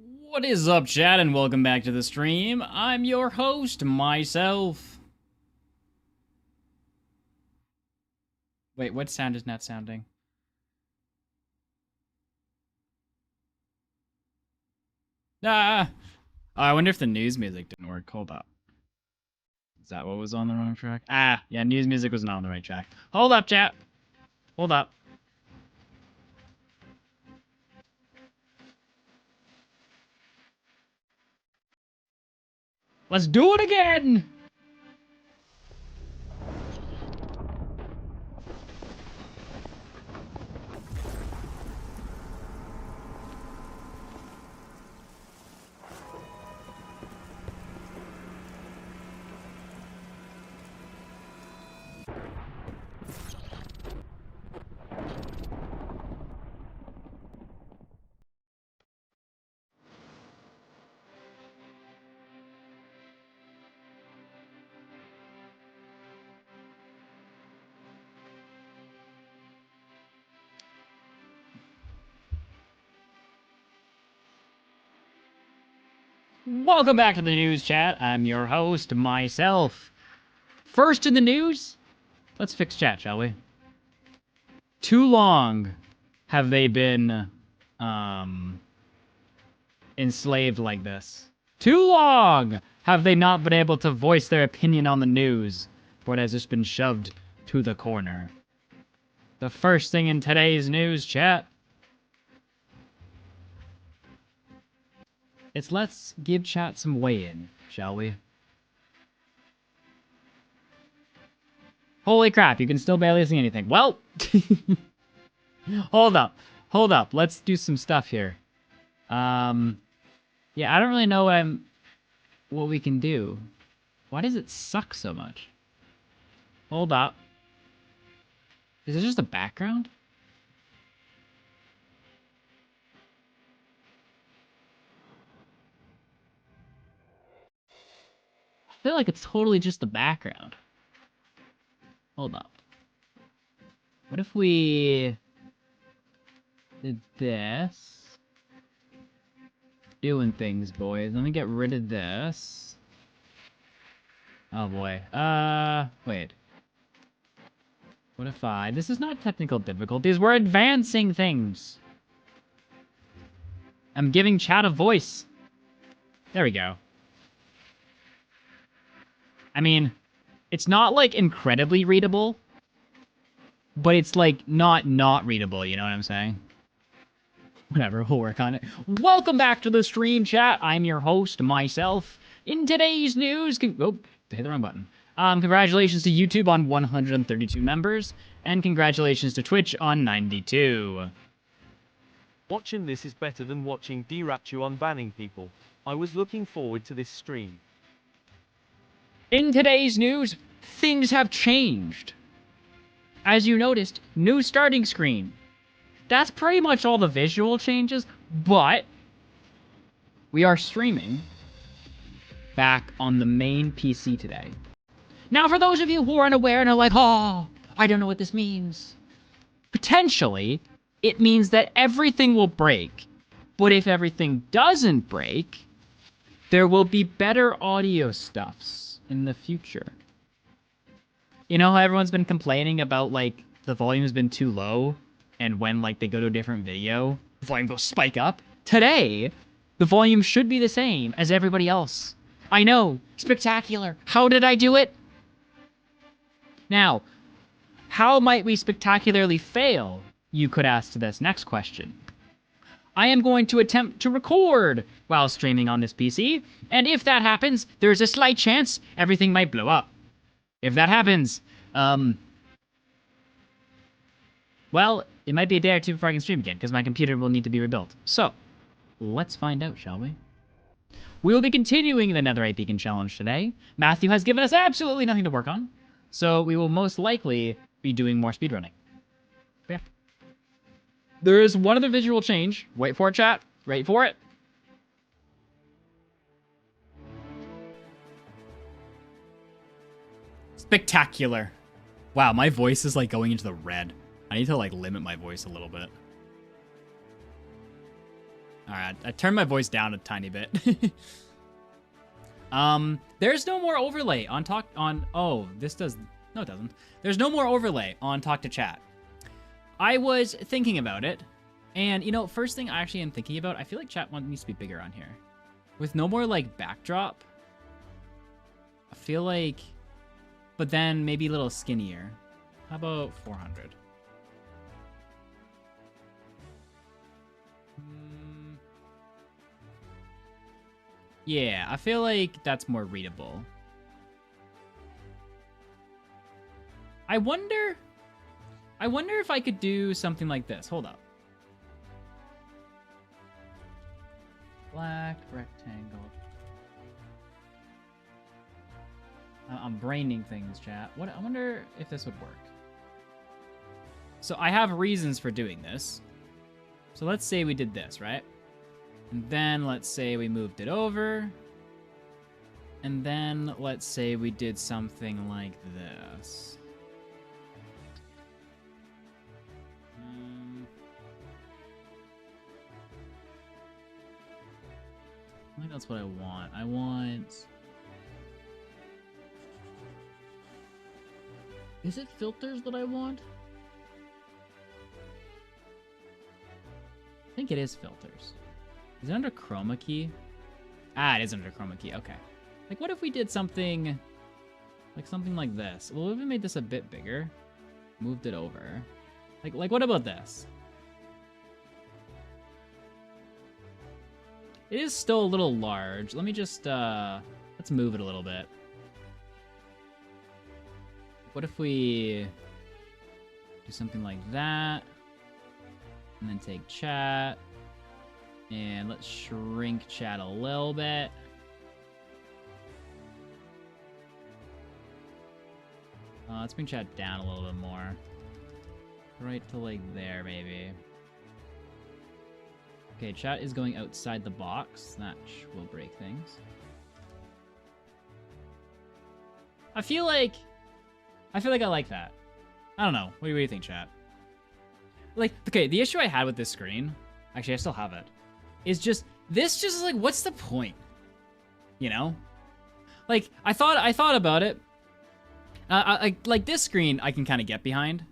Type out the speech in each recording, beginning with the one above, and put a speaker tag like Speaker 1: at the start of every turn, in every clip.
Speaker 1: What is up, chat, and welcome back to the stream. I'm your host, myself. Wait, what sound is not sounding? Ah! I wonder if the news music didn't work. Hold up. Is that what was on the wrong track? Ah, yeah, news music was not on the right track. Hold up, chat. Hold up. Let's do it again! Welcome back to the news, chat. I'm your host, myself. First in the news, let's fix chat, shall we? Too long have they been, enslaved like this. Too long have they not been able to voice their opinion on the news, for it has just been shoved to the corner. The first thing in today's news, chat, is let's give chat some weigh-in, shall we? Holy crap, you can still barely see anything. Well, hold up. Let's do some stuff here. Yeah, I don't really know what we can do. Why does it suck so much? Hold up. Is it just a background? I feel like it's totally just the background. Hold up. What if we did this? Doing things, boys. Let me get rid of this. Oh boy. Wait. What if this is not technical difficulties, we're advancing things. I'm giving chat a voice. There we go. I mean, it's not like incredibly readable, but it's like not readable, you know what I'm saying? Whatever, we'll work on it. Welcome back to the stream, chat. I'm your host, myself. In today's news, oh, hit the wrong button. Congratulations to YouTube on 132 members, and congratulations to Twitch on 92.
Speaker 2: Watching this is better than watching D-Rapture on banning people. I was looking forward to this stream.
Speaker 1: In today's news, things have changed. As you noticed, new starting screen. That's pretty much all the visual changes, but we are streaming back on the main PC today. Now, for those of you who are unaware and are like, oh, I don't know what this means. Potentially, it means that everything will break. But if everything doesn't break, there will be better audio stuffs in the future. You know how everyone's been complaining about, like, the volume's been too low? And when, like, they go to a different video, the volume goes spike up? Today, the volume should be the same as everybody else. I know, spectacular. How did I do it? Now, how might we spectacularly fail? You could ask this next question. I am going to attempt to record while streaming on this PC, and if that happens, there's a slight chance everything might blow up. If that happens, well, it might be a day or two before I can stream again, because my computer will need to be rebuilt. So, let's find out, shall we? We will be continuing the Netherite Beacon Challenge today. Matthew has given us absolutely nothing to work on, so we will most likely be doing more speedrunning. Yeah. There is one other visual change. Wait for it, chat. Wait for it. Spectacular. Wow, my voice is like going into the red. I need to like limit my voice a little bit. All right, I turned my voice down a tiny bit. There's no more overlay on talk on. Oh, this does. No, it doesn't. There's no more overlay on talk to chat. I was thinking about it, and you know, first thing I actually am thinking about, I feel like chat needs to be bigger on here, with no more like backdrop. I feel like, but then maybe a little skinnier. How about 400? Yeah, I feel like that's more readable. I wonder if I could do something like this. Hold up. Black rectangle. I'm braining things, chat. What? I wonder if this would work. So I have reasons for doing this. So let's say we did this, right? And then let's say we moved it over. And then let's say we did something like this. I think that's what I want. I want... Is it filters that I want? I think it is filters. Is it under chroma key? Ah, it is under chroma key. Okay. Like, what if we did something like this? Well, what if we made this a bit bigger? Moved it over. Like what about this? It is still a little large. Let me just, let's move it a little bit. What if we do something like that? And then take chat. And let's shrink chat a little bit. Let's bring chat down a little bit more. Right to like there, maybe. Okay, chat is going outside the box. That will break things. I feel like I like that. I don't know. What do you think, chat? Like, okay, the issue I had with this screen, actually I still have it, is just this just like, what's the point? You know? Like, I thought about it. Like this screen I can kind of get behind.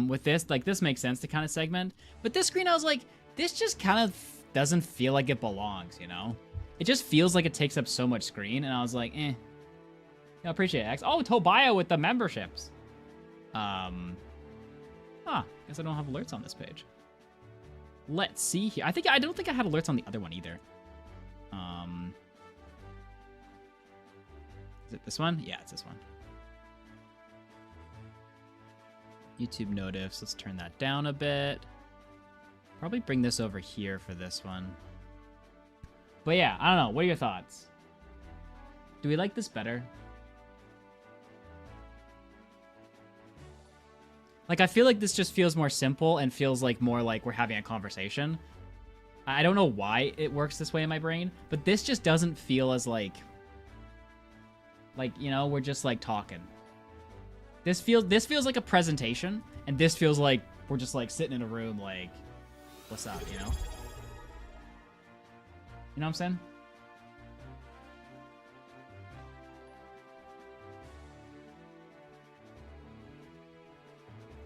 Speaker 1: With this, like this makes sense to kind of segment. But this screen I was like, this just kind of doesn't feel like it belongs, you know? It just feels like it takes up so much screen, and I was like, eh. I appreciate it, X. Oh, Tobiah with the memberships. Guess I don't have alerts on this page. Let's see here. I don't think I had alerts on the other one either. Is it this one? Yeah, it's this one. YouTube notifs. Let's turn that down a bit. Probably bring this over here for this one. But yeah, I don't know. What are your thoughts? Do we like this better? Like, I feel like this just feels more simple and feels like more like we're having a conversation. I don't know why it works this way in my brain, but this just doesn't feel as like, you know, we're just like talking. This feels like a presentation, and this feels like we're just like sitting in a room like, what's up, you know? You know what I'm saying?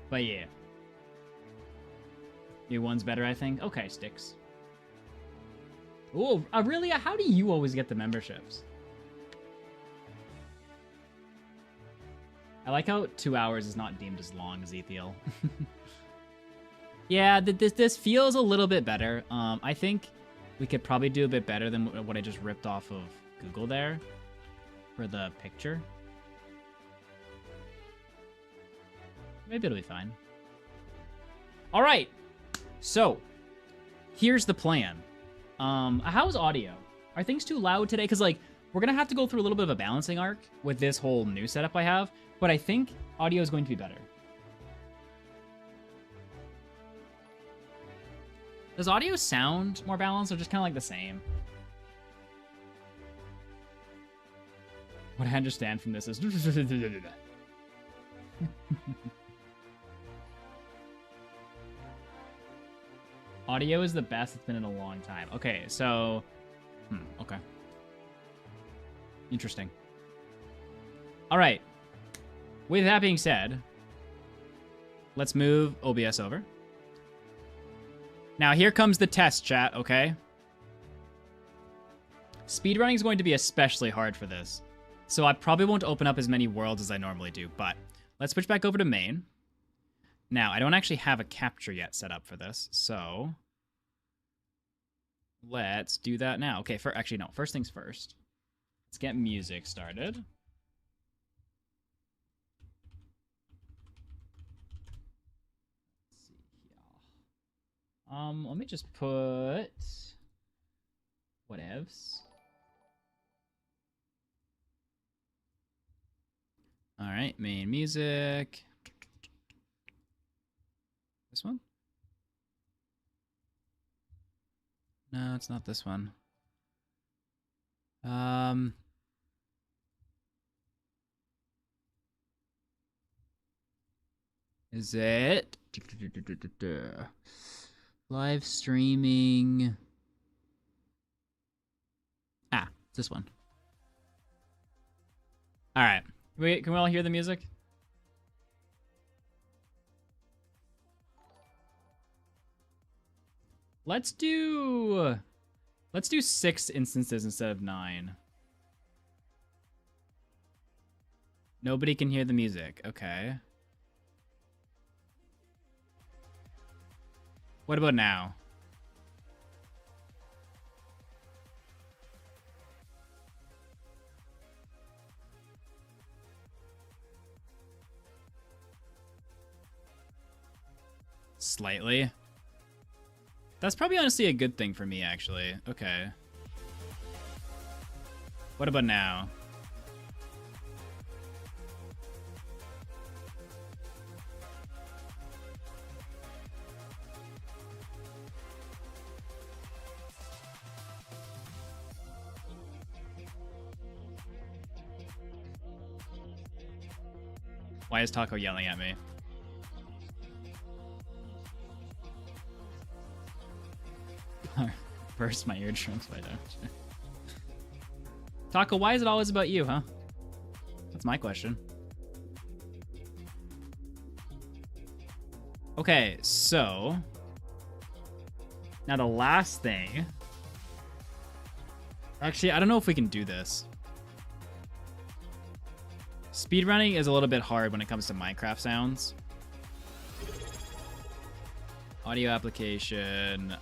Speaker 1: But yeah. New one's better, I think. Okay, sticks. Oh, really? How do you always get the memberships? I like how 2 hours is not deemed as long as Ethiel. Yeah, this feels a little bit better. I think we could probably do a bit better than what I just ripped off of Google there for the picture. Maybe it'll be fine. All right. So, here's the plan. How's audio? Are things too loud today? Because, like, we're going to have to go through a little bit of a balancing arc with this whole new setup I have. But I think audio is going to be better. Does audio sound more balanced or just kind of like the same? What I understand from this is... Audio is the best it's been in a long time. Okay, so... okay. Interesting. Alright. With that being said, let's move OBS over. Now, here comes the test, chat, okay? Speedrunning is going to be especially hard for this. So I probably won't open up as many worlds as I normally do, but let's switch back over to main. Now, I don't actually have a capture yet set up for this, so let's do that now. Okay, actually, no, first things first. Let's get music started. Let's see here. Let me just put whatevs. All right, main music. This one? No, it's not this one. Is it live streaming? Ah, this one. All right. Wait, can we all hear the music? Let's do 6 instances instead of 9. Nobody can hear the music. Okay. What about now? Slightly. That's probably honestly a good thing for me, actually. Okay. What about now? Why is Taco yelling at me? Burst my eardrums by now. Taco, why is it always about you, huh? That's my question. Okay, so now the last thing. Actually, I don't know if we can do this. Speedrunning is a little bit hard when it comes to Minecraft sounds. Audio application,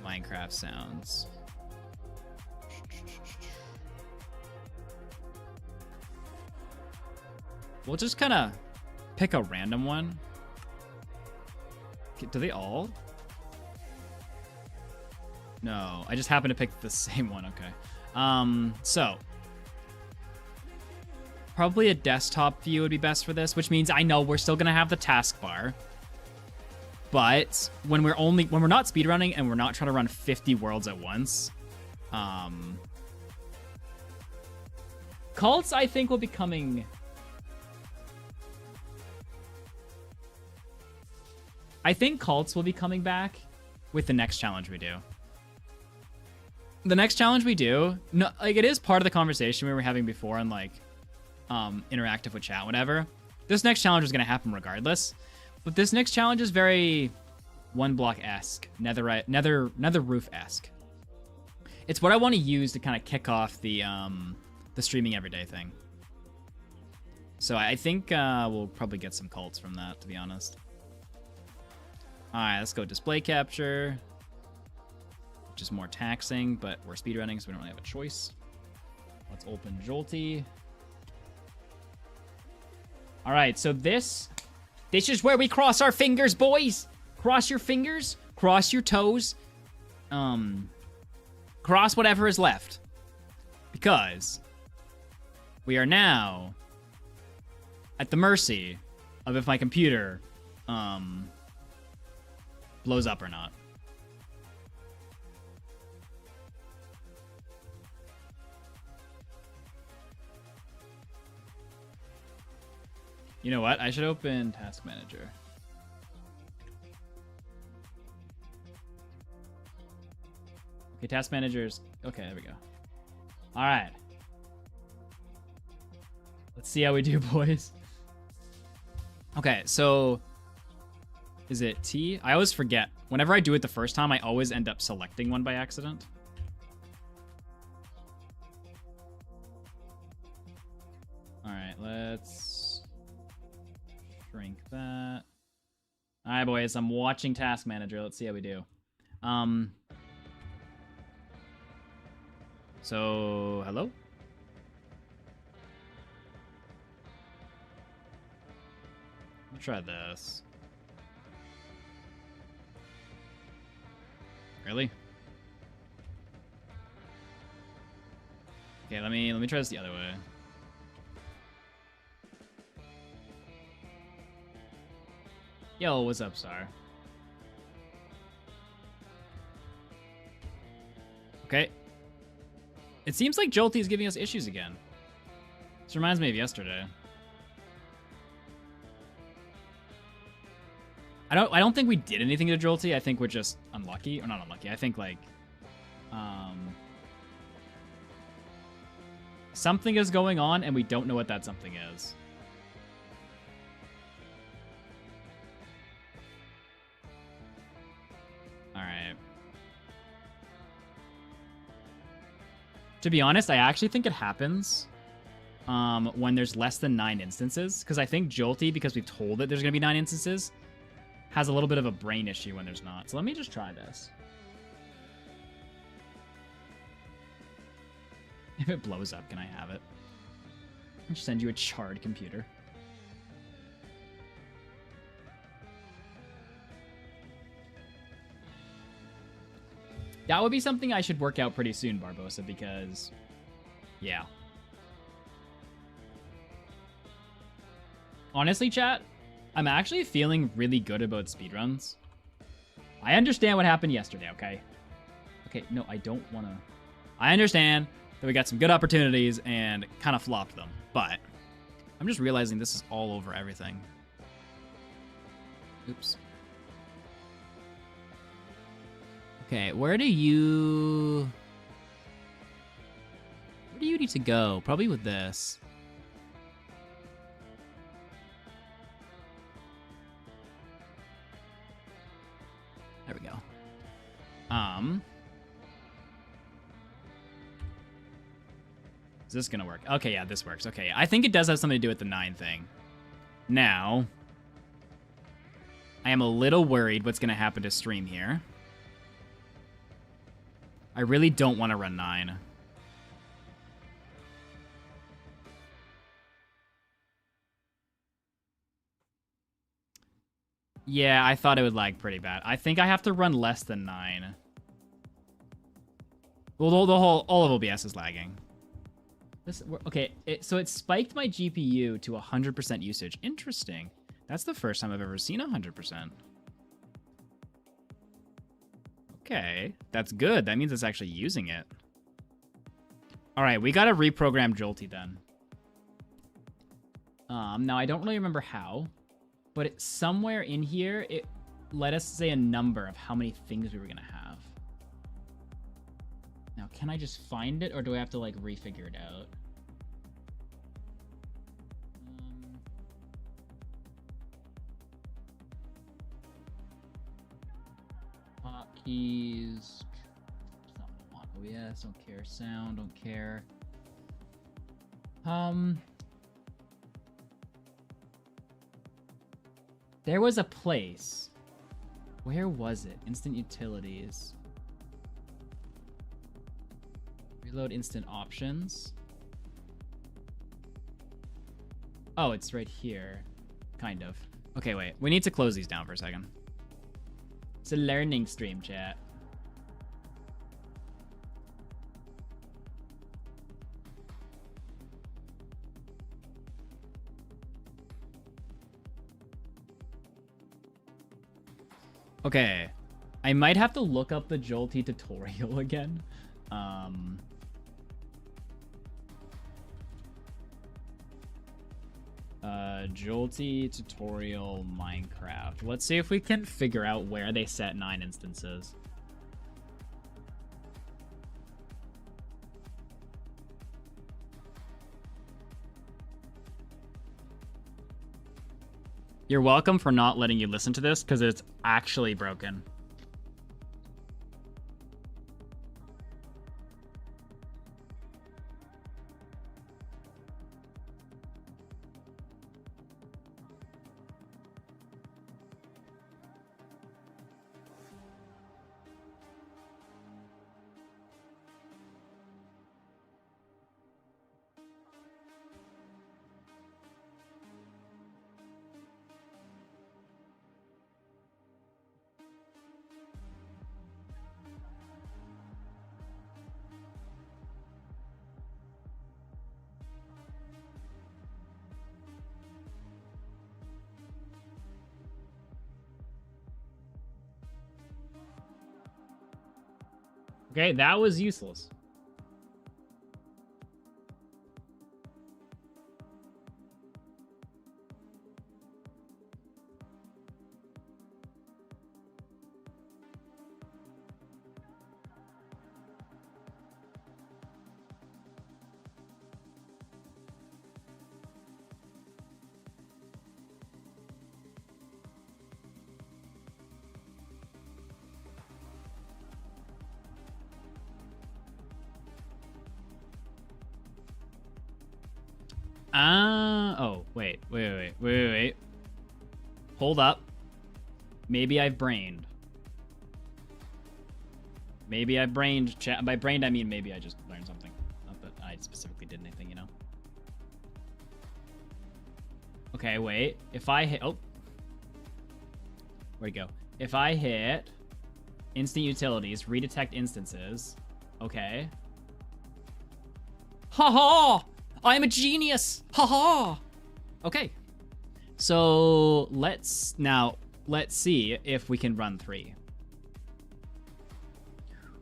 Speaker 1: Minecraft sounds. We'll just kind of pick a random one. Do they all? No, I just happen to pick the same one. Okay. So probably a desktop view would be best for this, which means I know we're still gonna have the taskbar. But when we're not speedrunning and we're not trying to run 50 worlds at once, cults I think will be coming. I think cults will be coming back with the next challenge we do. The next challenge we do, no, like it is part of the conversation we were having before on like interactive with chat, whatever. This next challenge is gonna happen regardless. But this next challenge is very one block-esque, nether roof-esque. It's what I want to use to kind of kick off the streaming everyday thing. So I think we'll probably get some cults from that, to be honest. All right, let's go display capture, which is more taxing, but we're speedrunning, so we don't really have a choice. Let's open Jolty. All right, so this is where we cross our fingers, boys. Cross your fingers, cross your toes, cross whatever is left. Because we are now at the mercy of if my computer blows up or not. You know what? I should open Task Manager. Okay, task managers. Okay, there we go. All right. Let's see how we do, boys. Okay, so is it T? I always forget. Whenever I do it the first time, I always end up selecting one by accident. All right, let's shrink that. All right, boys, I'm watching Task Manager. Let's see how we do. So, hello? Let's try this. Really? Okay, let me try this the other way. Yo, what's up, Star? Okay. It seems like Jolty is giving us issues again. This reminds me of yesterday. I don't think we did anything to Jolty. I think we're just unlucky. Or not unlucky. I think, like, something is going on, and we don't know what that something is. Alright. To be honest, I actually think it happens when there's less than 9 instances. Because I think Jolty, because we've told it there's going to be 9 instances, has a little bit of a brain issue when there's not. So let me just try this. If it blows up, can I have it? I'll just send you a charred computer. That would be something I should work out pretty soon, Barbosa, because... yeah. Honestly, chat, I'm actually feeling really good about speedruns. I understand what happened yesterday, okay? Okay, no, I don't want to... I understand that we got some good opportunities and kind of flopped them, but I'm just realizing this is all over everything. Oops. Okay, where do you need to go? Probably with this. There we go. Is this gonna work? Okay, yeah, this works. Okay, I think it does have something to do with the 9 thing. Now, I am a little worried what's gonna happen to stream here. I really don't want to run 9. Yeah, I thought it would lag pretty bad. I think I have to run less than 9. Well, all of OBS is lagging. Okay, so it spiked my GPU to 100% usage. Interesting. That's the first time I've ever seen 100%. Okay, that's good. That means it's actually using it. All right, we gotta reprogram Jolty then. Now I don't really remember how, but somewhere in here it let us say a number of how many things we were gonna have. Now, can I just find it, or do I have to like refigure it out? Hotkeys. Not what I want. OBS, don't care. Sound, don't care. There was a place. Where was it? Instant utilities. Reload instant options. Oh, it's right here. Kind of. Okay, wait. We need to close these down for a second. It's a learning stream, chat. Okay. I might have to look up the Jolty tutorial again. Jolty tutorial Minecraft. Let's see if we can figure out where they set 9 instances. You're welcome for not letting you listen to this, because it's actually broken. Okay, that was useless. Oh, wait. Hold up. Maybe I've brained. Maybe I brained chat. By brained, I mean maybe I just learned something. Not that I specifically did anything, you know? Okay, wait. If I hit... Oh. Where'd it go? If I hit instant utilities, redetect instances. Okay. Ha-ha! I'm a genius! Ha-ha! Okay. So, let's see if we can run 3.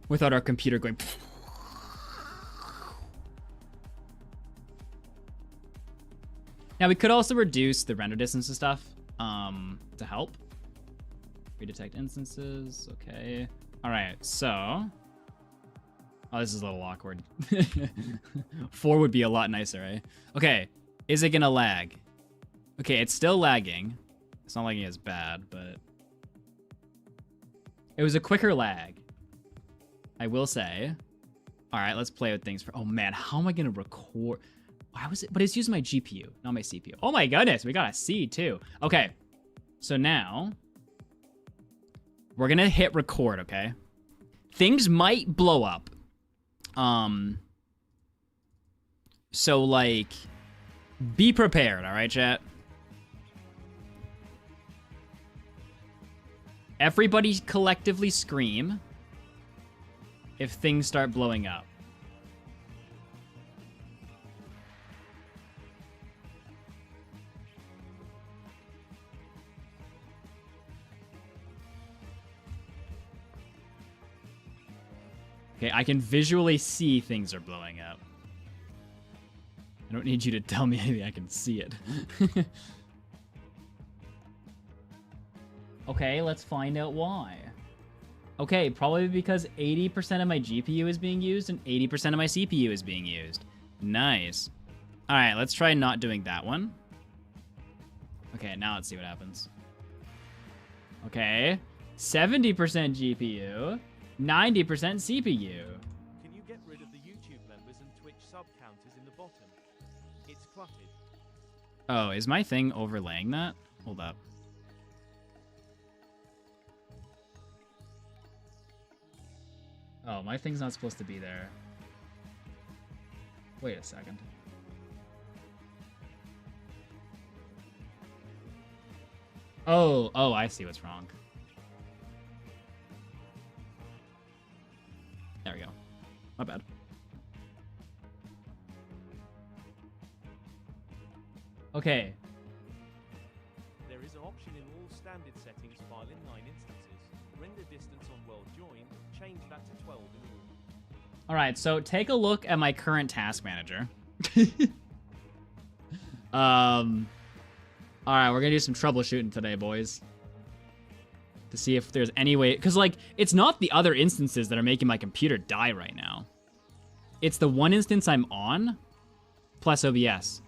Speaker 1: Without our computer going... Now, we could also reduce the render distance and stuff to help. Redetect instances. Okay. All right, so... Oh, this is a little awkward. 4 would be a lot nicer, right? Okay, is it gonna lag? Okay, it's still lagging. It's not lagging as bad, but... It was a quicker lag, I will say. All right, let's play with things for... Oh man, how am I gonna record? Why was it? But it's using my GPU, not my CPU. Oh my goodness, we got a C too. Okay, so now... We're gonna hit record, okay? Things might blow up. So like, be prepared, all right, chat? Everybody collectively scream if things start blowing up. Okay, I can visually see things are blowing up. I don't need you to tell me anything, I can see it. Okay, let's find out why. Okay, probably because 80% of my GPU is being used and 80% of my CPU is being used. Nice. All right, let's try not doing that one. Okay, now let's see what happens. Okay, 70% GPU, 90% CPU.
Speaker 2: Can you get rid of the YouTube members and Twitch sub counters in the bottom? It's cluttered.
Speaker 1: Oh, is my thing overlaying that? Hold up. Oh, my thing's not supposed to be there. Wait a second. Oh, I see what's wrong. There we go. My bad. Okay.
Speaker 2: There is an option in all standard settings file in 9 instances. Render distance on world join. Change that to 12 in all.
Speaker 1: Alright, so take a look at my current task manager. Alright, we're gonna do some troubleshooting today, boys. To see if there's any way... Because, like, it's not the other instances that are making my computer die right now. It's the one instance I'm on, plus OBS.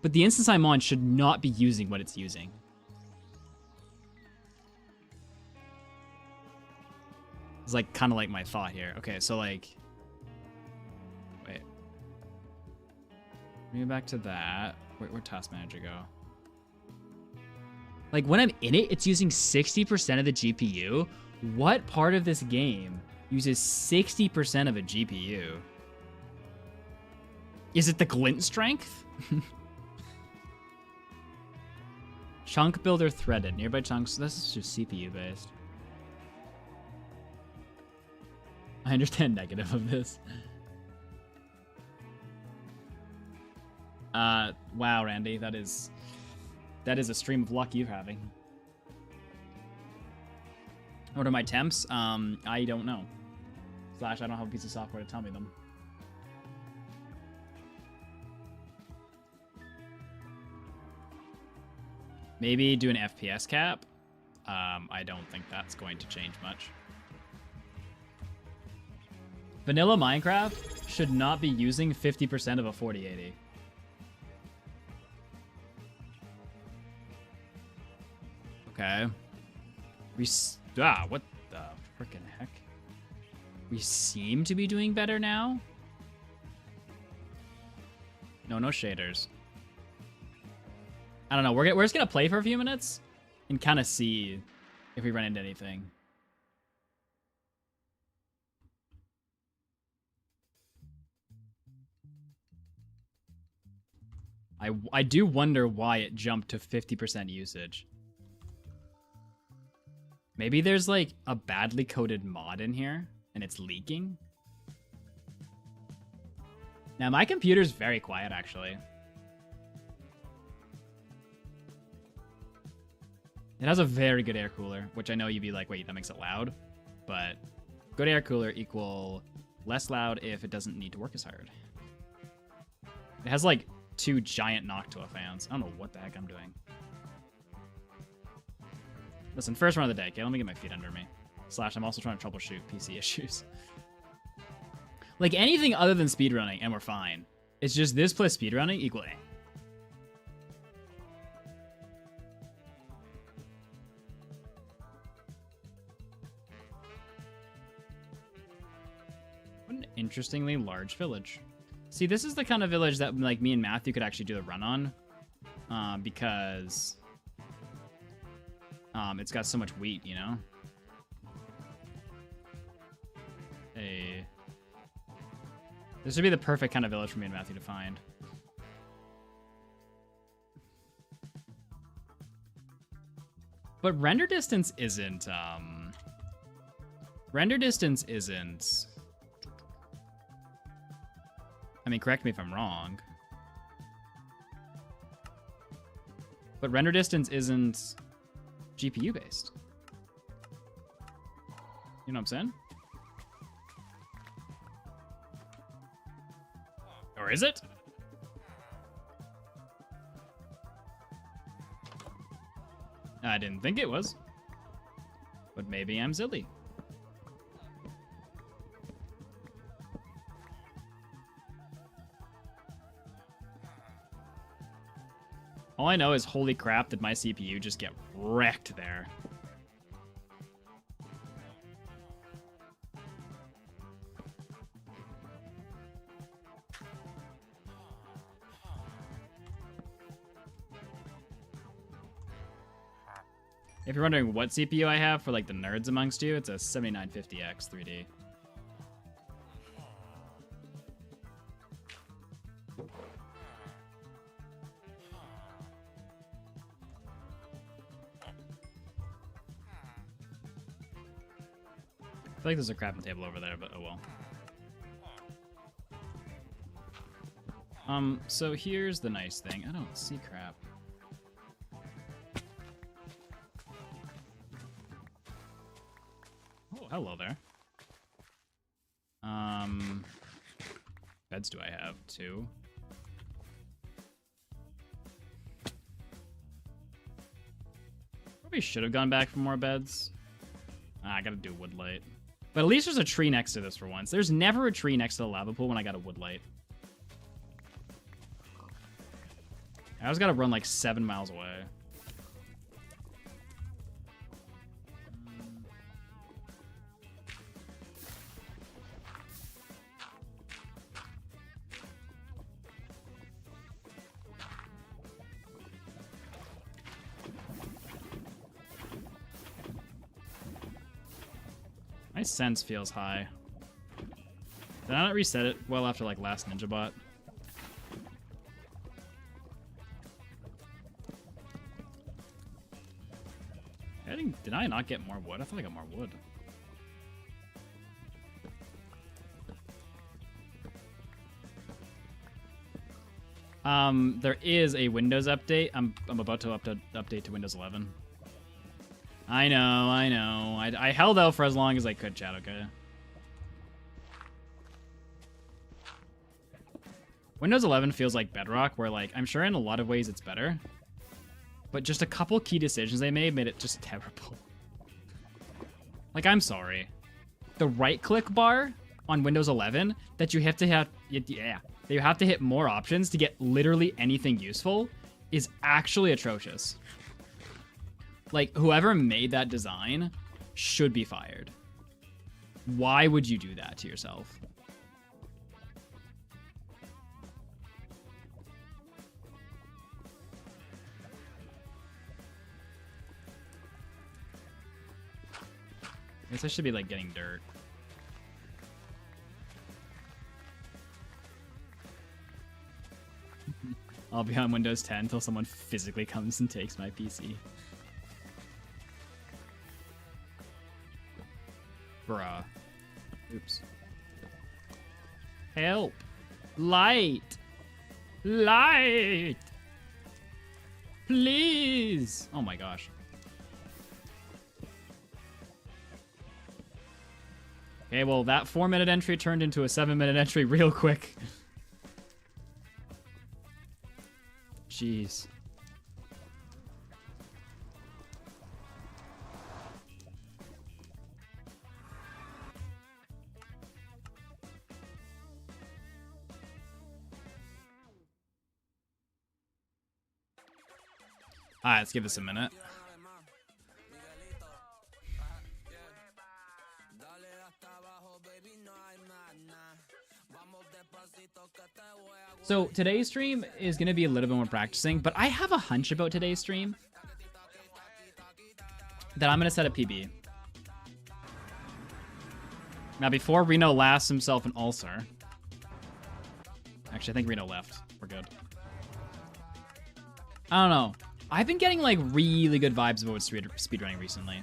Speaker 1: But the instance I'm on should not be using what it's using. It's like kind of like my thought here. Okay, so like, wait, bring me back to that. Where'd Task Manager go? Like when I'm in it, it's using 60% of the GPU. What part of this game uses 60% of a GPU? Is it the glint strength? Chunk builder threaded. Nearby chunks. This is just CPU based. I understand negative of this. Wow, Randy, that is a stream of luck you're having. What are my temps? I don't know. / I don't have a piece of software to tell me them. Maybe do an FPS cap. I don't think that's going to change much. Vanilla Minecraft should not be using 50% of a 4080. Okay. What the frickin' heck? We seem to be doing better now. No shaders. I don't know. We're just gonna play for a few minutes and kind of see if we run into anything. I do wonder why it jumped to 50% usage. Maybe there's like a badly coded mod in here and it's leaking. Now my computer's very quiet actually. It has a very good air cooler, which I know you'd be like, wait, that makes it loud. But good air cooler equal less loud if it doesn't need to work as hard. It has like 2 giant Noctua fans. I don't know what the heck I'm doing. Listen, first run of the day, okay? Let me get my feet under me. / I'm also trying to troubleshoot PC issues. Like anything other than speedrunning, and we're fine. It's just this plus speedrunning equal A. What an interestingly large village. See, this is the kind of village that like me and Matthew could actually do the run on. Because it's got so much wheat, you know? Hey. This would be the perfect kind of village for me and Matthew to find. But render distance isn't, I mean, correct me if I'm wrong. But render distance isn't GPU based. You know what I'm saying? Or is it? I didn't think it was. But maybe I'm silly. All I know is, holy crap, did my CPU just get wrecked there. If you're wondering what CPU I have for like the nerds amongst you, it's a 7950X 3D. I feel like there's a crafting table over there, but oh well. So here's the nice thing. I don't see crap. Oh, hello there. Beds do I have? 2. Probably should have gone back for more beds. I gotta do wood light. But at least there's a tree next to this for once. There's never a tree next to the lava pool when I got a wood light. I always gotta run like 7 miles away. My sense feels high. Did I not reset it well after like last Ninja Bot? Did I not get more wood? I thought I got more wood. There is a Windows update. I'm about to update to Windows 11. I know. I held out for as long as I could, chat, okay? Windows 11 feels like Bedrock, where, like, I'm sure in a lot of ways it's better. But just a couple key decisions they made it just terrible. Like, I'm sorry. The right-click bar on Windows 11 that you have to hit more options to get literally anything useful is actually atrocious. Like, whoever made that design should be fired. Why would you do that to yourself? I guess I should be, like, getting dirt. I'll be on Windows 10 until someone physically comes and takes my PC. Bruh. Oops. Help! Light! Light! Please! Oh my gosh. Okay, well, that 4-minute entry turned into a 7-minute entry real quick. Jeez. Alright, let's give this a minute. So today's stream is going to be a little bit more practicing, but I have a hunch about today's stream that I'm going to set a PB. Now, before Reno lasts himself an ulcer. Actually, I think Reno left. We're good. I don't know. I've been getting, like, really good vibes about speedrunning recently.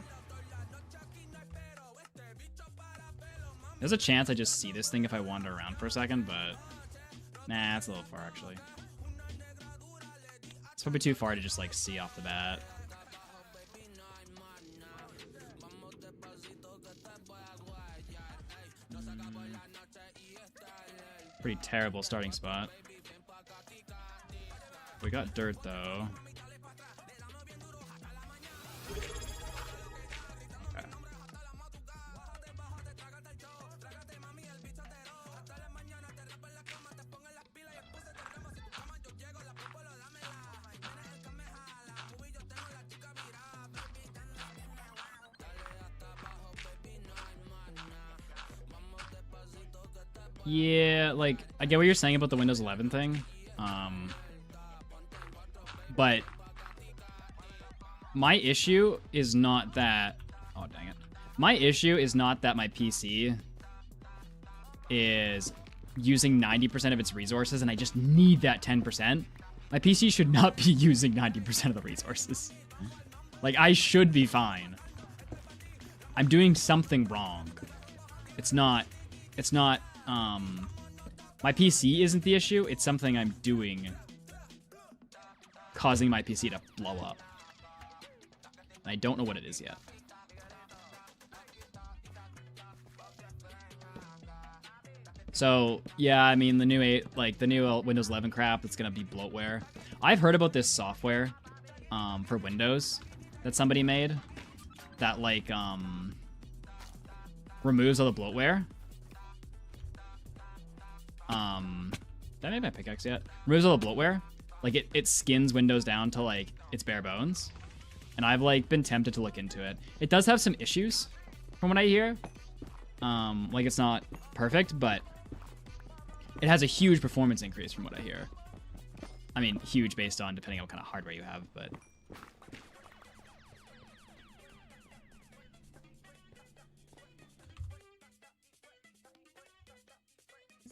Speaker 1: There's a chance I just see this thing if I wander around for a second, but... Nah, it's a little far, actually. It's probably too far to just, like, see off the bat. Pretty terrible starting spot. We got dirt, though. Okay. Yeah, like, I get what you're saying about the Windows 11 thing. But my issue is not that... Oh, dang it. My issue is not that my PC is using 90% of its resources and I just need that 10%. My PC should not be using 90% of the resources. Like, I should be fine. I'm doing something wrong. It's not, my PC isn't the issue, it's something I'm doing causing my PC to blow up. And I don't know what it is yet. So, yeah, I mean, the new Windows 11 crap, it's gonna be bloatware. I've heard about this software for Windows that somebody made that, like, removes all the bloatware. Did I make my pickaxe yet? Removes all the bloatware. Like, it skins Windows down to, like, its bare bones. And I've, like, been tempted to look into it. It does have some issues, from what I hear. Like, it's not perfect, but it has a huge performance increase from what I hear. I mean, huge based on depending on what kind of hardware you have, but...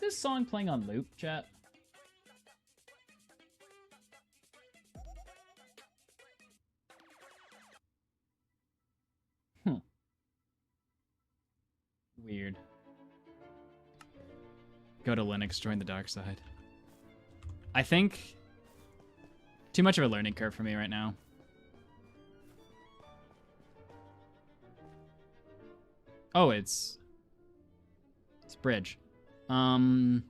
Speaker 1: this song playing on loop, chat? Weird. Go to Linux, join the dark side. I think too much of a learning curve for me right now. Oh, it's bridge. I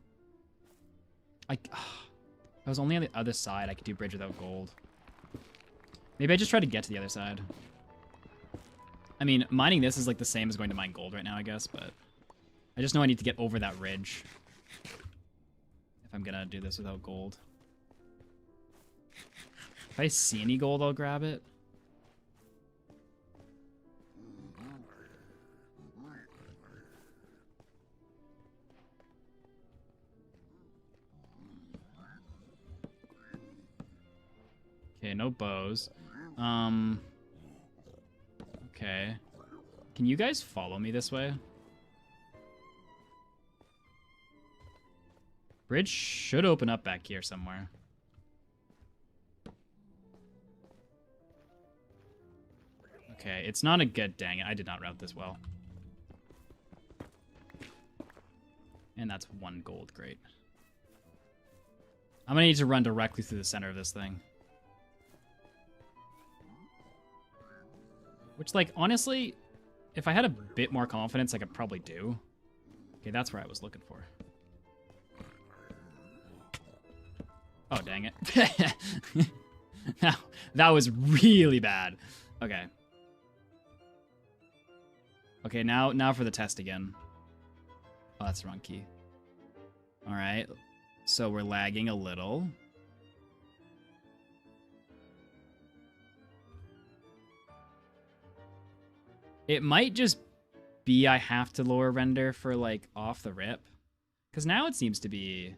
Speaker 1: was only on the other side. I could do bridge without gold. Maybe I just try to get to the other side. I mean, mining this is like the same as going to mine gold right now, I guess, but I just know I need to get over that ridge if I'm gonna do this without gold. If I see any gold, I'll grab it. Okay, no bows. Okay. Can you guys follow me this way? Bridge should open up back here somewhere. Okay, it's not a good... Dang it, I did not route this well. And that's 1 gold, great. I'm gonna need to run directly through the center of this thing. Which, like, honestly, if I had a bit more confidence, I could probably do. Okay, that's where I was looking for. Oh, dang it. That was really bad. Okay. Okay, now for the test again. Oh, that's the wrong key. All right. So we're lagging a little. It might just be I have to lower render for, like, off the rip. Because now it seems to be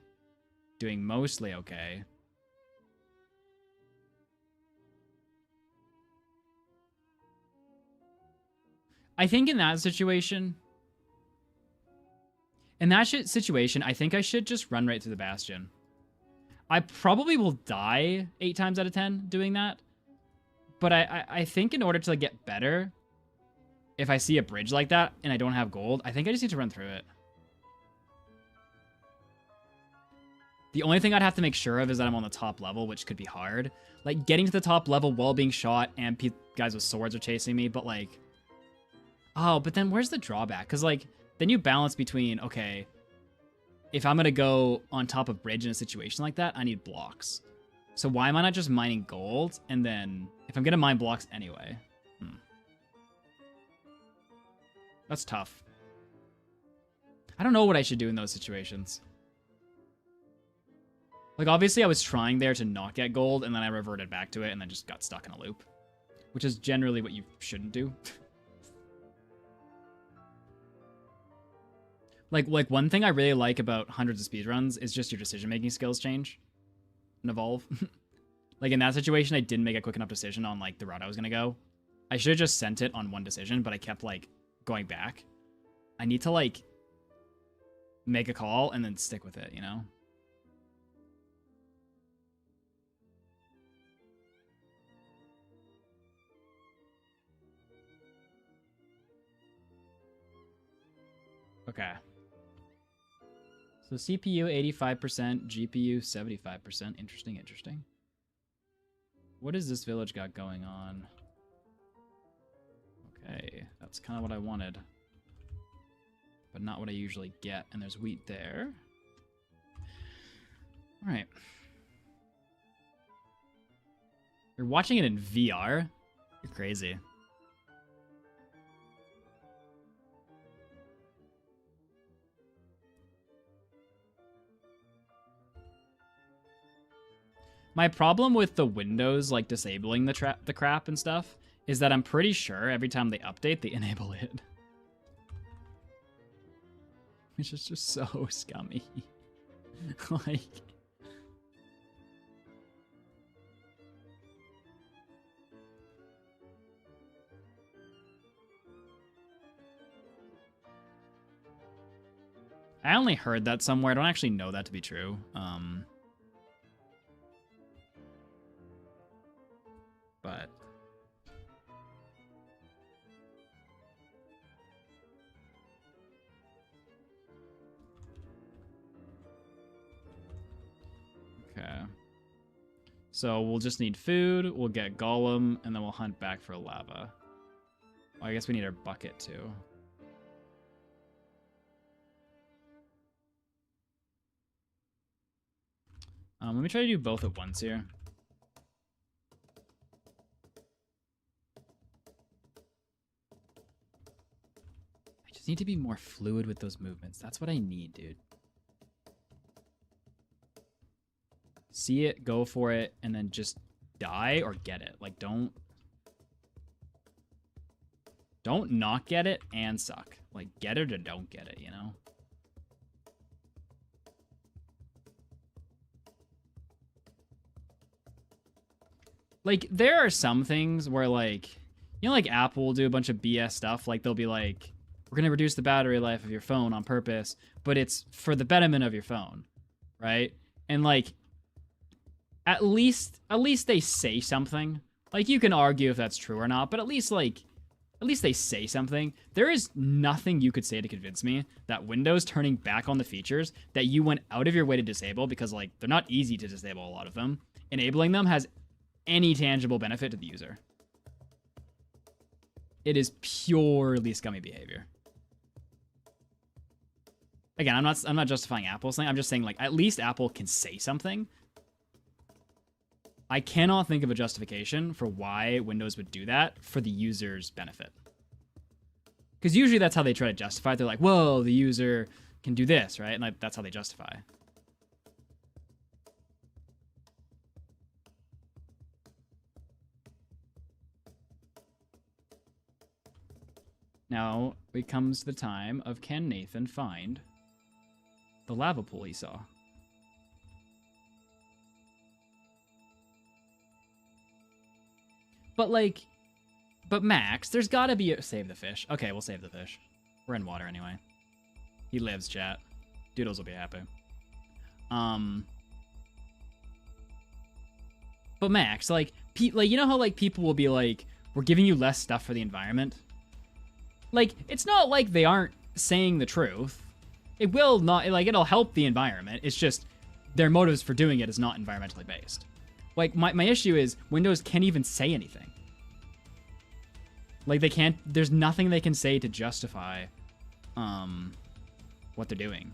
Speaker 1: doing mostly okay. I think in that situation... I think I should just run right through the bastion. I probably will die 8 times out of 10 doing that. But I think in order to, like, get better... If I see a bridge like that and I don't have gold, I think I just need to run through it. The only thing I'd have to make sure of is that I'm on the top level, which could be hard. Like, getting to the top level while being shot and guys with swords are chasing me, but, like... Oh, but then where's the drawback? Because, like, then you balance between, okay, if I'm going to go on top of bridge in a situation like that, I need blocks. So why am I not just mining gold? And then, if I'm going to mine blocks anyway... That's tough. I don't know what I should do in those situations. Like, obviously I was trying there to not get gold, and then I reverted back to it, and then just got stuck in a loop. Which is generally what you shouldn't do. like one thing I really like about hundreds of speedruns is just your decision-making skills change and evolve. Like, in that situation, I didn't make a quick enough decision on, like, the route I was gonna go. I should have just sent it on one decision, but I kept, like, going back. I need to, like, make a call and then stick with it, you know? Okay. So CPU 85%, GPU 75%. Interesting, interesting. What does this village got going on? Okay, that's kind of what I wanted. But not what I usually get. And there's wheat there. Alright. You're watching it in VR? You're crazy. My problem with the Windows, like, disabling the crap and stuff is that I'm pretty sure every time they update, they enable it. Which is just so scummy. Like... I only heard that somewhere. I don't actually know that to be true. But okay. So we'll just need food. We'll get Golem, and then we'll hunt back for lava. Well, I guess we need our bucket too. Let me try to do both at once here. I just need to be more fluid with those movements. That's what I need, dude. See it, go for it, and then just die or get it. Like, don't not get it and suck. Like, get it or don't get it, you know? Like, there are some things where, like, you know, like Apple will do a bunch of BS stuff. Like, they'll be like, we're going to reduce the battery life of your phone on purpose, but it's for the betterment of your phone, right? And, like, at least they say something. Like, you can argue if that's true or not, but at least they say something. There is nothing you could say to convince me that Windows turning back on the features that you went out of your way to disable, because, like, they're not easy to disable, a lot of them, enabling them has any tangible benefit to the user. It is purely scummy behavior. Again, I'm not justifying Apple's thing. I'm just saying, like, at least Apple can say something. I cannot think of a justification for why Windows would do that for the user's benefit. Because usually that's how they try to justify it. They're like, whoa, the user can do this, right? And like, that's how they justify. Now, it comes the time of, can Nathan find the lava pool he saw? But, like, but Max, there's gotta be save the fish. Okay, we'll save the fish. We're in water anyway. He lives, chat. Doodles will be happy. But Max, like, you know how, like, people will be like, we're giving you less stuff for the environment? Like, it's not like they aren't saying the truth. It will not, like, it'll help the environment. It's just their motives for doing it is not environmentally based. Like, my issue is Windows can't even say anything. Like, they can't, there's nothing they can say to justify what they're doing.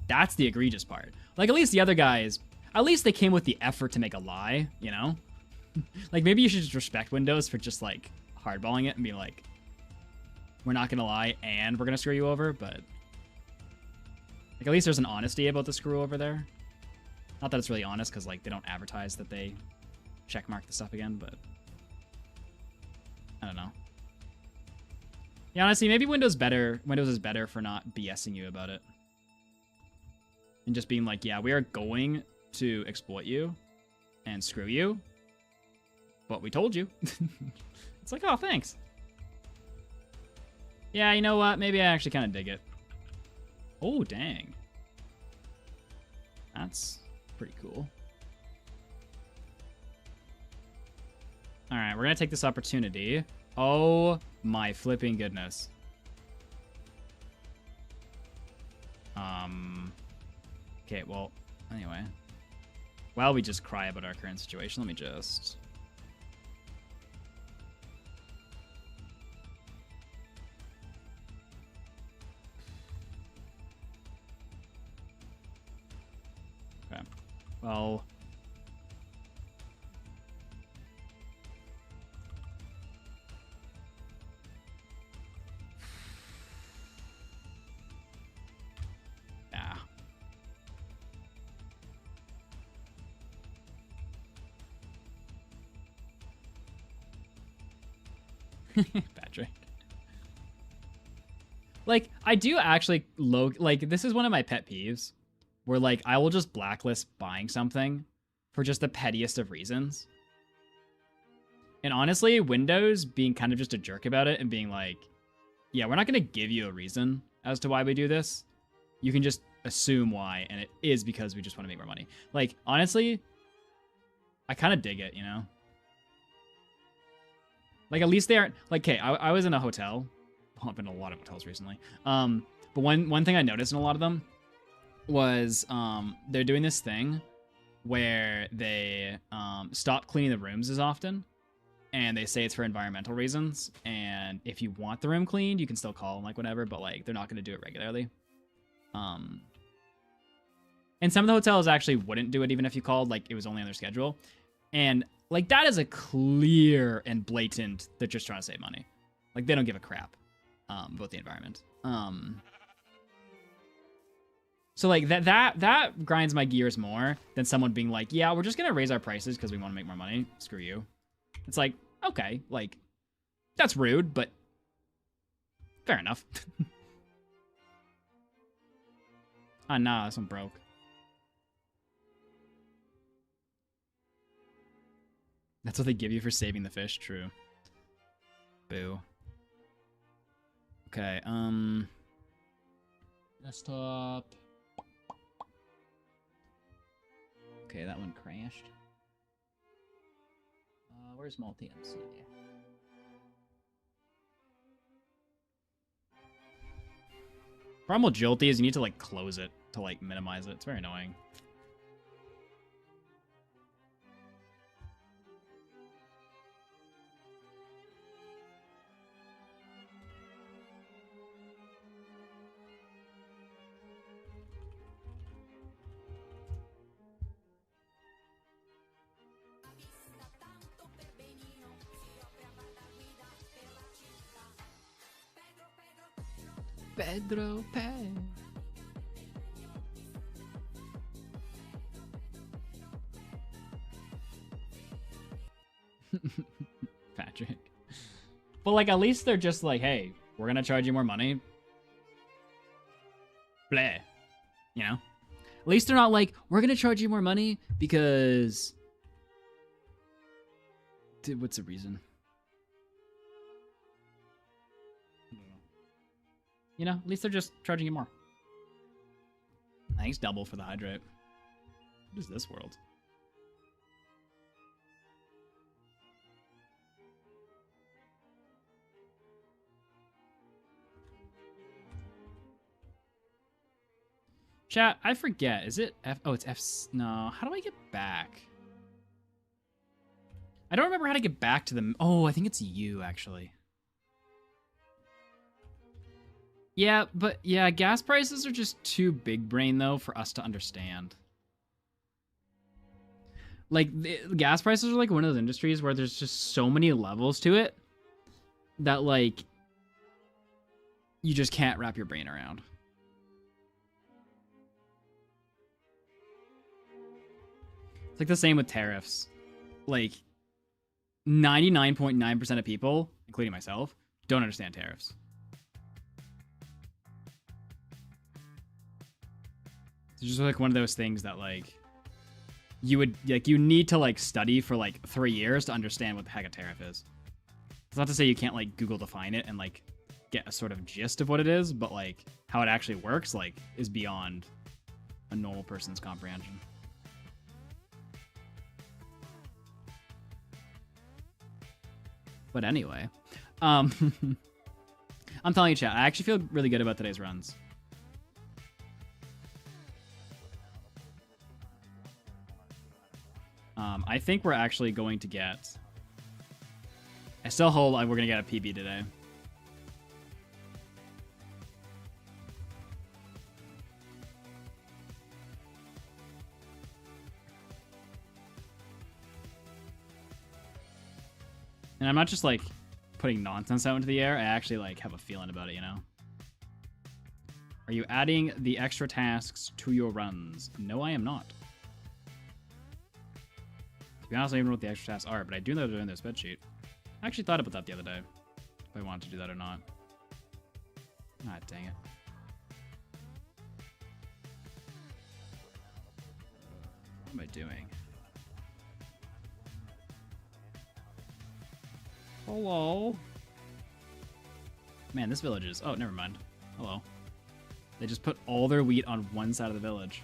Speaker 1: That's the egregious part. Like, at least the other guys, at least they came with the effort to make a lie, you know? Like, maybe you should just respect Windows for just, like, hardballing it and be like, we're not gonna lie and we're gonna screw you over, but like, at least there's an honesty about the screw over there. Not that it's really honest, because, like, they don't advertise that they checkmark the stuff again, but I don't know. Yeah, honestly, maybe Windows is better for not BSing you about it. And just being like, yeah, we are going to exploit you and screw you, but we told you. It's like, oh, thanks. Yeah, you know what? Maybe I actually kind of dig it. Oh, dang. That's pretty cool. All right, we're going to take this opportunity. Oh, my flipping goodness. Okay, well, anyway. While we just cry about our current situation, let me just... Okay. Well... Yeah. Patrick. Like, I do actually like, this is one of my pet peeves where, like, I will just blacklist buying something for just the pettiest of reasons. And honestly, Windows being kind of just a jerk about it and being like, yeah, we're not going to give you a reason as to why we do this.
Speaker 3: you can just assume why, and it is because we just want to make more money. Like, honestly, I kind of dig it, you know? Like, at least they aren't... Like, okay, I was in a hotel. I've been in a lot of hotels recently. But one thing I noticed in a lot of them was they're doing this thing where they stop cleaning the rooms as often, and they say it's for environmental reasons, and if you want the room cleaned, you can still call them, like, whatever, but, like, they're not going to do it regularly. And some of the hotels actually wouldn't do it even if you called, like, it was only on their schedule. And, like, that is a clear and blatant, they're just trying to save money. Like, they don't give a crap about the environment. So, like, that grinds my gears more than someone being like, yeah, we're just going to raise our prices because we want to make more money. Screw you. It's like, okay, like, that's rude, but fair enough. Ah, nah, this one broke. That's what they give you for saving the fish. True. Boo. Okay, desktop. Okay, that one crashed. Where's multi-MC? Problem with Jolty is you need to, like, close it to, like, minimize it. It's very annoying. Pedro Pan. Patrick. But, like, at least they're just like, hey, we're gonna charge you more money. Bleh. You know? At least they're not like, we're gonna charge you more money because... Dude, what's the reason? You know, at least they're just charging you more. Thanks, double for the hydrate. What is this world? Chat, I forget. Is it F? Oh, it's F. No. How do I get back? I don't remember how to get back to them. Oh, I think it's U, actually. Yeah, but yeah, gas prices are just too big brain, though, for us to understand. Like, gas prices are like one of those industries where there's just so many levels to it that, like, you just can't wrap your brain around. It's like the same with tariffs. Like, 99.9% of people, including myself, don't understand tariffs. It's just like one of those things that, like, you would, like, you need to, like, study for, like, 3 years to understand what the heck a tariff is. It's not to say you can't, like, Google define it and, like, get a sort of gist of what it is, but, like, how it actually works, like, is beyond a normal person's comprehension. But anyway, I'm telling you, chat, I actually feel really good about today's runs. I think we're actually going to get... I still hold we're going to get a PB today. And I'm not just, like, putting nonsense out into the air. I actually, like, have a feeling about it, you know? Are you adding the extra tasks to your runs? No, I am not. To be honest, I don't even know what the extra tasks are, but I do know they're in their spreadsheet. I actually thought about that the other day, if I wanted to do that or not. Ah, dang it. What am I doing? Hello? Man, this village is... Oh, never mind. Hello. They just put all their wheat on one side of the village.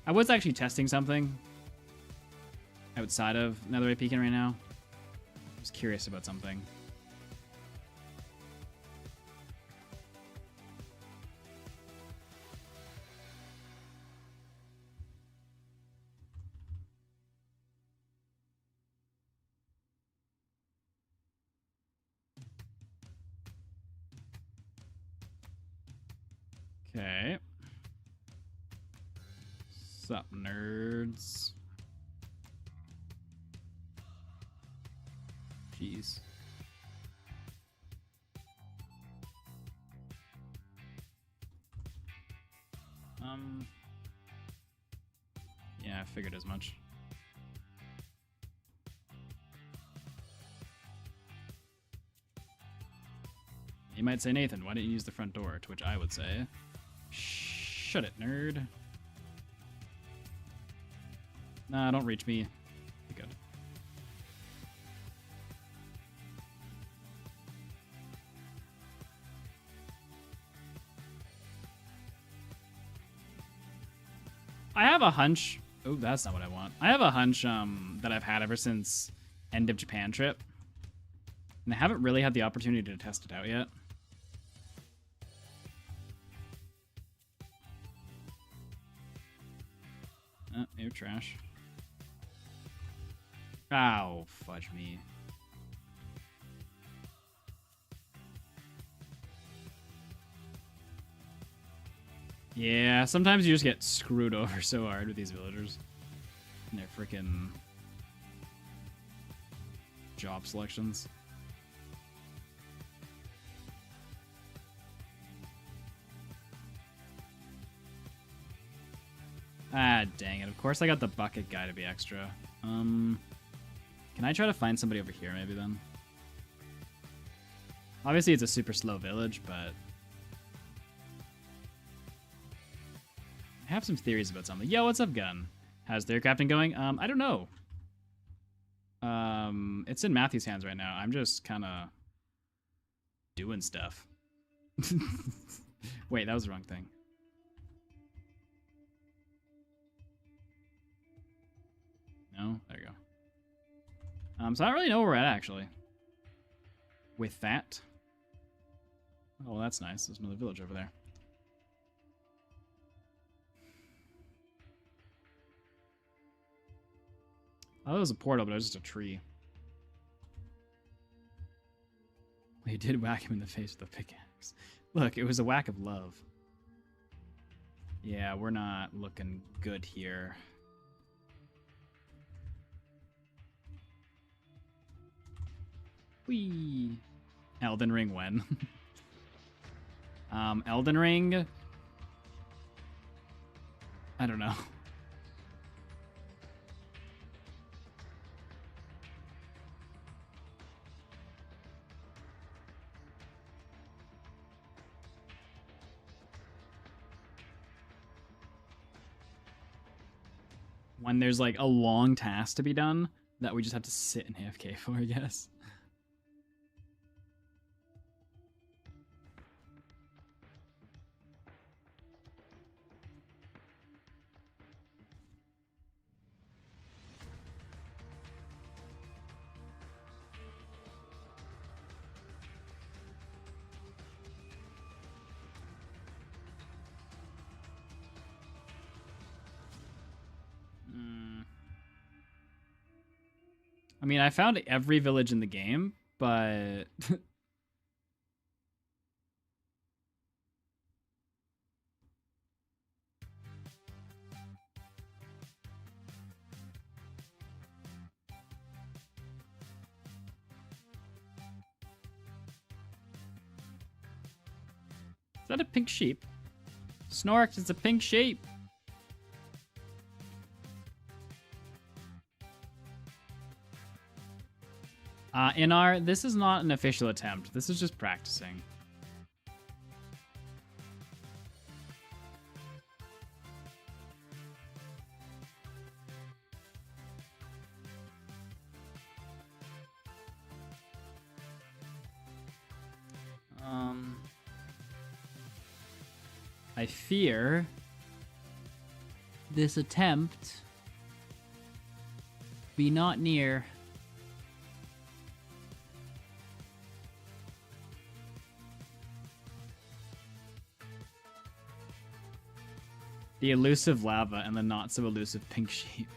Speaker 3: I was actually testing something outside of Netherite Beacon right now. I was curious about something. Okay. Sup, nerds? Jeez. Yeah, I figured as much. You might say, Nathan, why didn't you use the front door? To which I would say, shut it, nerd. Nah, don't reach me. Be good. I have a hunch. Oh, that's not what I want. I have a hunch that I've had ever since End of Japan trip. And I haven't really had the opportunity to test it out yet. Oh, you're trash. Oh, fudge me. Yeah, sometimes you just get screwed over so hard with these villagers. And their freaking job selections. Ah, dang it. Of course I got the bucket guy to be extra. Can I try to find somebody over here maybe then? Obviously it's a super slow village, but I have some theories about something. Yo, what's up, Gun? How's their crafting going? I don't know. It's in Matthew's hands right now. I'm just kind of doing stuff. Wait, that was the wrong thing. No? There you go. So I don't really know where we're at, actually. With that. Oh, well, that's nice. There's another village over there. Oh, that was a portal, but it was just a tree. He did whack him in the face with a pickaxe. Look, it was a whack of love. Yeah, we're not looking good here. Whee! Elden Ring when? Elden Ring? I don't know. When there's like a long task to be done that we just have to sit in AFK for, I guess. I mean, I found every village in the game, but is that a pink sheep? Snorks, it's a pink sheep. Inar, this is not an official attempt. This is just practicing. I fear this attempt be not near. The elusive lava and the not so elusive pink sheep.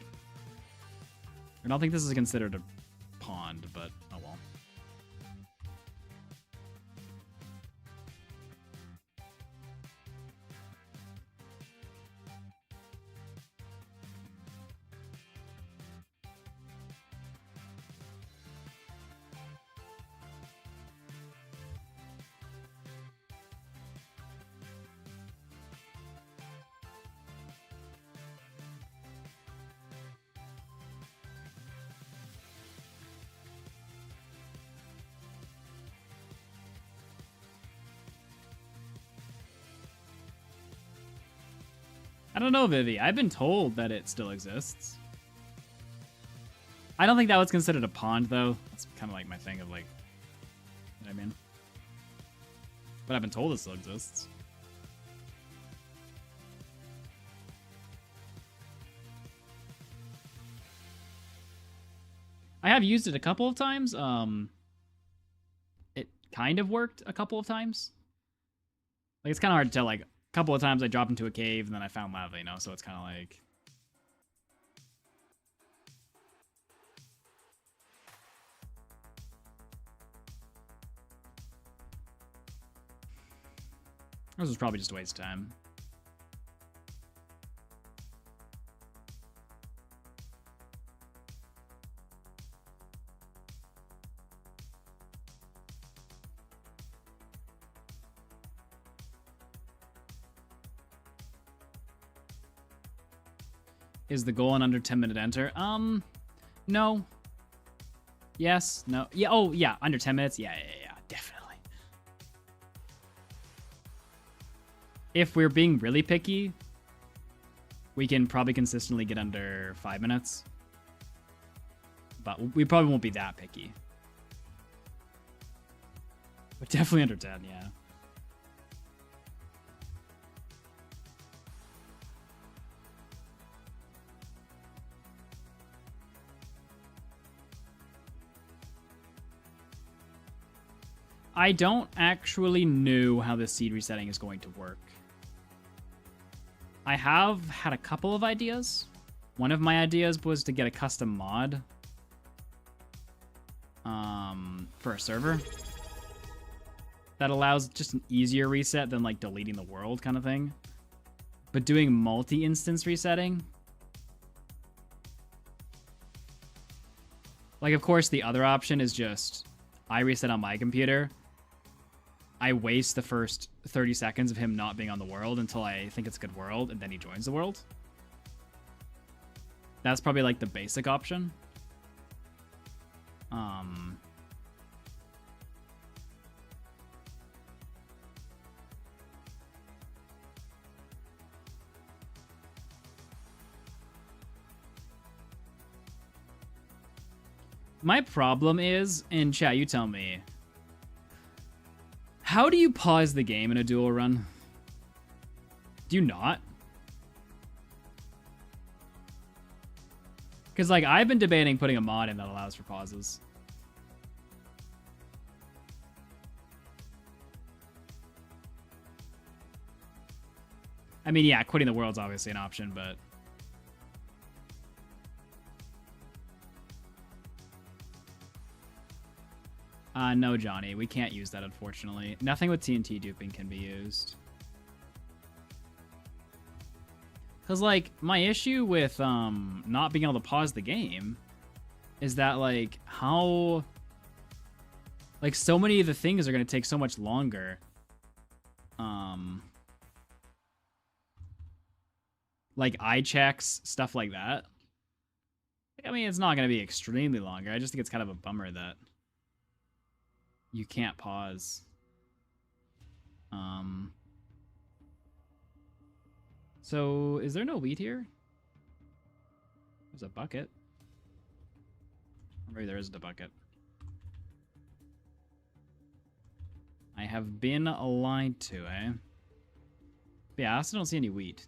Speaker 3: I don't think this is considered a pond, but oh well. I don't know, Vivi. I've been told that it still exists. I don't think that was considered a pond, though. That's kind of like my thing of like, you know what I mean? But I've been told it still exists. I have used it a couple of times. It kind of worked a couple of times. Like, it's kind of hard to tell, like, couple of times I dropped into a cave and then I found lava, you know, so it's kind of like... This was probably just a waste of time. Is the goal an under 10-minute enter? No. Yes, no. Yeah, oh, yeah, under 10 minutes? Yeah, definitely. If we're being really picky, we can probably consistently get under 5 minutes. But we probably won't be that picky. But definitely under 10, yeah. I don't actually know how the seed resetting is going to work. I have had a couple of ideas. One of my ideas was to get a custom mod for a server that allows just an easier reset than like deleting the world kind of thing. But doing multi-instance resetting, like, of course, the other option is just I reset on my computer. I waste the first 30 seconds of him not being on the world until I think it's a good world, and then he joins the world. That's probably like the basic option. My problem is, and chat, you tell me, how do you pause the game in a dual run? Do you not? Because, like, I've been debating putting a mod in that allows for pauses. I mean, yeah, quitting the world's obviously an option, but... no, Johnny, we can't use that, unfortunately. Nothing with TNT duping can be used. Because, like, my issue with not being able to pause the game is that, like, how... Like, so many of the things are going to take so much longer. Like, eye checks, stuff like that. I mean, it's not going to be extremely longer. I just think it's kind of a bummer that you can't pause. So, is there no wheat here? There's a bucket. Or maybe there isn't a bucket. I have been lied to, eh? But yeah, I also don't see any wheat.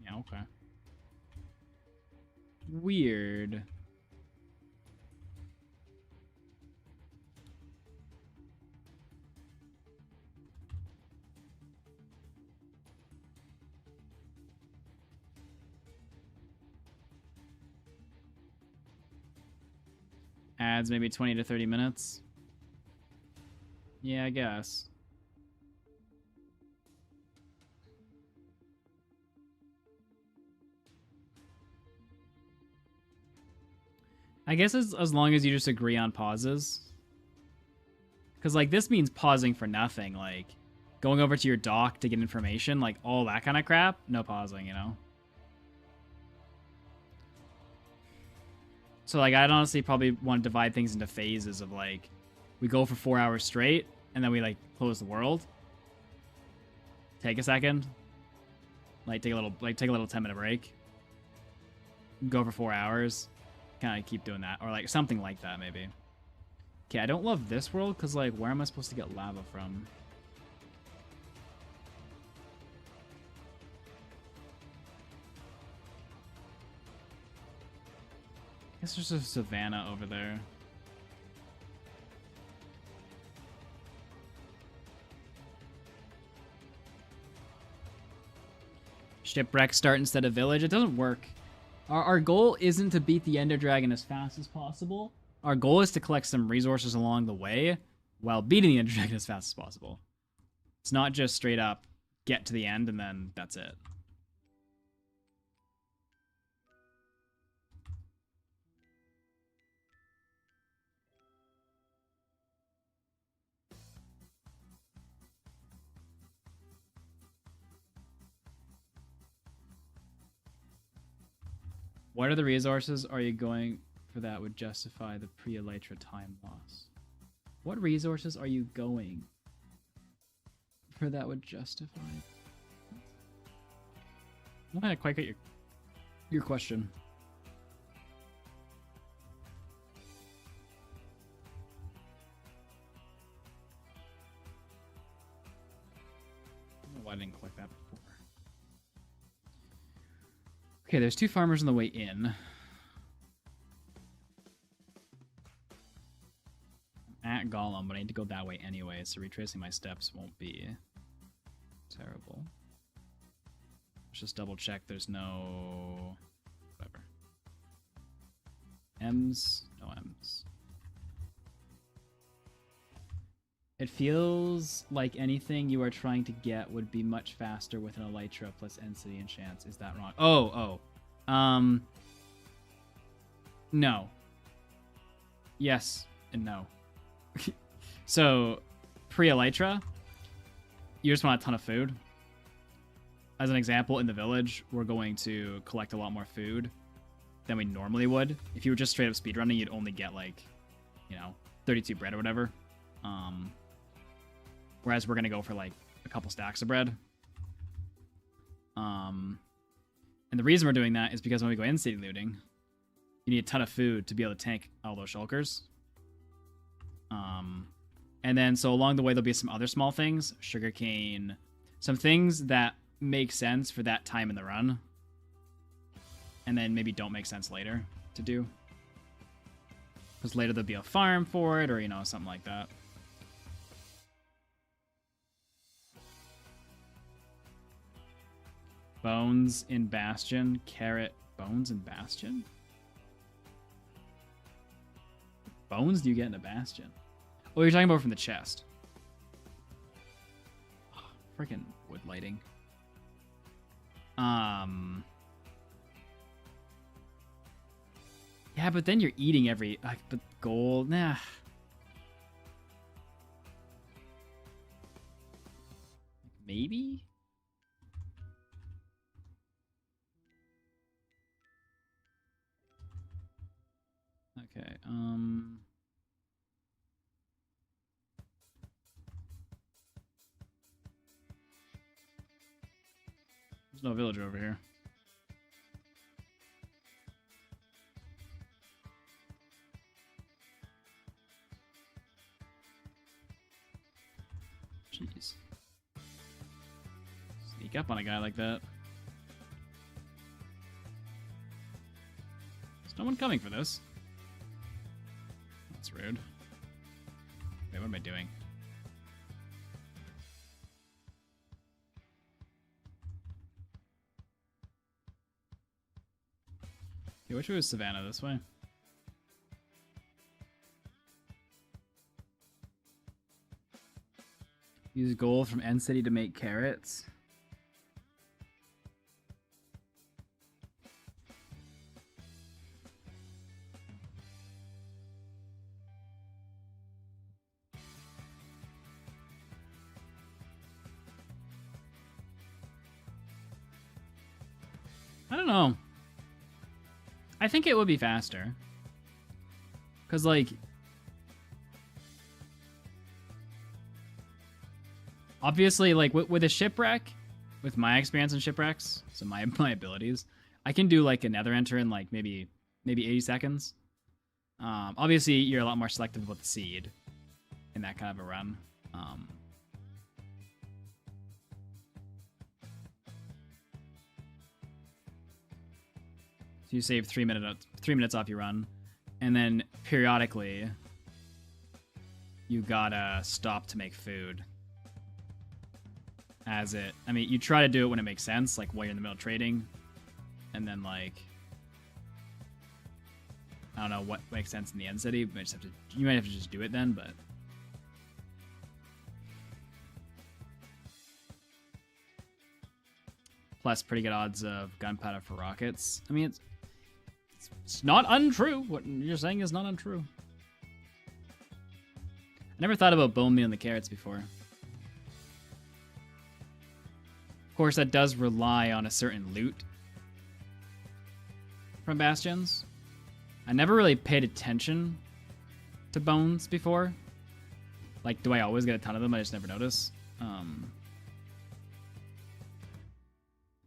Speaker 3: Yeah, okay. Weird. Adds maybe 20 to 30 minutes. Yeah, I guess. I guess as long as you just agree on pauses. Because, like, this means pausing for nothing. Like, going over to your dock to get information, like, all that kind of crap. No pausing, you know? So, like, I'd honestly probably want to divide things into phases of, like, we go for 4 hours straight, and then we, like, close the world. Take a second. Like, take a little 10-minute break. Go for 4 hours. Kind of keep doing that. Or, like, something like that, maybe. Okay, I don't love this world, because, like, where am I supposed to get lava from? I guess there's a savanna over there. Shipwreck start instead of village. It doesn't work. Our goal isn't to beat the Ender Dragon as fast as possible. Our goal is to collect some resources along the way while beating the Ender Dragon as fast as possible. It's not just straight up get to the end and then that's it. What are the resources are you going for that would justify the pre-elytra time loss? What resources are you going for that would justify? I don't quite get your question. I don't know why I didn't click that before. Okay, there's 2 farmers on the way in. I'm at Gollum, but I need to go that way anyway, so retracing my steps won't be terrible. Let's just double check there's no... whatever. M's? No M's. It feels like anything you are trying to get would be much faster with an elytra plus N-City and chance. Is that wrong? No. Yes and no. So, pre-elytra, you just want a ton of food. As an example, in the village, we're going to collect a lot more food than we normally would. If you were just straight up speedrunning, you'd only get, like, 32 bread or whatever. Whereas we're going to go for, like, a couple stacks of bread. And the reason we're doing that is because when we go in-city looting, you need a ton of food to be able to tank all those shulkers. And then, so along the way, there'll be some other small things. Sugarcane. Some things that make sense for that time in the run. And then maybe don't make sense later to do. Because later there'll be a farm for it or, something like that. Bones in Bastion. Carrot. Bones in Bastion? Bones do you get in a Bastion? Oh, you're talking about from the chest. Freaking wood lighting. Yeah, but then you're eating every... but gold... Nah. Maybe? Okay, there's no villager over here. Sneak up on a guy like that. There's no one coming for this. That's rude. Wait, what am I doing? Okay, which way was Savannah? This way? Use gold from End City to make carrots. I don't know. I think it would be faster. Because, like... Obviously, like, with a shipwreck, with my experience in shipwrecks, so my abilities, I can do, like, a nether enter in, like, maybe 80 seconds. Obviously, you're a lot more selective with the seed in that kind of a run. So you save 3 minutes off your run, and then periodically you gotta stop to make food. I mean, you try to do it when it makes sense, like while you're in the middle of trading, and then like I don't know what makes sense in the end city. You might have to just do it then, but. Plus, pretty good odds of gunpowder for rockets. I mean, it's not untrue. What you're saying is not untrue. I never thought about bone meal and the carrots before. Of course, that does rely on a certain loot from bastions. I never really paid attention to bones before. Like, do I always get a ton of them? I just never notice.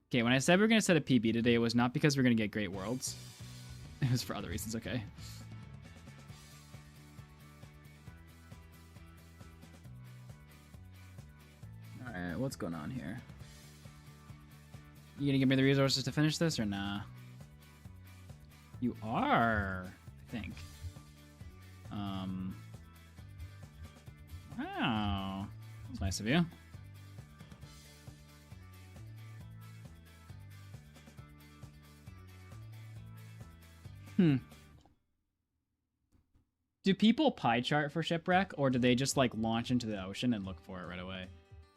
Speaker 3: Okay, when I said we were going to set a PB today, it was not because we are going to get great worlds. It was for other reasons, okay. Alright, what's going on here? You gonna give me the resources to finish this or nah? You are, I think. Wow. That's nice of you. Do people pie chart for shipwreck, or do they just like launch into the ocean and look for it right away?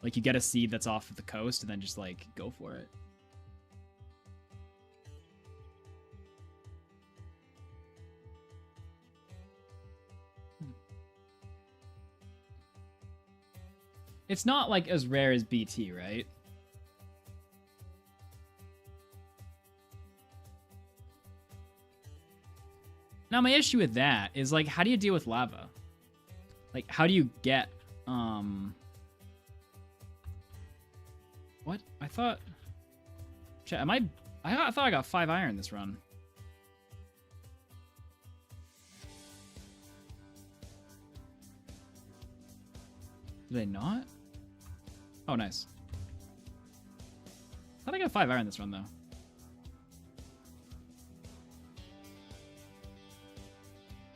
Speaker 3: Like you get a seed that's off of the coast and then just like go for it. It's not like as rare as BT, right? Now my issue with that is like, how do you deal with lava? Like, how do you get, what? I thought, chat, I thought I got 5 iron this run. Did I not? Oh, nice. I thought I got 5 iron this run, though.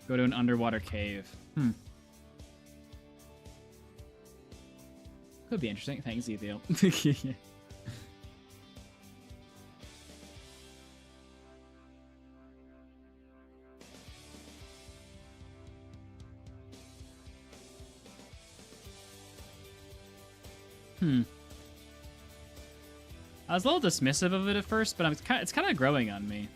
Speaker 3: Go to an underwater cave. Could be interesting. Thanks, Ethiel. I was a little dismissive of it at first, but it's kind of growing on me.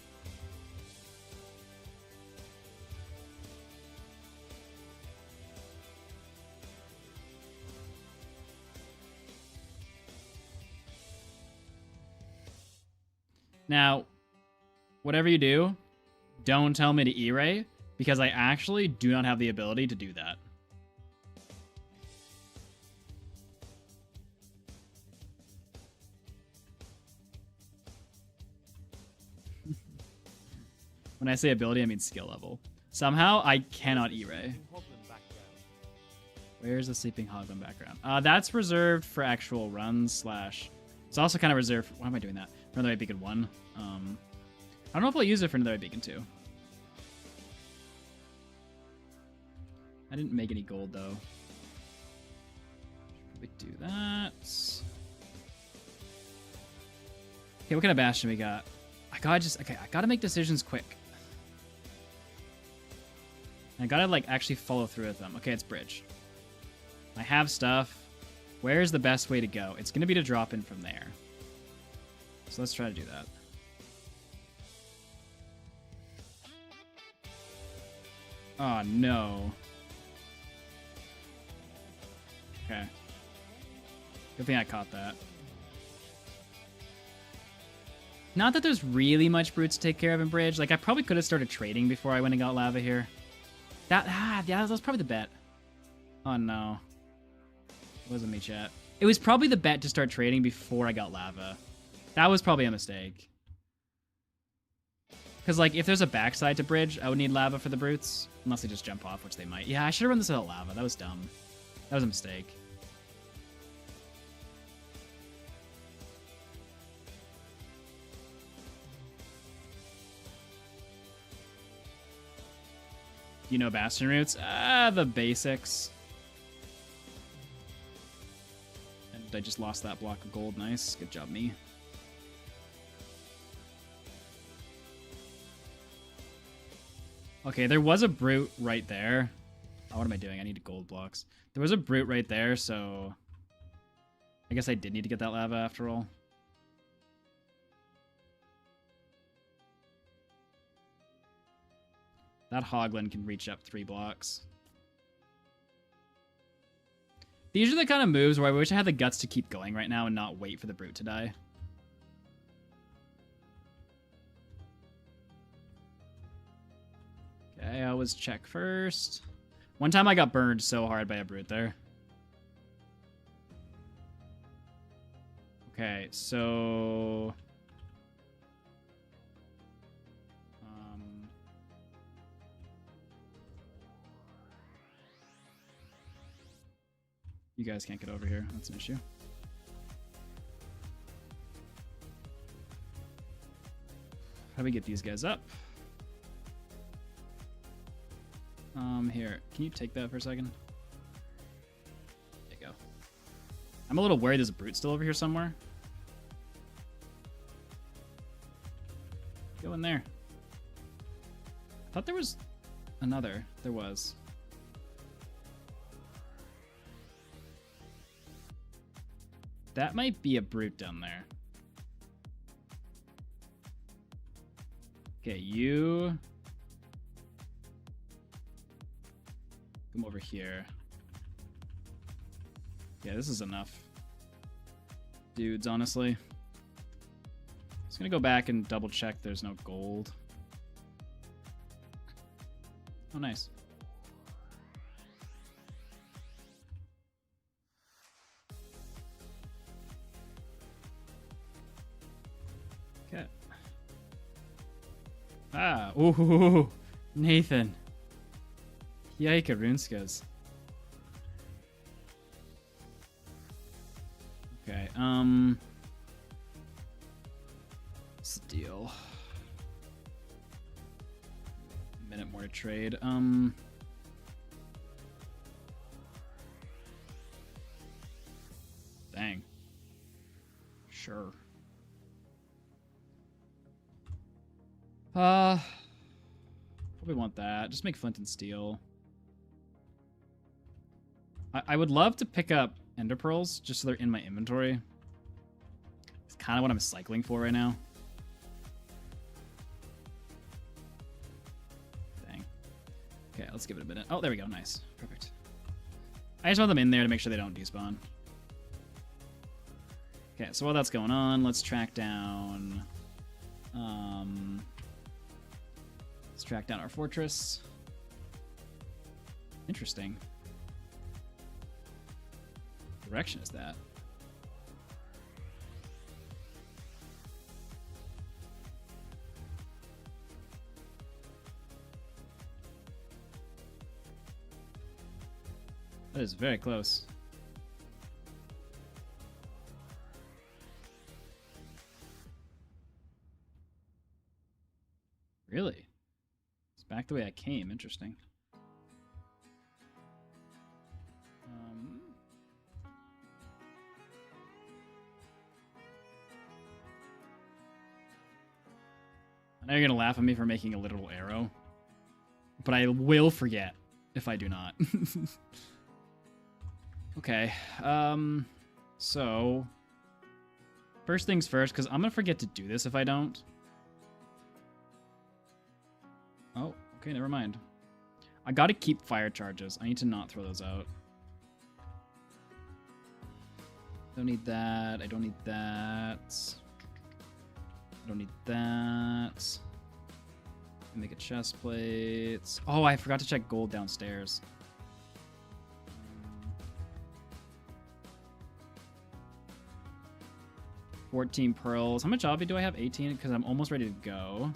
Speaker 3: Now, whatever you do, don't tell me to E-ray, because I actually do not have the ability to do that. When I say ability, I mean skill level. Somehow, I cannot E-ray. Where's the Sleeping Hoglin background? That's reserved for actual runs / It's also kind of reserved. Why am I doing that? For Netherite Beacon 1. I don't know if I'll use it for Netherite Beacon 2. I didn't make any gold though. Should we do that? Okay, what kind of bastion we got? I gotta make decisions quick. I gotta like actually follow through with them. Okay, it's bridge. I have stuff. Where's the best way to go? It's gonna be to drop in from there. So let's try to do that. Oh no. Okay. Good thing I caught that. Not that there's really much brutes to take care of in bridge. Like, I probably could have started trading before I went and got lava here. Yeah, that was probably the bet. Oh, no. It wasn't me, chat. It was probably the bet to start trading before I got lava. That was probably a mistake. Because, like, if there's a backside to bridge, I would need lava for the brutes. Unless they just jump off, which they might. Yeah, I should have run this without lava. That was dumb. That was a mistake. You know bastion routes? The basics. And I just lost that block of gold. Nice. Good job, me. Okay, there was a brute right there. Oh, what am I doing? I need gold blocks. There was a brute right there, so... I guess I did need to get that lava after all. That Hoglin can reach up 3 blocks. These are the kind of moves where I wish I had the guts to keep going right now and not wait for the brute to die. Okay, I always check first. One time I got burned so hard by a brute there. Okay, so... You guys can't get over here. That's an issue. How do we get these guys up? Here. Can you take that for a second? There you go. I'm a little worried there's a brute still over here somewhere. Go in there. I thought there was another. There was. That might be a brute down there. Okay, you... come over here. Yeah, this is enough. Dudes, honestly. Just gonna go back and double check there's no gold. Oh, nice. Okay. Ah, ooh, Nathan. Yike, Runeskas. Okay, what's the deal? A minute more to trade. Dang. Sure. Probably want that. Just make flint and steel. I would love to pick up ender pearls just so they're in my inventory. It's kind of what I'm cycling for right now. Dang. Okay, let's give it a minute. Oh, there we go. Nice. Perfect. I just want them in there to make sure they don't despawn. Okay, so while that's going on, let's track down... let's track down our fortress. Interesting. What direction is that? That is very close. Really? It's back the way I came. Interesting. I know you're gonna laugh at me for making a literal arrow, but I will forget if I do not. Okay. So first things first, because I'm gonna forget to do this if I don't. Oh, okay, never mind. I gotta keep fire charges. I need to not throw those out. Don't need that. I don't need that. I don't need that. Make a chest plate. Oh, I forgot to check gold downstairs. 14 pearls. How much obby do I have? 18? Because I'm almost ready to go.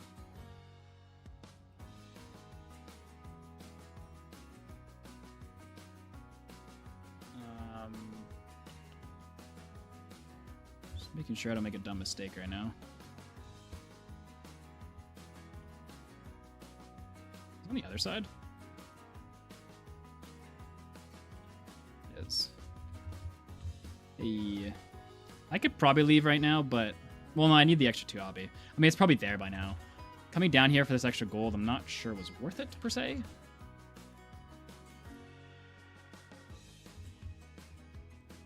Speaker 3: Just making sure I don't make a dumb mistake right now. On the other side? It is. Hey. I could probably leave right now, but... Well, no, I need the extra 2 obby. I mean, it's probably there by now. Coming down here for this extra gold, I'm not sure was worth it, per se.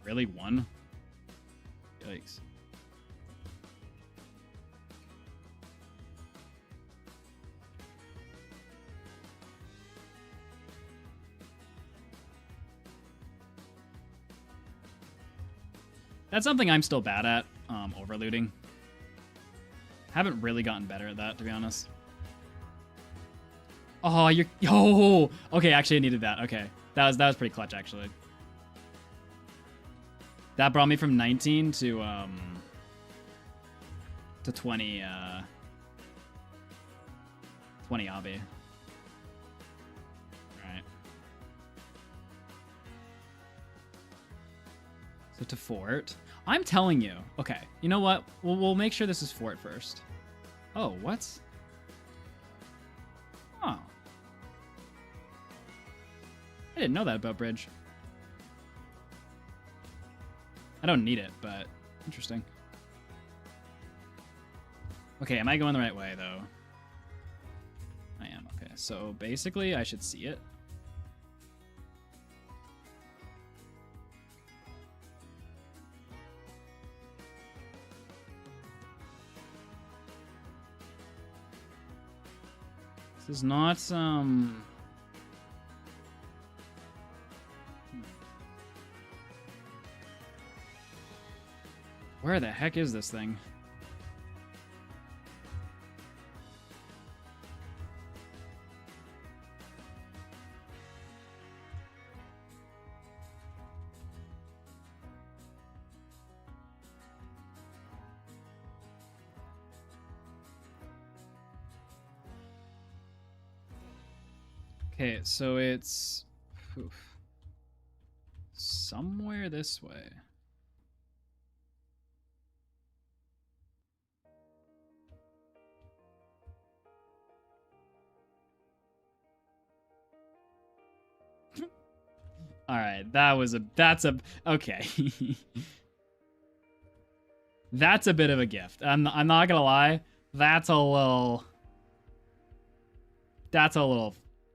Speaker 3: Really? 1? Yikes. That's something I'm still bad at, overlooting. Haven't really gotten better at that, to be honest. Oh, you're... Oh! Okay, actually I needed that. Okay. That was pretty clutch, actually. That brought me from 19 to 20, 20 obby. Alright. So to fort. I'm telling you. Okay, you know what? We'll make sure this is fort first. Oh, what? Oh. I didn't know that about bridge. I don't need it, but interesting. Okay, am I going the right way, though? I am, okay. So basically, I should see it. This is not, Where the heck is this thing? Okay, so it's somewhere this way. All right, that's a okay. That's a bit of a gift. I'm not gonna lie. That's a little.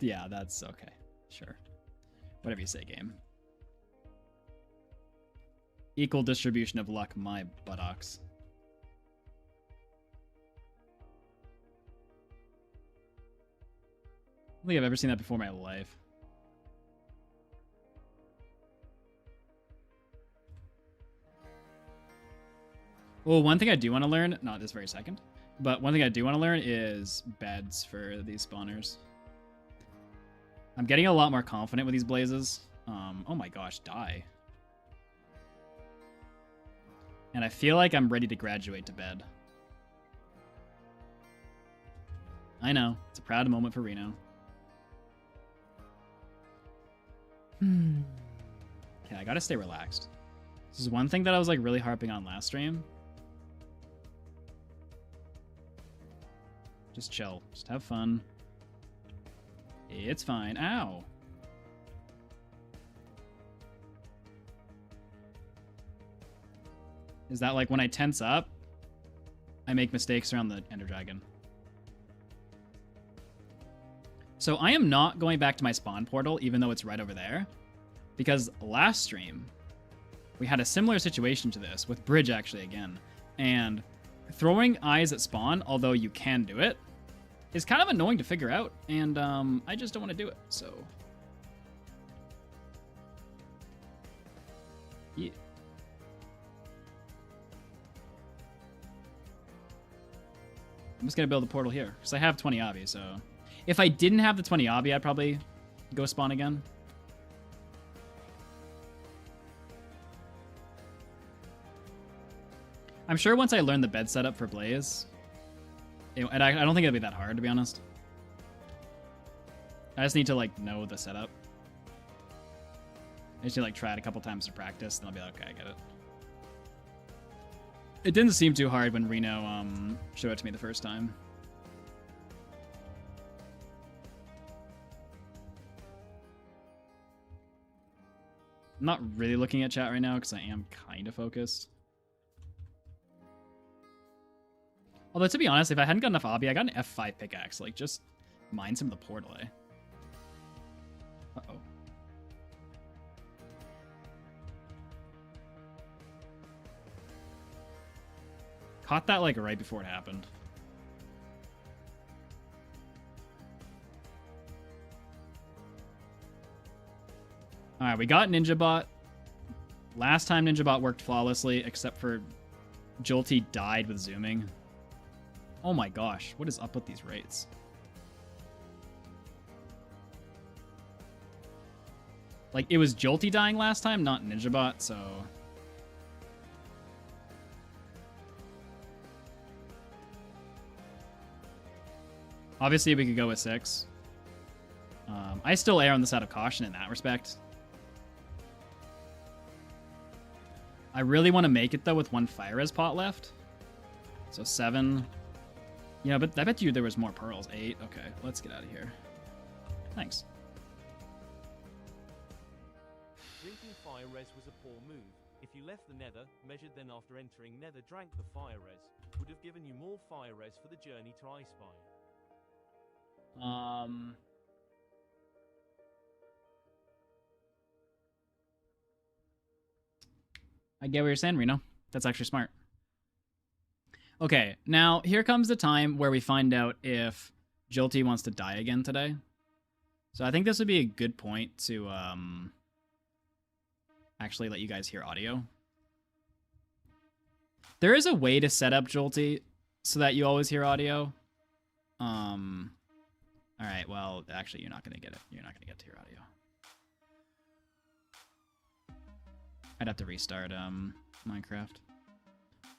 Speaker 3: Yeah, that's okay. Sure. Whatever you say, game. Equal distribution of luck, my buttocks. I don't think I've ever seen that before in my life. Well, one thing I do want to learn, not this very second, but one thing I do want to learn is beds for these spawners. I'm getting a lot more confident with these blazes. Oh my gosh, die. And I feel like I'm ready to graduate to bed. I know, it's a proud moment for Reno. Okay, I gotta stay relaxed. This is one thing that I was like really harping on last stream. Just chill. Just have fun. It's fine. Ow. Is that like when I tense up, I make mistakes around the Ender Dragon? So I am not going back to my spawn portal, even though it's right over there. Because last stream, we had a similar situation to this, with Bridge actually again. And throwing eyes at spawn, although you can do it, is kind of annoying to figure out. And I just don't want to do it, so... Yeah. I'm just going to build a portal here, because I have 20 obby, so... If I didn't have the 20 obby, I'd probably go spawn again. I'm sure once I learn the bed setup for Blaze, and I don't think it'll be that hard, to be honest. I just need to, like, know the setup. I just need to, like, try it a couple times to practice, and I'll be like, okay, I get it. It didn't seem too hard when Reno showed it to me the first time. I'm not really looking at chat right now because I am kind of focused. Although, to be honest, if I hadn't got enough obby, I got an F5 pickaxe. Like, just mine some of the portal, eh? Uh-oh. Caught that, like, right before it happened. Alright, we got NinjaBot. Last time NinjaBot worked flawlessly, except for Jolty died with zooming. Oh my gosh, what is up with these rates? Like, it was Jolty dying last time, not NinjaBot, so... Obviously, we could go with 6. I still err on the side of caution in that respect. I really want to make it, though, with 1 fire res pot left. So 7. Yeah, but I bet you there was more pearls. 8. Okay, let's get out of here. Thanks.
Speaker 2: Drinking fire res was a poor move. If you left the nether, measured then after entering nether drank the fire res, would have given you more fire res for the journey to Icespire.
Speaker 3: I get what you're saying, Reno. That's actually smart. Okay, now here comes the time where we find out if Jolty wants to die again today. So I think this would be a good point to actually let you guys hear audio. There is a way to set up Jolty so that you always hear audio. All right, well, actually, you're not going to get it. You're not going to get to hear audio. I'd have to restart Minecraft,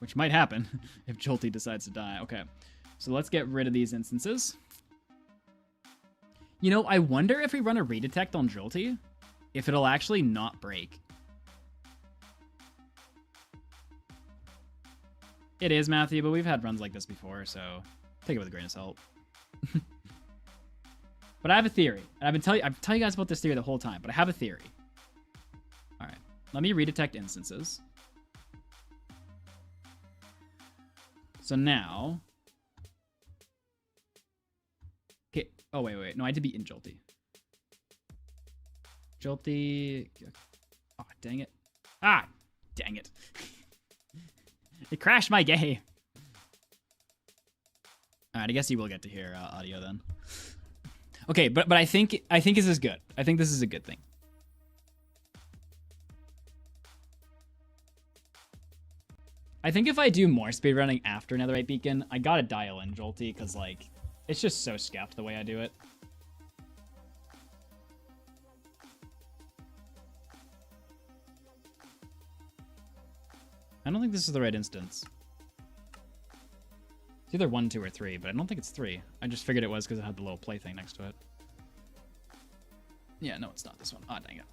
Speaker 3: which might happen if Jolty decides to die. Okay, so let's get rid of these instances. You know, I wonder if we run a redetect on Jolty, if it'll actually not break. It is, Matthew, but we've had runs like this before, so take it with a grain of salt. But I have a theory, and I've telling you guys about this theory the whole time, but I have a theory. All right, let me redetect instances. So now, okay. Oh wait, no, I had to be in Jolty. Jolty. Oh, dang it! Ah, dang it! It crashed my game. All right, I guess you will get to hear audio then. Okay, but I think this is good. I think this is a good thing. I think if I do more speedrunning after Netherite Beacon, I gotta dial in Jolty, because, like, it's just so scuffed the way I do it. I don't think this is the right instance. It's either 1, 2, or 3, but I don't think it's 3. I just figured it was because it had the little play thing next to it. Yeah, no, it's not this one. Ah, dang it.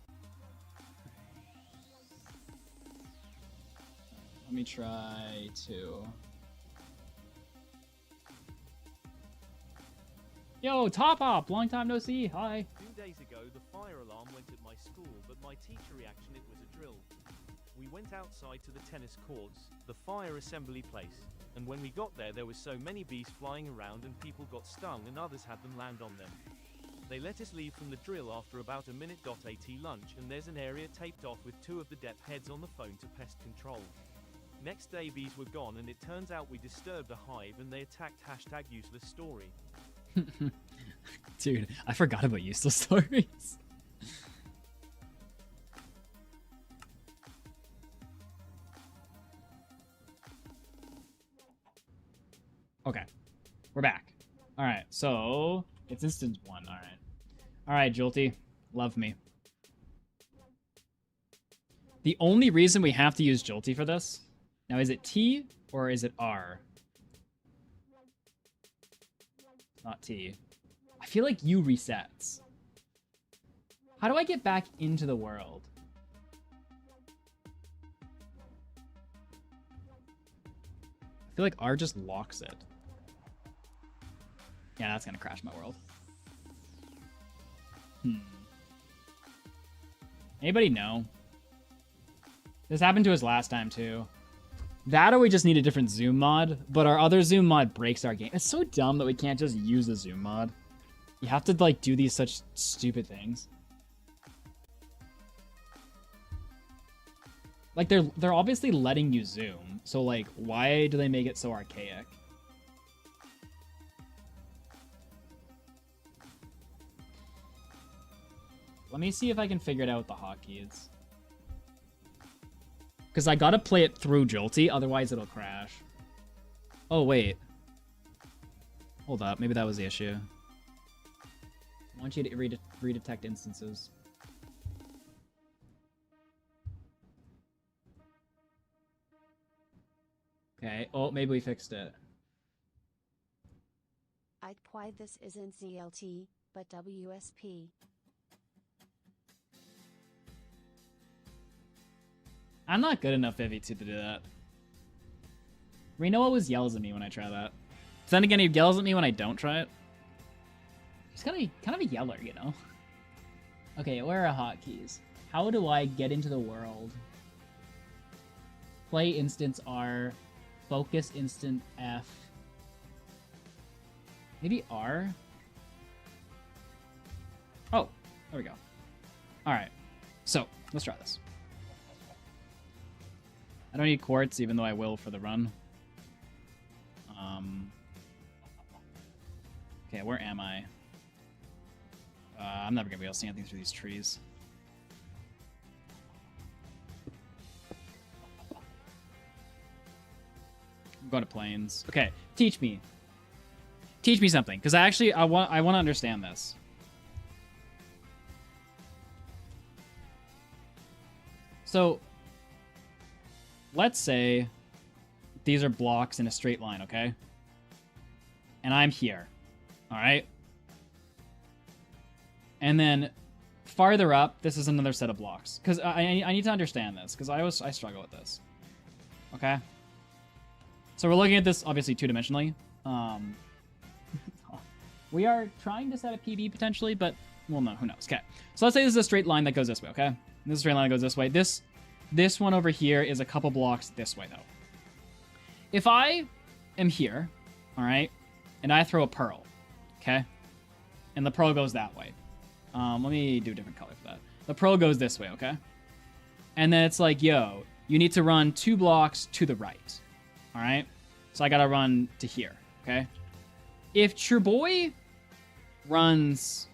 Speaker 3: Let me try 2. Yo, Top Up! Long time no see. Hi.
Speaker 2: 2 days ago, the fire alarm went at my school, but my teacher reaction it was a drill. We went outside to the tennis courts, the fire assembly place, and when we got there was so many bees flying around and people got stung and others had them land on them. They let us leave from the drill after about a minute. At lunch, and there's an area taped off with 2 of the dep heads on the phone to pest control. Next day bees were gone and it turns out we disturbed a hive and they attacked #useless story.
Speaker 3: Dude, I forgot about useless stories. Okay, we're back. All right, so it's instance 1. All right, Jolty, love me. The only reason we have to use Jolty for this, now is it T or is it R? Not T. I feel like U resets. How do I get back into the world? I feel like R just locks it. Yeah, that's gonna crash my world. Anybody know? This happened to us last time too. That or we just need a different zoom mod, but our other zoom mod breaks our game. It's so dumb that we can't just use the zoom mod. You have to like do these such stupid things. Like they're obviously letting you zoom, so like why do they make it so archaic? Let me see if I can figure it out with the hotkeys. Because I gotta play it through Jolty, otherwise it'll crash. Oh, wait. Hold up, maybe that was the issue. I want you to redetect instances. Okay, oh, maybe we fixed it.
Speaker 4: I'd why this isn't ZLT, but WSP.
Speaker 3: I'm not good enough Vivi to do that. Reno always yells at me when I try that. Then again, he yells at me when I don't try it. He's kind of a yeller, you know? Okay, where are hotkeys? How do I get into the world? Play instance R. Focus instant F. Maybe R? Oh, there we go. Alright, so, let's try this. I don't need quartz, even though I will for the run. Okay, where am I? I'm never gonna be able to see anything through these trees. I'm going to plains. Okay, teach me. Teach me something, because I want to understand this. So, let's say these are blocks in a straight line, okay? And I'm here, all right? And then farther up, this is another set of blocks. Because I need to understand this, because I struggle with this. Okay? So we're looking at this, obviously, two-dimensionally. We are trying to set a PB, potentially, but, well, no, who knows? Okay. So let's say this is a straight line that goes this way, okay? This is a straight line that goes this way. This one over here is a couple blocks this way, though. If I am here, all right, and I throw a pearl, okay? And the pearl goes that way. Let me do a different color for that. The pearl goes this way, okay? And then it's like, yo, you need to run 2 blocks to the right, all right? So I gotta run to here, okay? If Cherboy runs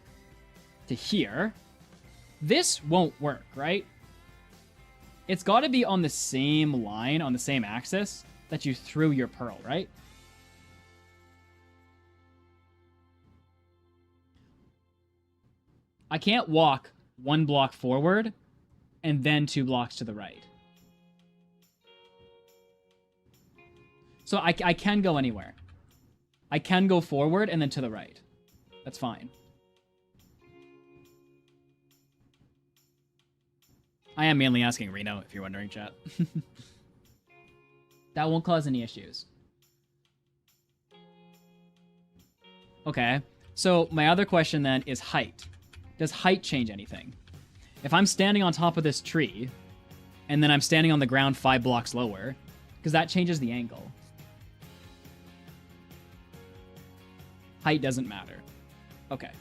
Speaker 3: to here, this won't work, right? It's got to be on the same line, on the same axis that you threw your pearl, right? I can't walk 1 block forward and then 2 blocks to the right. So I can go anywhere. I can go forward and then to the right. That's fine. I am mainly asking Reno, if you're wondering, chat. That won't cause any issues. Okay. So my other question then is height. Does height change anything? If I'm standing on top of this tree, and then I'm standing on the ground 5 blocks lower, because that changes the angle. Height doesn't matter. Okay.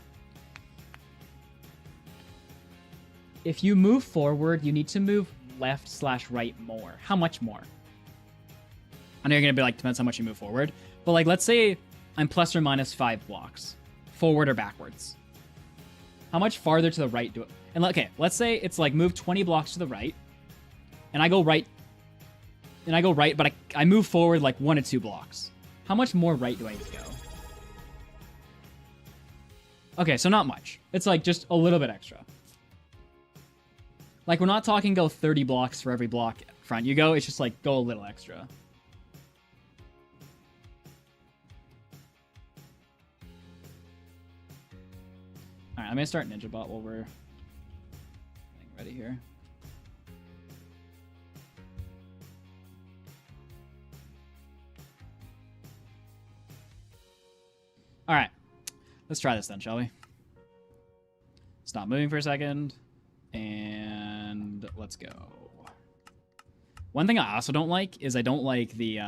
Speaker 3: If you move forward, you need to move left/right more. How much more? I know you're going to be like, depends how much you move forward. But like, let's say I'm plus or minus 5 blocks. Forward or backwards. How much farther to the right do it? And okay, let's say it's like move 20 blocks to the right. And I go right. But I move forward like 1 or 2 blocks. How much more right do I need to go? Okay, so not much. It's like just a little bit extra. Like, we're not talking go 30 blocks for every block front you go. It's just like go a little extra. Alright, I'm gonna start NinjaBot while we're getting ready here. Alright. Let's try this then, shall we? Stop moving for a second. And let's go. One thing I also don't like is I don't like the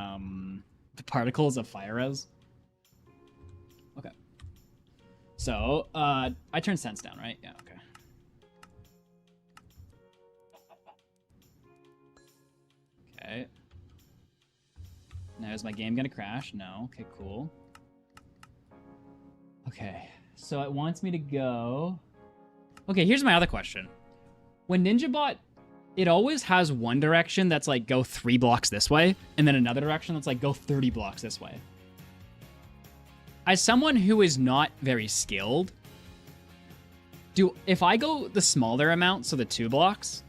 Speaker 3: particles of fire res. Okay. So, I turned sense down, right? Yeah, okay. Okay. Now is my game gonna crash? No. Okay, cool. Okay, so it wants me to go... Okay, here's my other question. When NinjaBot, it always has one direction that's like go 3 blocks this way, and then another direction that's like go 30 blocks this way. As someone who is not very skilled, if I go the smaller amount, so the 2 blocks,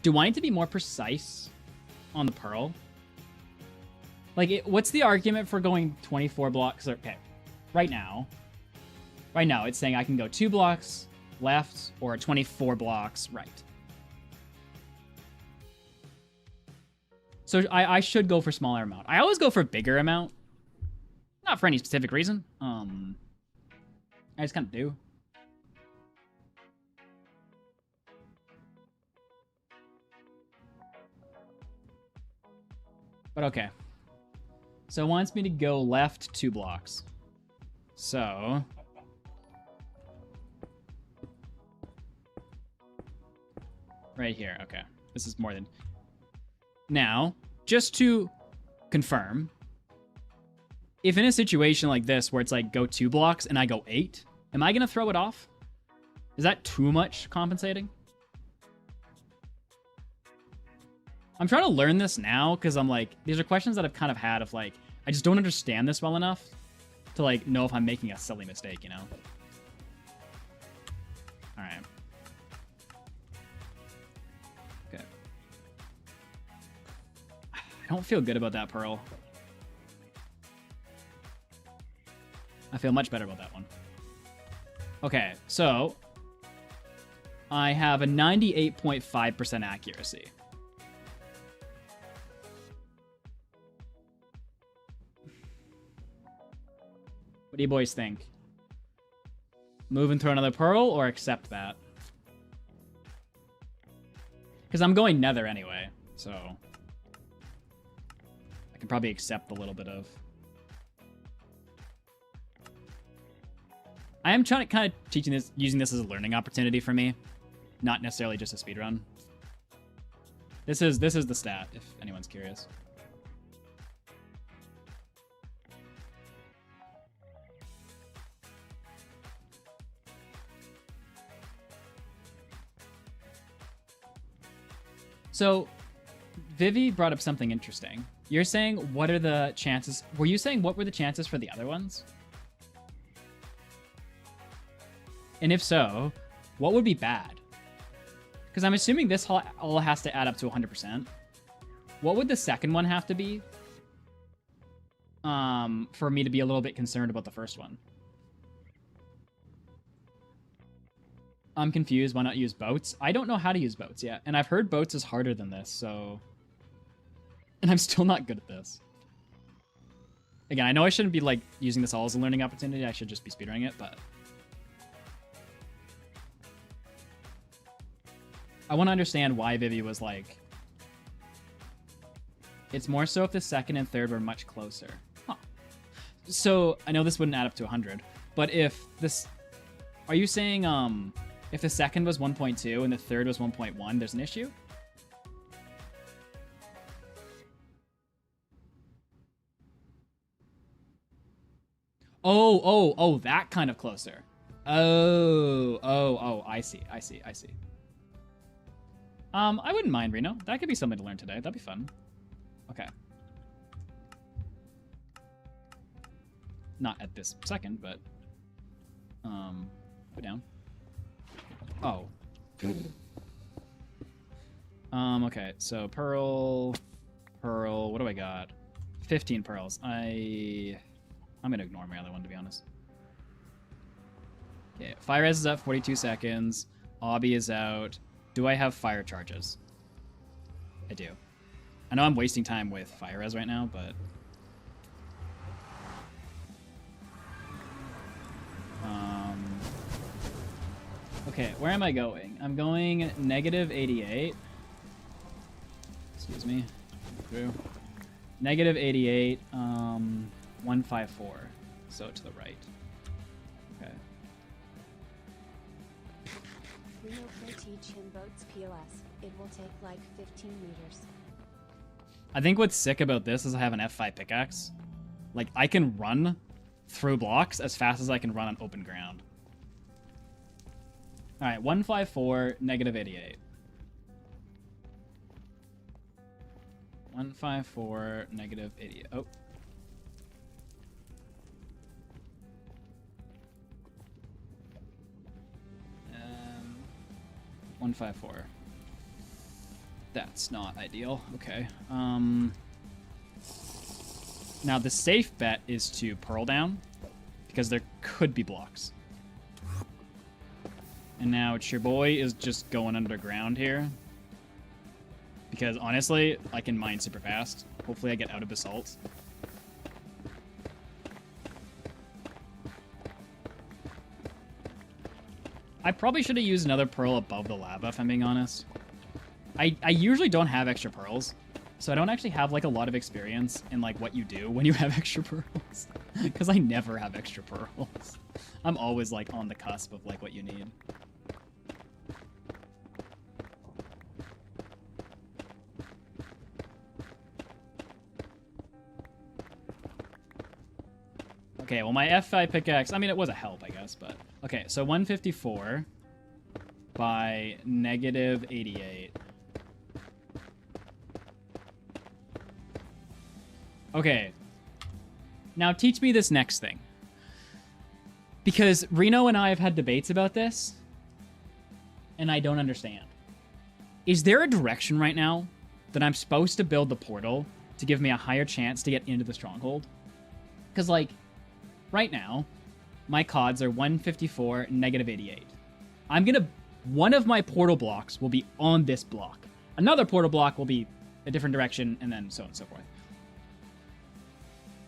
Speaker 3: do I need to be more precise on the Pearl? Like, what's the argument for going 24 blocks? Okay, right now, it's saying I can go 2 blocks left or 24 blocks right. So I should go for smaller amount. I always go for bigger amount. Not for any specific reason. I just kind of do. But okay. So it wants me to go left 2 blocks. So... right here, okay. This is more than... Now, just to confirm, if in a situation like this where it's like go 2 blocks and I go 8, am I going to throw it off? Is that too much compensating? I'm trying to learn this now because I'm like, these are questions that I've kind of had of like, I just don't understand this well enough to like know if I'm making a silly mistake, you know? All right. Okay. I don't feel good about that Pearl. I feel much better about that one. Okay, so I have a 98.5% accuracy. What do you boys think? Move and throw another Pearl or accept that? Because I'm going Nether anyway, so I can probably accept a little bit of... I am trying to kind of using this as a learning opportunity for me, not necessarily just a speedrun. This is the stat, if anyone's curious. So, Vivi brought up something interesting. You're saying, what are the chances? Were you saying what were the chances for the other ones? And if so, what would be bad? Because I'm assuming this all has to add up to 100%. What would the second one have to be? For me to be a little bit concerned about the first one. I'm confused. Why not use boats? I don't know how to use boats yet. And I've heard boats is harder than this, so... And I'm still not good at this. Again, I know I shouldn't be like using this all as a learning opportunity. I should just be speedrunning it, but I want to understand why Vivi was like, it's more so if the second and third were much closer. Huh. So I know this wouldn't add up to 100, but if this, are you saying if the second was 1.2 and the third was 1.1, there's an issue? Oh, that kind of closer. Oh, I see. I wouldn't mind, Reno. That could be something to learn today. That'd be fun. Okay. Not at this second, but go down. Oh. Okay, so pearl, what do I got? 15 pearls. I'm gonna ignore my other one, to be honest. Okay, fire res is up 42 seconds. Obby is out. Do I have fire charges? I do. I know I'm wasting time with fire res right now, but okay, where am I going? I'm going negative 88. Excuse me. Through. Negative 88, 154. So to the right. Okay.
Speaker 4: Reno can teach him boats POS. It will take like 15 meters.
Speaker 3: I think what's sick about this is I have an F5 pickaxe. Like, I can run through blocks as fast as I can run on open ground. Alright, 154, negative 88. 154, negative 88. Oh. 154. That's not ideal. Okay. Now the safe bet is to pearl down, because there could be blocks. And now it's your boy is just going underground here. Because honestly, I can mine super fast. Hopefully I get out of basalt. I probably should have used another pearl above the lava, if I'm being honest. I usually don't have extra pearls, so I don't actually have like a lot of experience in like what you do when you have extra pearls. Because I never have extra pearls. I'm always like on the cusp of like what you need. Okay, well my F5 pickaxe, I mean it was a help I guess, but... Okay, so 154 by negative 88. Okay. Now teach me this next thing. Because Reno and I have had debates about this, and I don't understand. Is there a direction right now that I'm supposed to build the portal to give me a higher chance to get into the stronghold? Because, like, right now, my CODs are 154, negative 88. One of my portal blocks will be on this block. Another portal block will be a different direction, and then so on and so forth.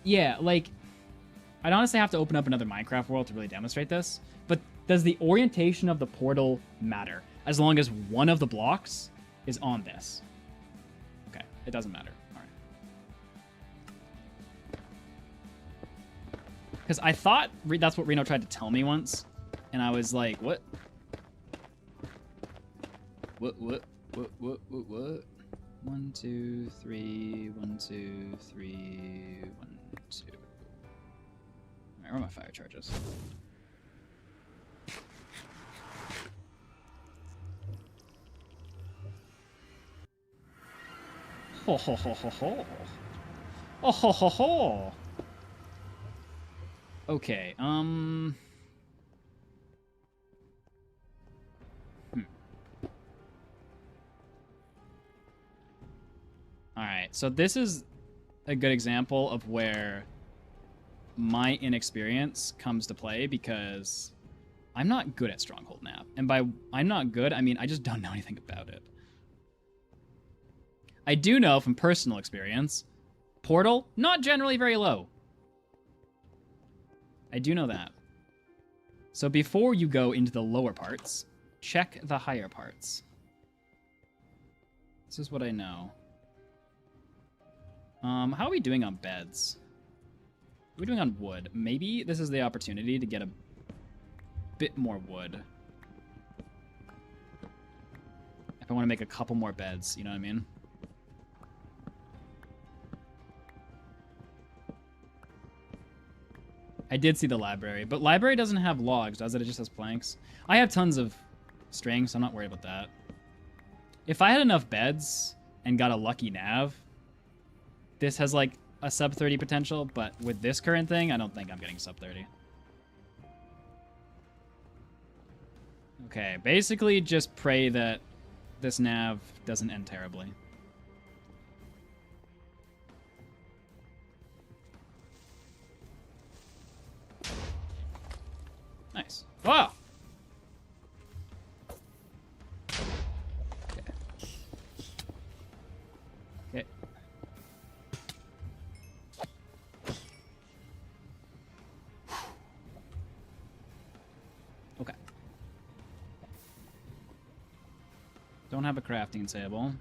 Speaker 3: Yeah, like, I'd honestly have to open up another Minecraft world to really demonstrate this, but does the orientation of the portal matter? As long as one of the blocks is on this. Okay, it doesn't matter. All right. Because I thought that's what Reno tried to tell me once, and I was like, what? What? 1, 2, 3, 1, 2, 3, 1, 2. Alright, where are my fire charges? Ho ho ho ho ho. Oh ho ho ho. Okay, Alright, so this is a good example of where my inexperience comes to play, because I'm not good at Stronghold Nap. And by I'm not good, I mean I just don't know anything about it. I do know from personal experience, Portal, not generally very low. I do know that. So before you go into the lower parts, check the higher parts. This is what I know. How are we doing on beds? What are we doing on wood? Maybe this is the opportunity to get a bit more wood. If I want to make a couple more beds, you know what I mean? I did see the library, but library doesn't have logs, does it? It just has planks. I have tons of string, so I'm not worried about that. If I had enough beds and got a lucky nav, this has like a sub 30 potential, but with this current thing, I don't think I'm getting sub 30. Okay, basically just pray that this nav doesn't end terribly. Nice. Wow! Okay. Okay. Okay. Don't have a crafting table.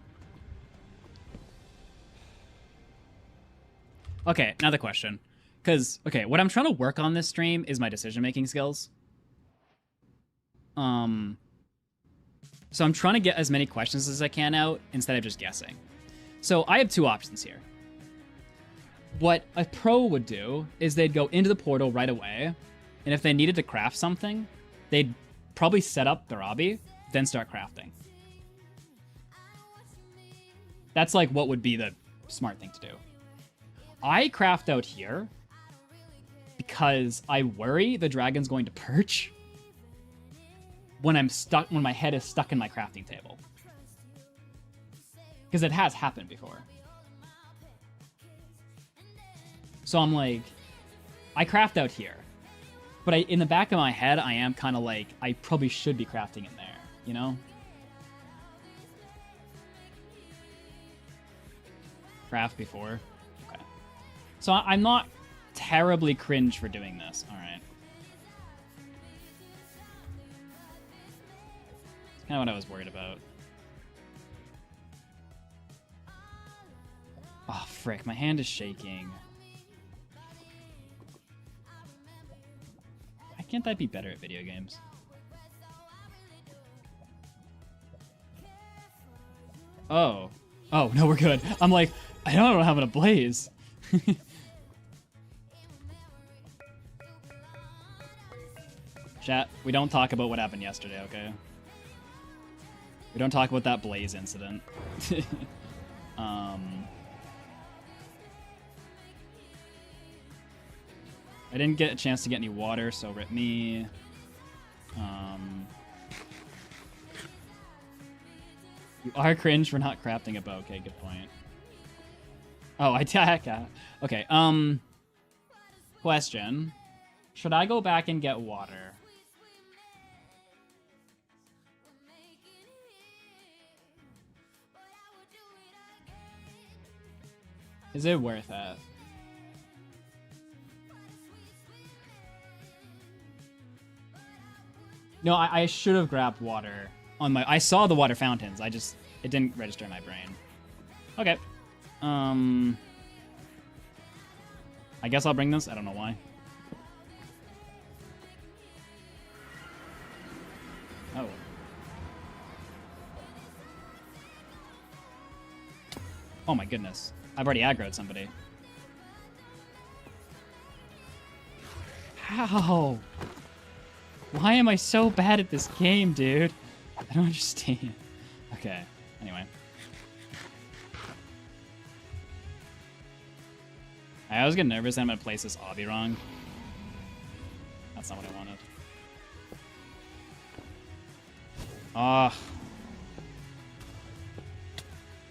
Speaker 3: Okay, another question. Because, okay, what I'm trying to work on this stream is my decision-making skills. So I'm trying to get as many questions as I can out instead of just guessing. So I have two options here. What a pro would do is they'd go into the portal right away, and if they needed to craft something, they'd probably set up their obby, then start crafting. That's like what would be the smart thing to do. I craft out here because I worry the dragon's going to perch when my head is stuck in my crafting table. Because it has happened before. So I'm like, I craft out here. But in the back of my head, I am kind of like, I probably should be crafting in there, you know? Craft before. Okay. So I'm not terribly cringe for doing this. All right. It's kind of what I was worried about. Oh, frick. My hand is shaking. Why can't I be better at video games? Oh. Oh, no, we're good. I'm like, I don't have a blaze. Chat, we don't talk about what happened yesterday, okay? We don't talk about that blaze incident. I didn't get a chance to get any water, so rip me. You are cringe for not crafting a bow. Okay, good point. Oh, I attack. Okay, question. Should I go back and get water? Is it worth it? No, I should have grabbed water on my... I saw the water fountains. It didn't register in my brain. Okay. I guess I'll bring this. I don't know why. Oh. Oh my goodness. I've already aggroed somebody. How? Why am I so bad at this game, dude? I don't understand. Okay, anyway. I always get nervous that I'm going to place this obby wrong. That's not what I wanted. Ah.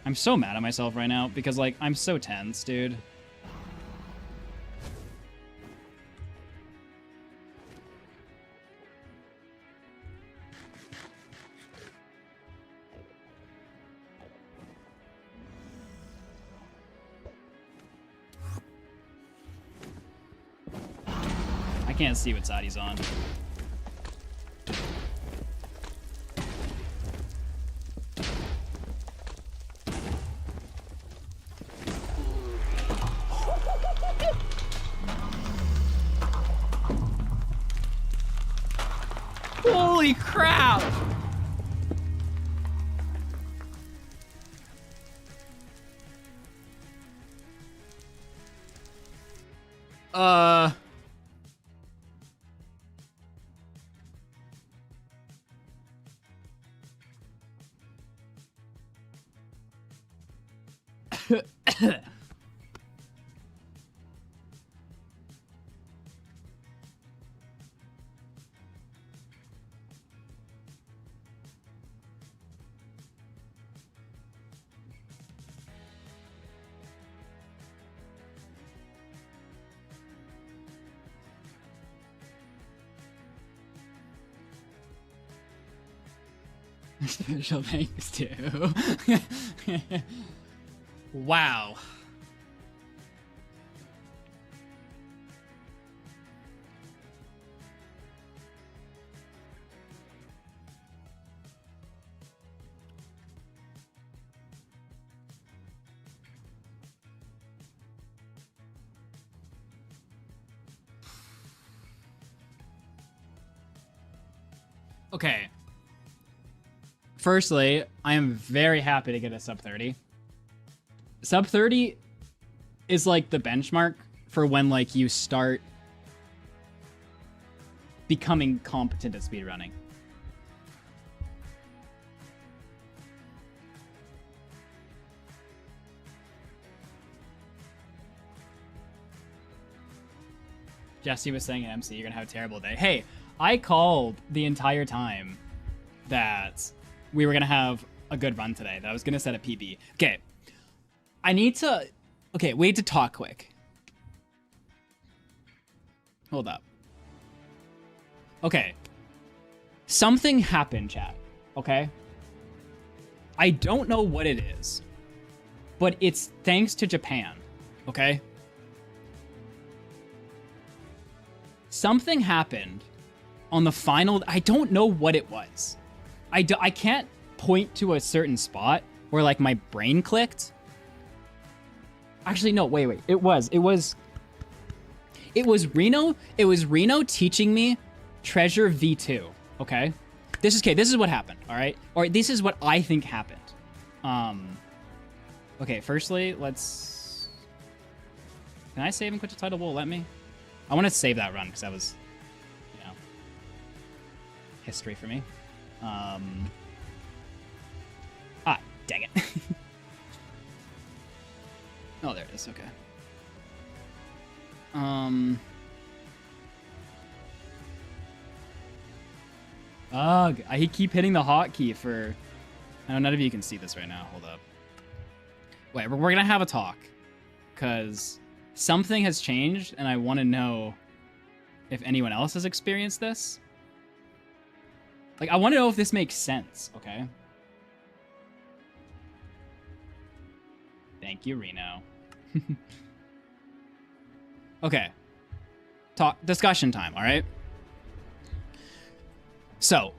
Speaker 3: I'm so mad at myself right now because, like, I'm so tense, dude. I can't see what side he's on. Holy crap! Special thanks to. Wow. Okay. Firstly, I am very happy to get a sub 30. Sub 30 is like the benchmark for when like you start becoming competent at speedrunning. Jesse was saying at MC, you're gonna have a terrible day. Hey, I called the entire time that we were gonna have a good run today, that I was gonna set a PB. Okay, I need to, okay, we need to talk quick. Hold up. Okay, something happened, chat, okay? I don't know what it is, but it's thanks to Japan, okay? Something happened on the final, I don't know what it was. I can't point to a certain spot where like my brain clicked. Actually, no, wait. It was Reno. It was Reno teaching me Treasure V2. Okay, this is what happened. All right, or this is what I think happened. Okay, firstly, let's. Can I save and quit the title? Will it let me? I want to save that run because that was, you know, history for me. Dang it. Oh, there it is. Okay. Ugh, I keep hitting the hotkey for... I know none of you can see this right now. Hold up. Wait, we're gonna have a talk. Because something has changed, and I want to know if anyone else has experienced this. Like, I want to know if this makes sense, okay? Thank you, Reno. Okay. Discussion time, all right? So,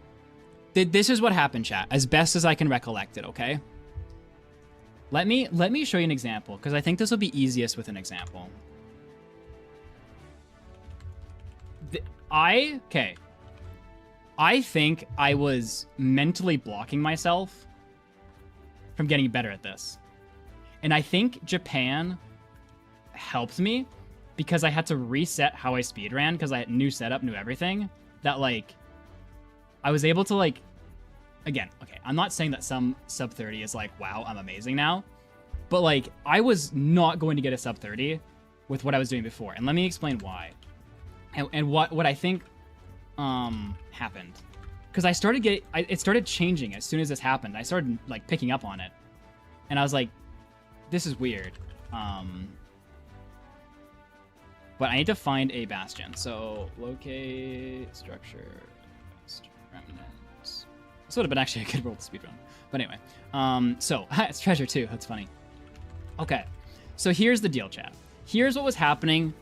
Speaker 3: this is what happened, chat, as best as I can recollect it, okay? Let me show you an example, because I think this will be easiest with an example. I think I was mentally blocking myself from getting better at this. And I think Japan helped me because I had to reset how I speedran because I had new setup, new everything. That, like, I was able to, like, again, okay, I'm not saying that some sub 30 is like, wow, I'm amazing now. But, like, I was not going to get a sub 30 with what I was doing before. And let me explain why. And what I think happened. Because it started changing as soon as this happened. I started, like, picking up on it. And I was like, this is weird. But I need to find a bastion. So, locate, structure, remnants. This would have been actually a good roll to speedrun. But anyway, so, it's treasure too. That's funny. Okay, so here's the deal, chat. Here's what was happening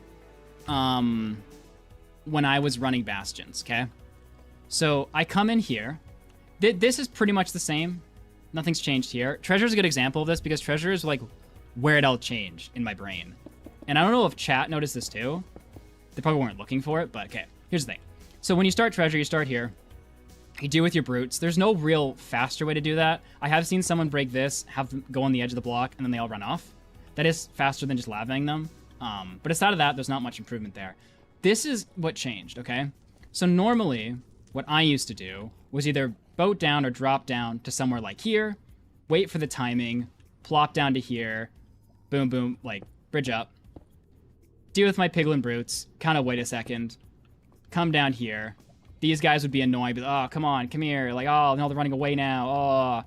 Speaker 3: when I was running Bastions, okay? So I come in here. This is pretty much the same. Nothing's changed here. Treasure's a good example of this because Treasure is like where it all changed in my brain. And I don't know if chat noticed this too. They probably weren't looking for it, but okay. Here's the thing. So when you start Treasure, you start here. You deal with your brutes. There's no real faster way to do that. I have seen someone break this, have them go on the edge of the block, and then they all run off. That is faster than just lavaing them. But aside of that, there's not much improvement there. This is what changed, okay? So normally, what I used to do was either boat down or drop down to somewhere like here, wait for the timing, plop down to here, boom, boom, like, bridge up, deal with my piglin brutes, kind of wait a second, come down here. These guys would be annoying, but, oh, come on, come here, like, oh, no, they're running away now, oh,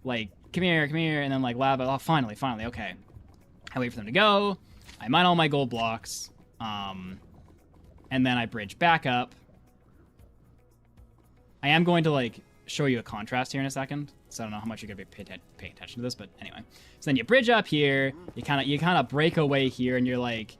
Speaker 3: like, come here, and then, like, lava, oh, finally, okay. I wait for them to go, I mine all my gold blocks, and then I bridge back up. I am going to, like, show you a contrast here in a second, so I don't know how much you're going to be paying attention to this, but anyway. So then you bridge up here, you kind of break away here, and you're like,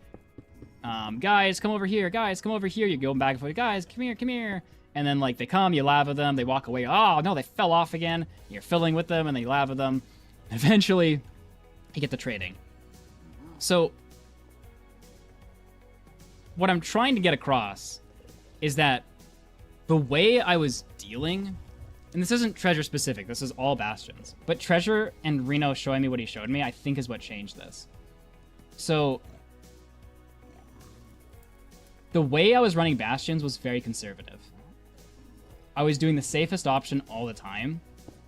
Speaker 3: guys, come over here, you're going back and forth, guys, come here, and then, like, they come, you lava them, they walk away, oh, no, they fell off again, you're filling with them, and then you lava them, eventually, you get the trading. So, what I'm trying to get across is that the way I was dealing, and this isn't Treasure specific, this is all Bastions, but Treasure and Reno showing me what he showed me, I think is what changed this. So, the way I was running Bastions was very conservative. I was doing the safest option all the time,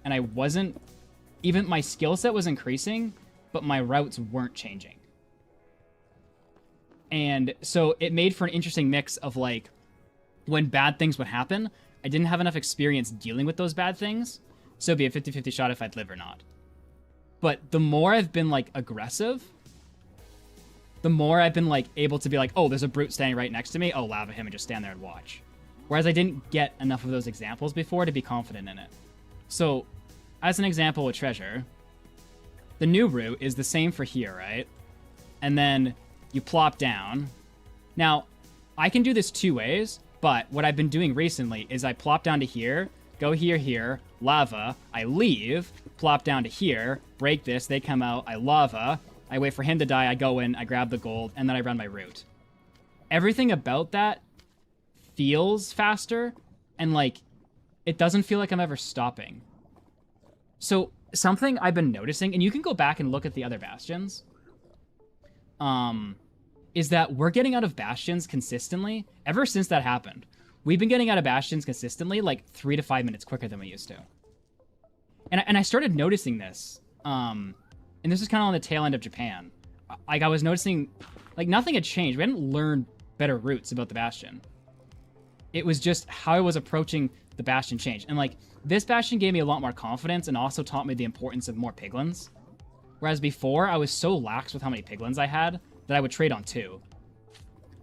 Speaker 3: and I wasn't, even my skill set was increasing, but my routes weren't changing. And so it made for an interesting mix of, like, when bad things would happen, I didn't have enough experience dealing with those bad things, so it'd be a 50-50 shot if I'd live or not. But the more I've been, like, aggressive, the more I've been, like, able to be like, oh, there's a brute standing right next to me, oh, lava him and just stand there and watch. Whereas I didn't get enough of those examples before to be confident in it. So, as an example with Treasure, the new route is the same for here, right? And then you plop down. Now, I can do this two ways, but what I've been doing recently is I plop down to here, go here, lava, I leave, plop down to here, break this, they come out, I lava, I wait for him to die, I go in, I grab the gold, and then I run my route. Everything about that feels faster, and, like, it doesn't feel like I'm ever stopping. So, something I've been noticing, and you can go back and look at the other Bastions, is that we're getting out of Bastions consistently. Ever since that happened, we've been getting out of Bastions consistently, like, 3 to 5 minutes quicker than we used to. And I started noticing this, and this is kind of on the tail end of Japan. Like, I was noticing, like, nothing had changed. We hadn't learned better routes about the Bastion. It was just how I was approaching the Bastion changed. And, like, this Bastion gave me a lot more confidence and also taught me the importance of more piglins. Whereas before, I was so lax with how many piglins I had that I would trade on 2.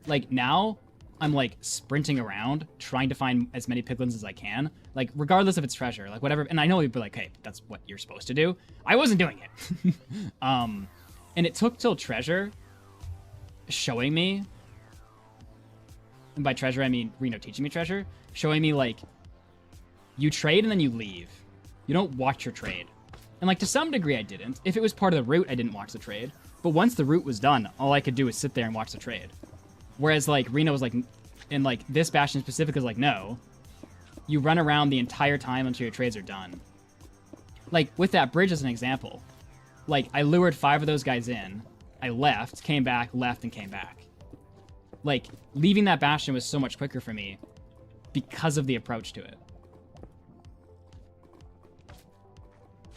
Speaker 3: Like, now, I'm, like, sprinting around, trying to find as many piglins as I can. Like, regardless if it's Treasure, like, whatever. And I know you'd be like, hey, that's what you're supposed to do. I wasn't doing it. And it took till Treasure showing me, and by Treasure, I mean Reno teaching me Treasure, showing me, like, you trade and then you leave. You don't watch your trade. And, like, to some degree, I didn't. If it was part of the route, I didn't watch the trade. But once the route was done, all I could do was sit there and watch the trade. Whereas, like, Reno was like, and, like, this Bastion specific is like, no. You run around the entire time until your trades are done. Like, with that bridge as an example, like, I lured 5 of those guys in. I left, came back, left, and came back. Like, leaving that Bastion was so much quicker for me because of the approach to it.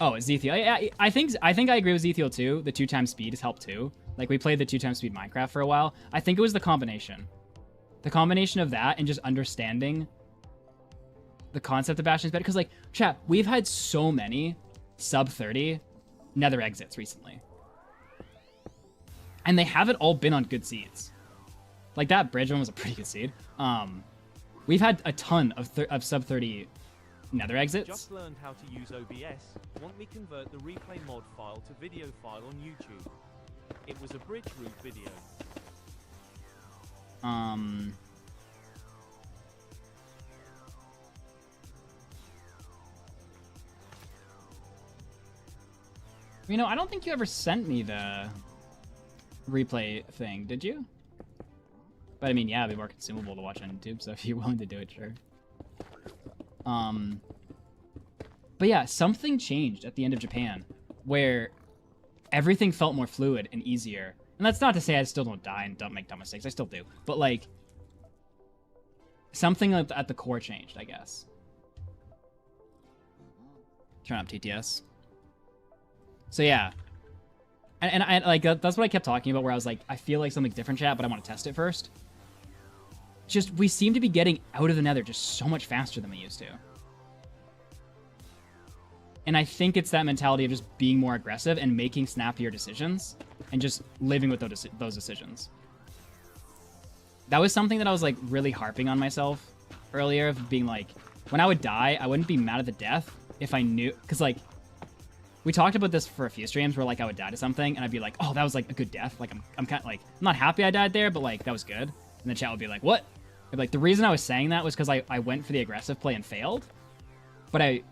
Speaker 3: Oh, Zethiel. I think I agree with Zethiel too. The 2x speed has helped too. Like, we played the 2x speed Minecraft for a while. I think it was the combination. The combination of that and just understanding the concept of Bastion is better. Because, like, chat, we've had so many sub 30 nether exits recently. And they haven't all been on good seeds. Like, that bridge one was a pretty good seed. We've had a ton of sub 30 nether exits.
Speaker 2: Just learned how to use OBS. Want me convert the replay mod file to video file on YouTube? It was a bridge route video.
Speaker 3: You know, I don't think you ever sent me the replay thing, did you? But I mean, yeah, it'd be more consumable to watch on YouTube, so if you're willing to do it, sure. But yeah, something changed at the end of Japan where everything felt more fluid and easier. And that's not to say I still don't die and don't make dumb mistakes. I still do. But like, something at the core changed, I guess. Turn up TTS. So yeah. And I like that's what I kept talking about, where I was like, I feel like something different, chat, but I want to test it first. Just, we seem to be getting out of the nether just so much faster than we used to. And I think it's that mentality of just being more aggressive and making snappier decisions and just living with those decisions. That was something that I was like really harping on myself earlier, of being like, when I would die, I wouldn't be mad at the death if I knew, because like, we talked about this for a few streams where like I would die to something and I'd be like, oh, that was like a good death. Like I'm kind of like, I'm not happy I died there, but like that was good. And the chat would be like, what? I'd be like, the reason I was saying that was because I went for the aggressive play and failed, but I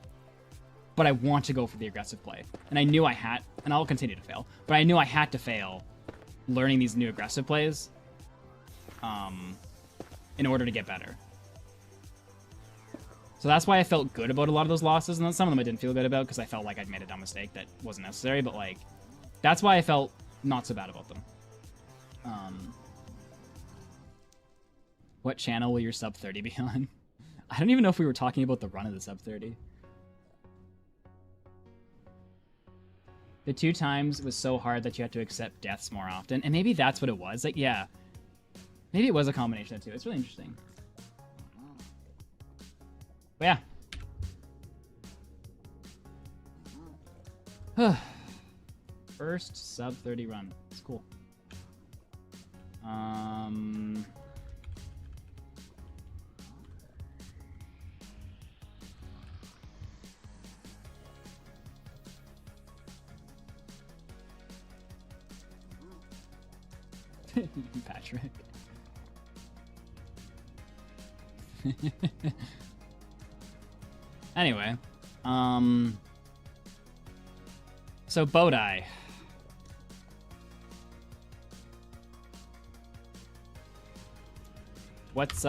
Speaker 3: want to go for the aggressive play. And I knew I had, and I'll continue to fail, but I knew I had to fail learning these new aggressive plays in order to get better. So that's why I felt good about a lot of those losses, and then some of them I didn't feel good about because I felt like I'd made a dumb mistake that wasn't necessary, but like, that's why I felt not so bad about them. What channel will your sub 30 be on? I don't even know if we were talking about the run of the sub 30. The 2 times was so hard that you had to accept deaths more often, and maybe that's what it was. Like, yeah, maybe it was a combination of 2. It's really interesting. But yeah. First sub 30 run. It's cool. Patrick. Anyway, so Bodai. What's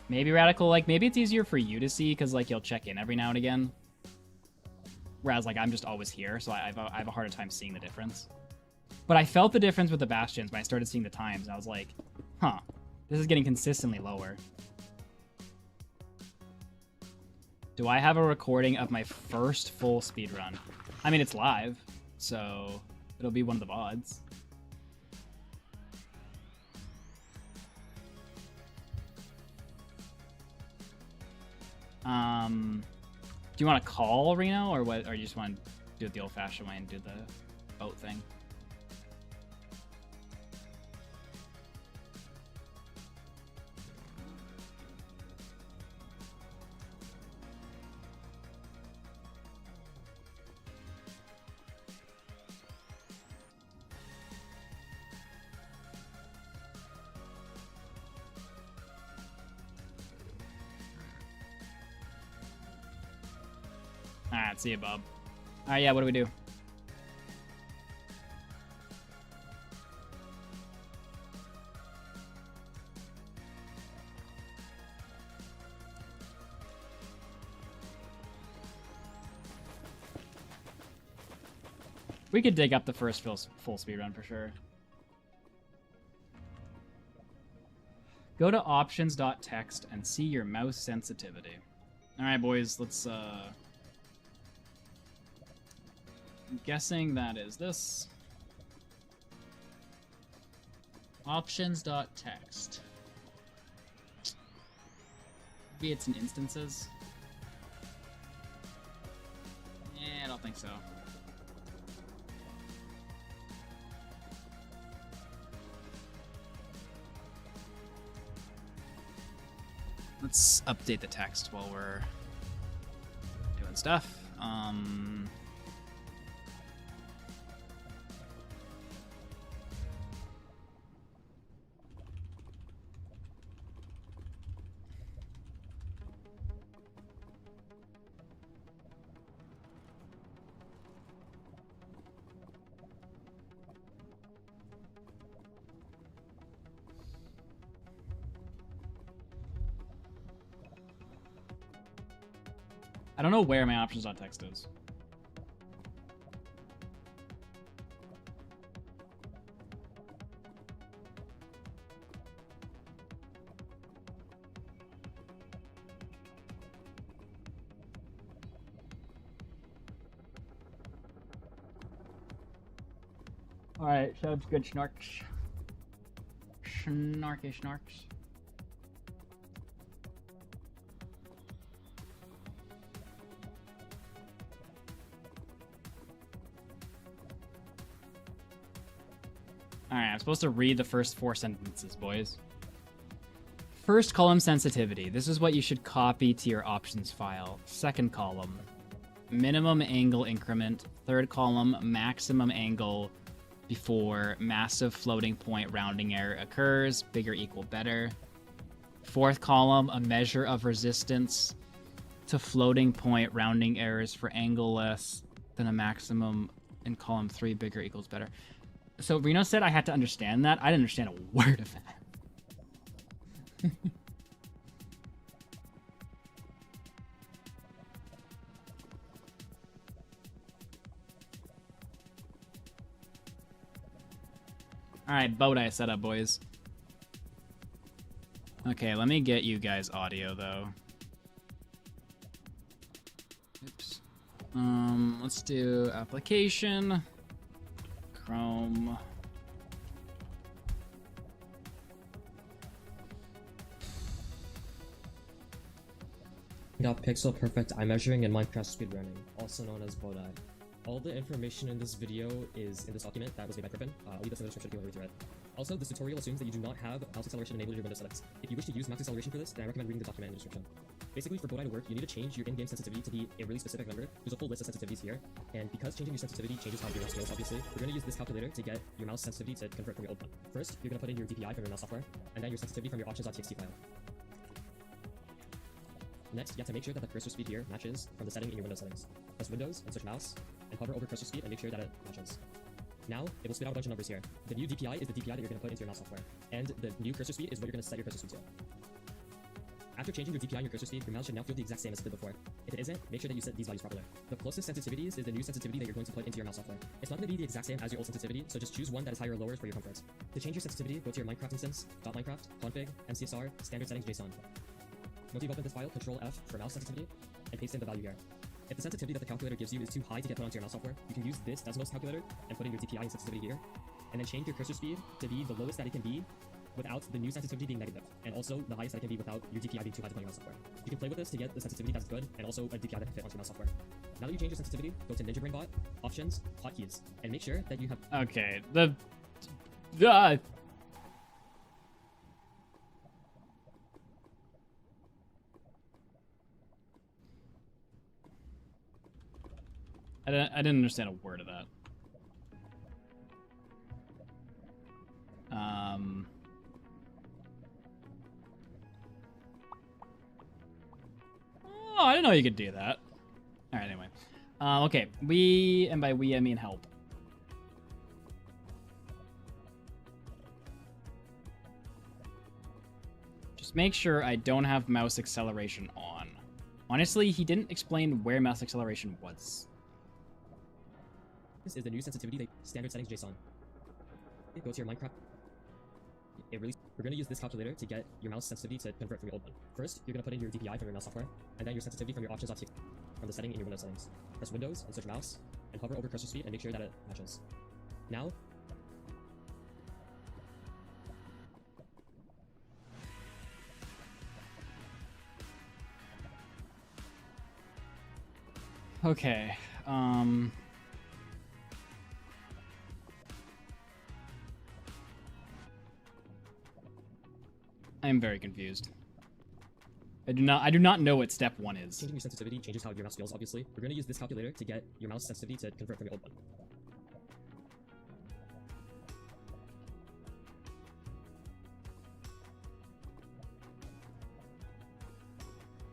Speaker 3: maybe Radical, like, maybe it's easier for you to see because, like, you'll check in every now and again. Whereas, like, I'm just always here, so I have a harder time seeing the difference. But I felt the difference with the Bastions when I started seeing the times, and I was like, huh, this is getting consistently lower. Do I have a recording of my first full speedrun? I mean, it's live, so it'll be one of the VODs. Do you want to call Reno, or what? Or you just want to do it the old-fashioned way and do the boat thing? Alright, see you, Bob. Alright, yeah, what do we do? We could dig up the first full speedrun for sure. Go to options.txt and see your mouse sensitivity. Alright, boys, let's I'm guessing that is this. Options.txt. Maybe it's in instances. Yeah, I don't think so. Let's update the text while we're doing stuff. I don't know where my options.txt is. Alright, sounds good, Snarks. Snarky Snarks. Alright, I'm supposed to read the first 4 sentences, boys. First column, sensitivity. This is what you should copy to your options file. Second column, minimum angle increment. Third column, maximum angle before massive floating point rounding error occurs. Bigger equal better. Fourth column, a measure of resistance to floating point rounding errors for angle less than a maximum. In column 3, bigger equals better. So Reno said I had to understand that. I didn't understand a word of that. Alright, boat I set up, boys. Okay, let me get you guys audio, though. Oops. Let's do application. Chrome.
Speaker 5: Got pixel perfect eye measuring and Minecraft speedrunning, also known as Bodai. All the information in this video is in this document that was made by Griffin. I'll leave this in the description if you want to read through it. Also, this tutorial assumes that you do not have mouse acceleration enabled in your Windows settings. If you wish to use mouse acceleration for this, then I recommend reading the document in the description. Basically, for Bodai to work, you need to change your in-game sensitivity to be a really specific number. There's a full list of sensitivities here, and because changing your sensitivity changes how your mouse feels, obviously, we're going to use this calculator to get your mouse sensitivity to convert from your old one. First, you're going to put in your DPI from your mouse software, and then your sensitivity from your options.txt file. Next, you have to make sure that the cursor speed here matches from the setting in your Windows settings. Press Windows and search mouse, and hover over cursor speed and make sure that it matches. Now, it will spit out a bunch of numbers here. The new DPI is the DPI that you're going to put into your mouse software, and the new cursor speed is what you're going to set your cursor speed to. After changing your DPI and your cursor speed, your mouse should now feel the exact same as it did before. If it isn't, make sure that you set these values properly. The closest sensitivities is the new sensitivity that you're going to put into your mouse software. It's not going to be the exact same as your old sensitivity, so just choose one that is higher or lower for your comfort. To change your sensitivity, go to your Minecraft instance, .minecraft, config, mcsr, standard settings JSON. Once you've opened this file, Control F for mouse sensitivity, and paste in the value here. If the sensitivity that the calculator gives you is too high to get put onto your mouse software, you can use this Desmos calculator and put in your DPI and sensitivity here, and then change your cursor speed to be the lowest that it can be without the new sensitivity being negative, and also the highest that it can be without your DPI being too high to put on your mouse software. You can play with this to get the sensitivity that's good, and also a DPI that can fit onto your mouse software. Now that you change your sensitivity, go to Ninja BrainBot, Options, Hotkeys, and make sure that you have...
Speaker 3: Okay, I didn't understand a word of that. Oh, I didn't know you could do that. All right, anyway. Okay, we, and by we I mean help. Just make sure I don't have mouse acceleration on. Honestly, he didn't explain where mouse acceleration was.
Speaker 5: This is the new sensitivity that standard settings JSON. Go to your Minecraft. We're going to use this calculator to get your mouse sensitivity to convert from your old one. First, you're going to put in your DPI from your mouse software, and then your sensitivity from your options.txt from the setting in your Windows settings. Press Windows and search mouse, and hover over cursor speed and make sure that it matches. Now,
Speaker 3: Okay, I am very confused. I do not know what step 1 is.
Speaker 5: changing your sensitivity changes how your mouse feels, obviously. We're going to use this calculator to get your mouse sensitivity to convert from your old one.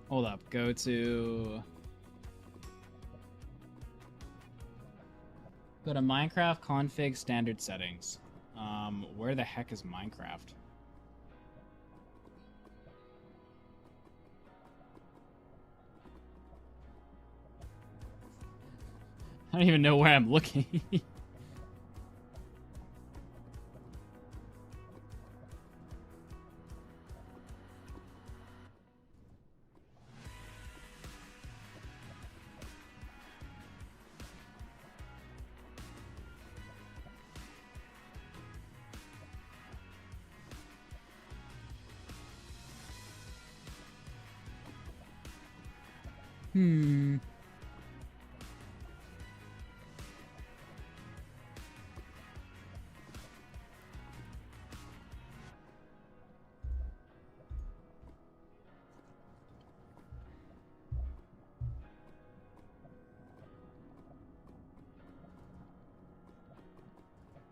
Speaker 3: Hold up, go to Minecraft config standard settings. Where the heck is Minecraft? I don't even know where I'm looking.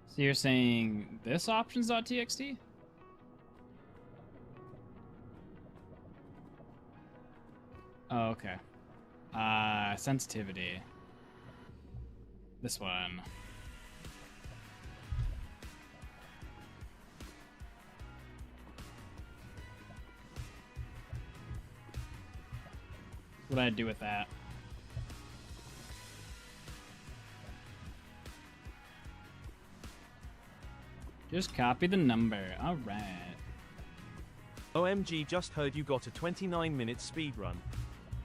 Speaker 3: So you're saying this options.txt? Oh, okay. Sensitivity. This one. What do I do with that? Just copy the number. All right.
Speaker 2: OMG, just heard you got a 29-minute speedrun.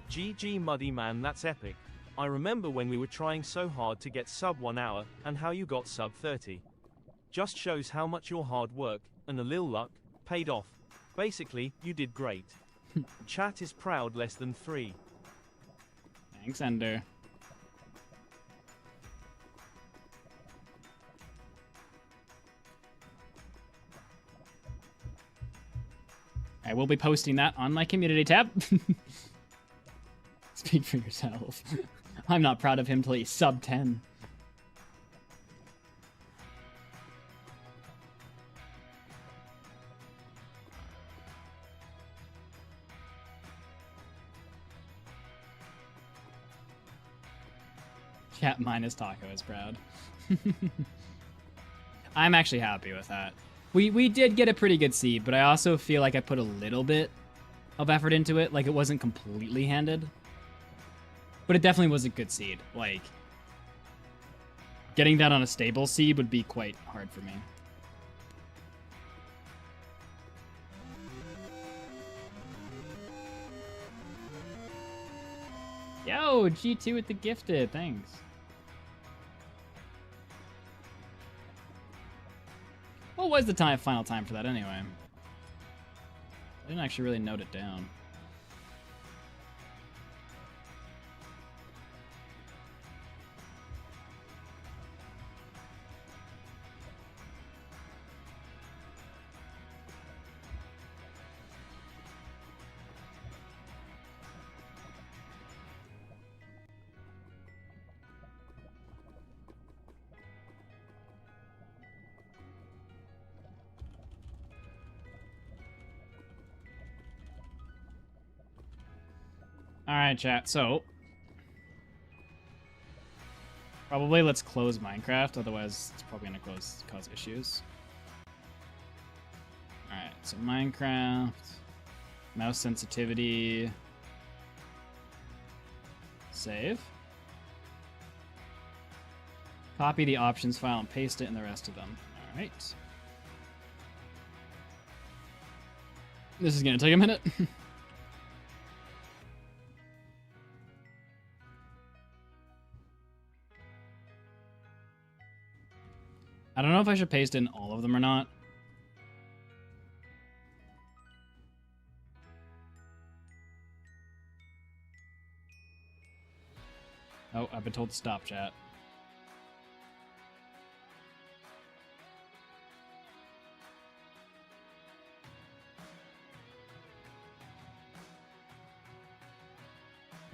Speaker 2: GG Muddy Man, that's epic. I remember when we were trying so hard to get sub 1 hour, and how you got sub 30. Just shows how much your hard work, and a little luck, paid off. Basically, you did great. Chat is proud less than 3.
Speaker 3: Thanks, Ender. I will be posting that on my community tab. Speak for yourself. I'm not proud of him till he's sub 10. Chat minus Taco is proud. I'm actually happy with that. We did get a pretty good seed, but I also feel like I put a little bit of effort into it. Like, it wasn't completely handed. But it definitely was a good seed. Like, getting that on a stable seed would be quite hard for me. Yo, G2 with the gifted. Thanks. What was the final time for that anyway? I didn't actually really note it down. Alright, chat, so probably let's close Minecraft, otherwise it's probably gonna cause issues. Alright, so Minecraft, mouse sensitivity, save. Copy the options file and paste it in the rest of them. Alright. This is gonna take a minute. I don't know if I should paste in all of them or not. Oh, I've been told to stop, chat.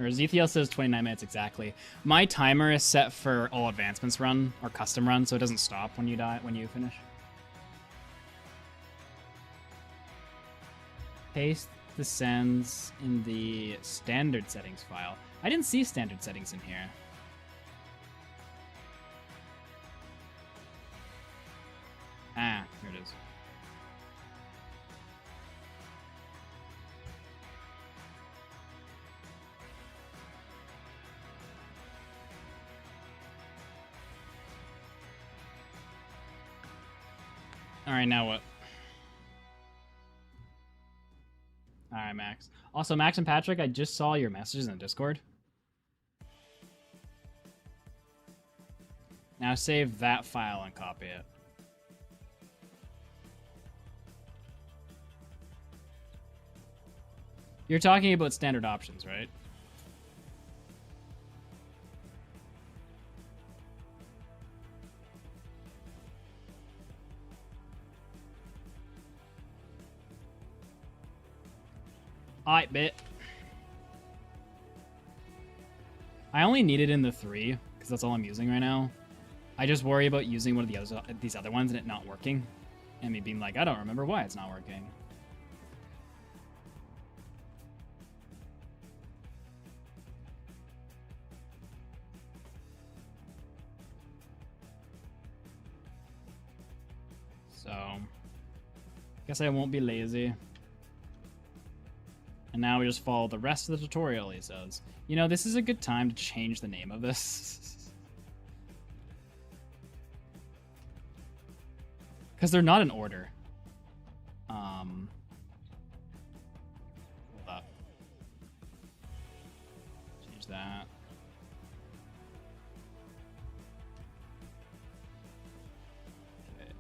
Speaker 3: Or Ezekiel says 29 minutes exactly. My timer is set for all advancements run or custom run, so it doesn't stop when you finish. Paste the sends in the standard settings file. I didn't see standard settings in here. Ah, here it is. All right, now what? All right, Max. Also, Max and Patrick, I just saw your messages in the Discord. Now save that file and copy it. You're talking about standard options, right? Alright, bit. I only need it in the 3, because that's all I'm using right now. I just worry about using one of these other ones and it not working. And me being like, I don't remember why it's not working. So, guess I won't be lazy. And now we just follow the rest of the tutorial, he says. You know, this is a good time to change the name of this. Because they're not in order. Hold up. Change that. Okay.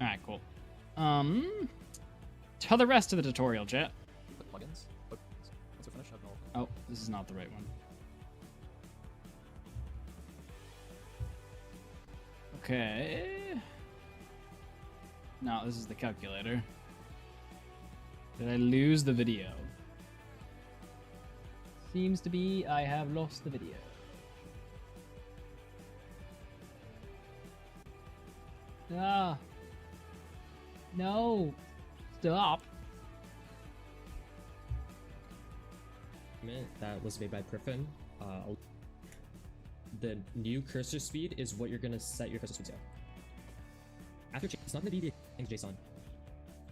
Speaker 3: Alright, cool. Tell the rest of the tutorial, chat.
Speaker 5: Click plugins. Once you're finished, have no.
Speaker 3: Oh, this is not the right one. Okay. No, this is the calculator. Did I lose the video? Seems to be I have lost the video. Ah. No. Stop.
Speaker 5: That was made by Griffin. The new cursor speed is what you're gonna set your cursor speed to. After change, it's not gonna be the JSON.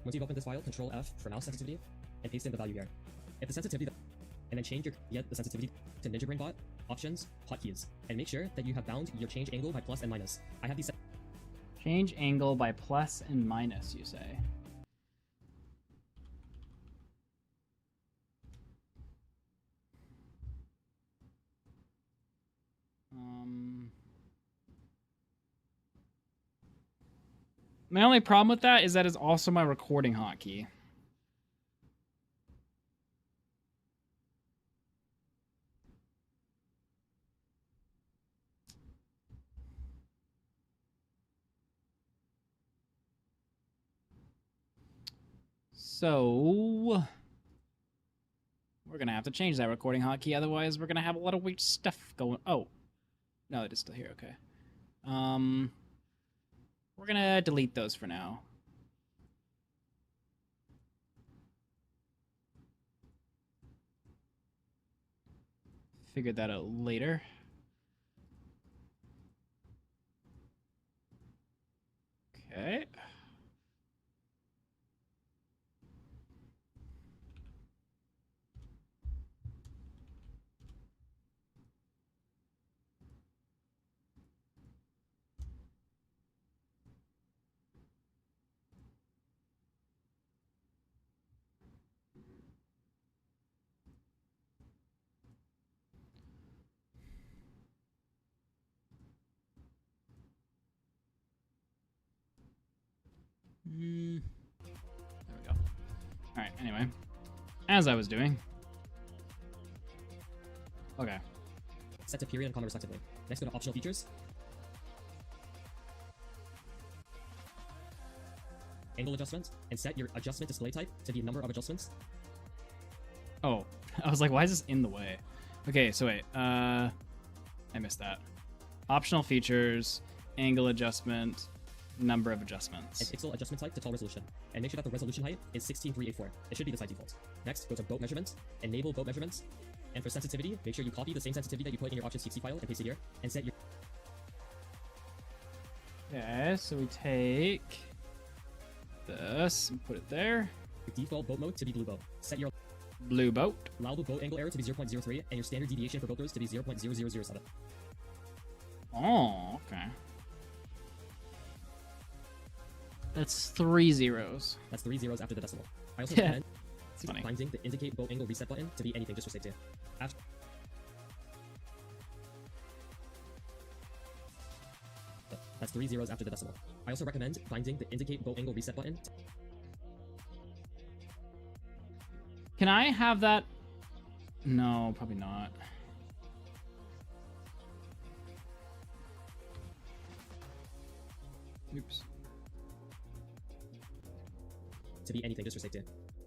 Speaker 5: Once you've opened this file, Control F for mouse sensitivity, and paste in the value here. If the sensitivity, and then change the sensitivity to Ninja Brain Bot, options, hotkeys, and make sure that you have bound your change angle by plus and minus. I have these set.
Speaker 3: Change angle by plus and minus, you say. My only problem with that is that is also my recording hotkey. So we're gonna have to change that recording hotkey, otherwise we're gonna have a lot of weird stuff going. Oh, no, it is still here. Okay. We're gonna delete those for now. Figure that out later. Okay. There we go. Alright, anyway. As I was doing. Okay.
Speaker 5: Set to period and comma respectively. Next, go to optional features. Angle adjustment, and set your adjustment display type to the number of adjustments.
Speaker 3: Oh, I was like, why is this in the way? Okay, so wait. I missed that. Optional features, angle adjustment, number of adjustments.
Speaker 5: And pixel adjustment type to tall resolution. And make sure that the resolution height is 16384. It should be the side default. Next, go to boat measurements, enable boat measurements. And for sensitivity, make sure you copy the same sensitivity that you put in your options.txt file and paste it here. And set your...
Speaker 3: Okay, so we take this and put it there.
Speaker 5: default boat mode to be blue boat. Set your...
Speaker 3: Blue boat.
Speaker 5: Allow the boat angle error to be 0.03 and your standard deviation for boat throws to be 0.0007.
Speaker 3: Oh, okay. That's 3 zeros.
Speaker 5: That's 3 zeros after the decimal. I also
Speaker 3: Yeah.
Speaker 5: recommend
Speaker 3: It's funny.
Speaker 5: finding the indicate boat angle reset button to be anything just for safety. After That's 3 zeros after the decimal. I also recommend finding the indicate boat angle reset button.
Speaker 3: Can I have that? No, probably not. Oops.
Speaker 5: To be anything just for safety.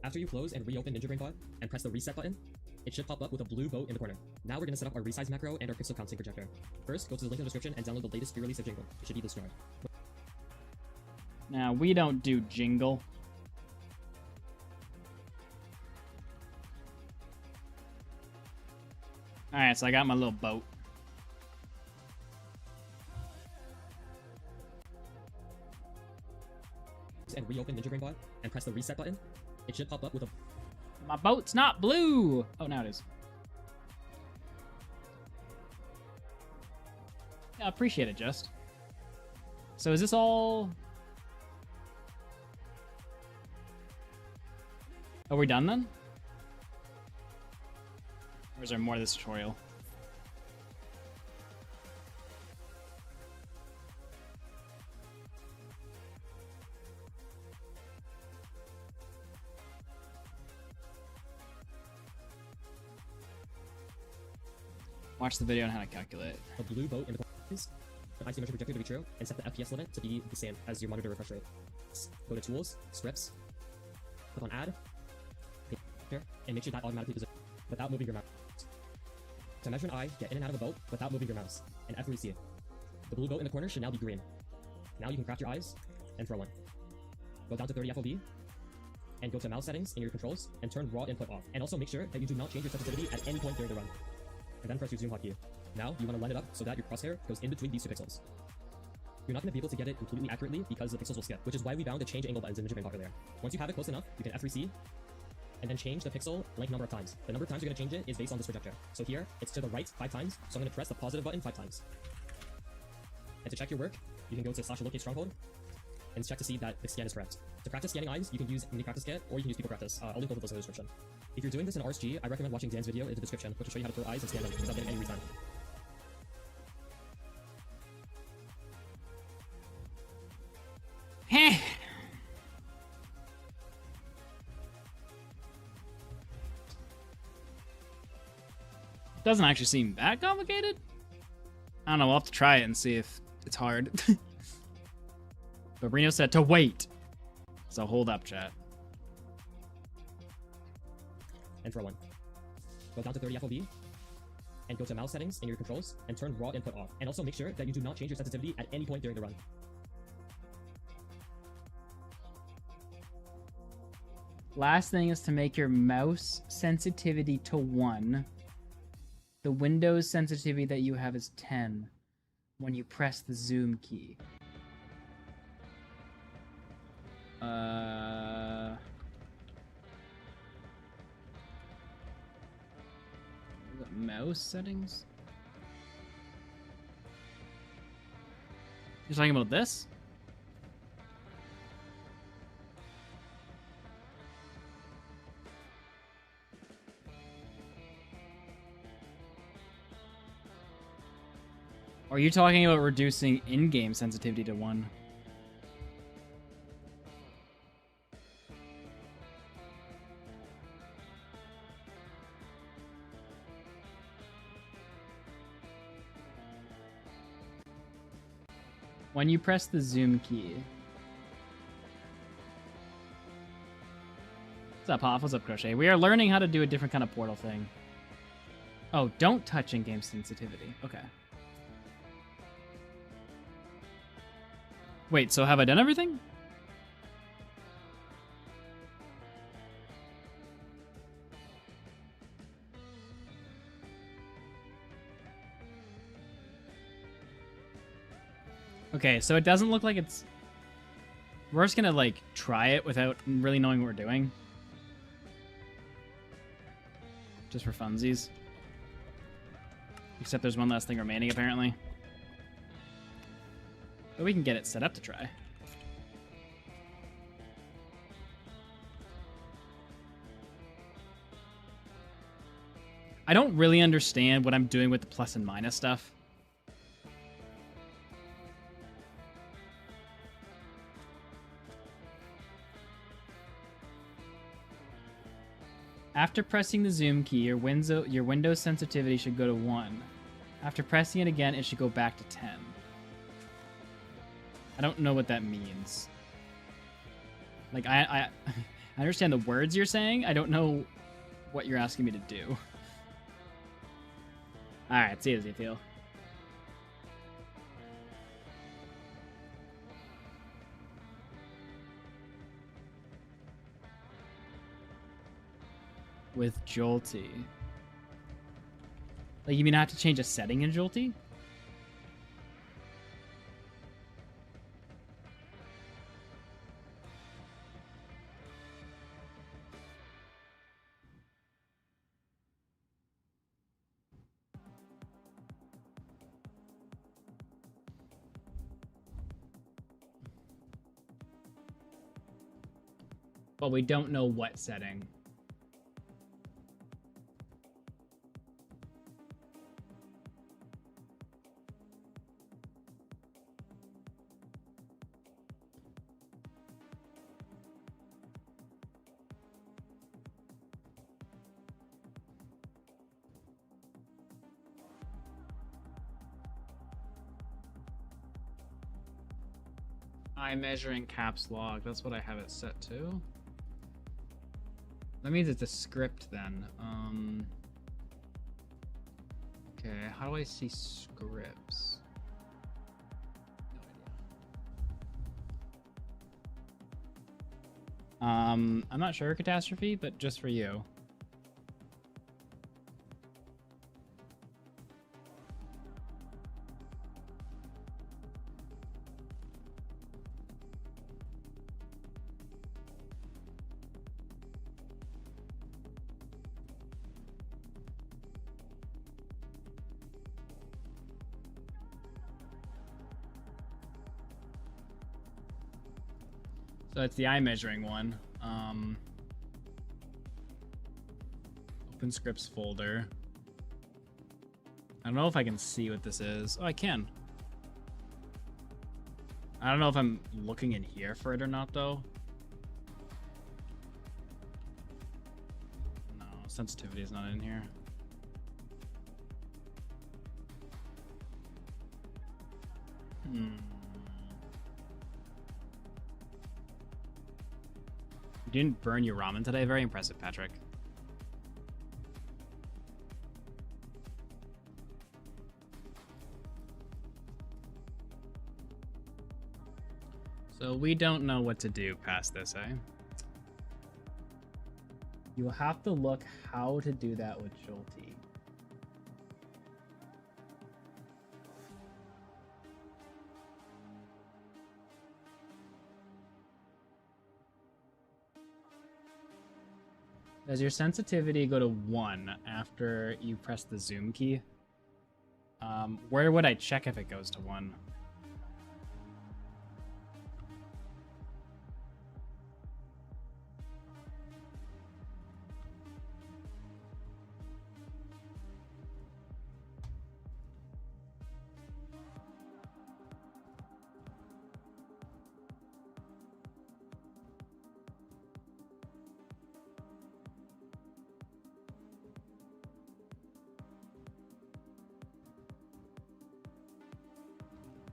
Speaker 5: After you close and reopen Ninja Brain Pod and press the reset button, it should pop up with a blue boat in the corner. Now we're going to set up our resize macro and our pixel counting projector. First, go to the link in the description and download the latest free release of Jingle. It should be this jar.
Speaker 3: Now, we don't do jingle. Alright, so I got my little boat.
Speaker 5: And reopen Ninja Brain Pod and press the reset button, it should pop up with a
Speaker 3: My boat's not blue! Oh, now it is. Yeah, I appreciate it, Just. So is this all... Are we done then? Or is there more to this tutorial? Watch the video on how to calculate.
Speaker 5: a blue boat in the corners. The isometric projector to be true, and set the FPS limit to be the same as your monitor refresh rate. Go to Tools, Scripts, click on Add, here, and make sure that automatically positions without moving your mouse. To measure an eye, get in and out of a boat without moving your mouse, and F3C. The blue boat in the corner should now be green. Now you can craft your eyes and throw one. Go down to 30 FOV, and go to mouse settings in your controls, and turn raw input off. And also make sure that you do not change your sensitivity at any point during the run. And then press your zoom hotkey. Now, you want to line it up so that your crosshair goes in between these two pixels. You're not going to be able to get it completely accurately because the pixels will skip, which is why we bound the change angle buttons in Ninja Brain Pod earlier. Once you have it close enough, you can F3C, and then change the pixel length number of times. The number of times you're going to change it is based on this projector. So here, it's to the right 5 times, so I'm going to press the positive button 5 times. And to check your work, you can go to /locate stronghold, and check to see that the scan is correct. To practice scanning eyes, you can use Mini Practice Get, or you can use People Practice. I'll link both of those in the description. If you're doing this in RSG, I recommend watching Dan's video in the description, which will show you how to throw eyes and scan them without getting any retime.
Speaker 3: Heh. Doesn't actually seem that complicated. I don't know, we'll have to try it and see if it's hard. But Reno said to wait. So hold up, chat.
Speaker 5: And throw one. Go down to 30 FOV, and go to mouse settings in your controls, and turn raw input off. And also make sure that you do not change your sensitivity at any point during the run.
Speaker 3: Last thing is to make your mouse sensitivity to 1. The Windows sensitivity that you have is 10 when you press the zoom key. Mouse settings? You're talking about this? Or are you talking about reducing in-game sensitivity to 1? When you press the zoom key. What's up, Hoff? What's up, Crochet? We are learning how to do a different kind of portal thing. Oh, don't touch in-game sensitivity. Okay. Wait, so have I done everything? Okay, so it doesn't look like it's... We're just gonna, like, try it without really knowing what we're doing. Just for funsies. Except there's one last thing remaining, apparently. But we can get it set up to try. I don't really understand what I'm doing with the plus and minus stuff. After pressing the zoom key, your window sensitivity should go to 1. After pressing it again, it should go back to 10. I don't know what that means. Like, I understand the words you're saying. I don't know what you're asking me to do. Alright, see you, Ezekiel. With Jolty. Like, you mean I have to change a setting in Jolty? But we don't know what setting. I'm measuring caps lock. That's what I have it set to. That means it's a script then. Okay, how do I see scripts? I'm not sure, Catastrophe, but just for you. So it's the eye measuring one. Open scripts folder. I don't know if I can see what this is. Oh, I can. I don't know if I'm looking in here for it or not, though. No, sensitivity is not in here. You didn't burn your ramen today? Very impressive, Patrick. So we don't know what to do past this, eh? You'll have to look how to do that with Jolty. Does your sensitivity go to 1 after you press the zoom key? Where would I check if it goes to 1?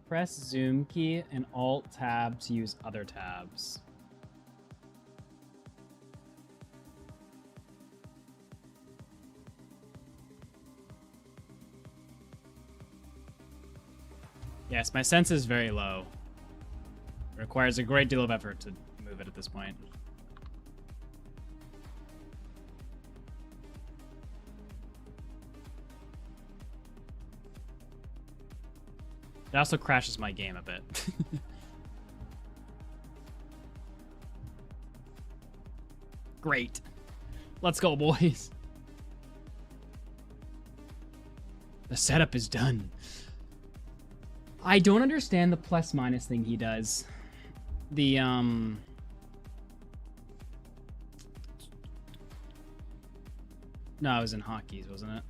Speaker 3: Press zoom key and alt tab to use other tabs. Yes, my sense is very low. It requires a great deal of effort to move it at this point. It also crashes my game a bit. Great. Let's go, boys. The setup is done. I don't understand the plus minus thing he does. The No, it was in hotkeys, wasn't it?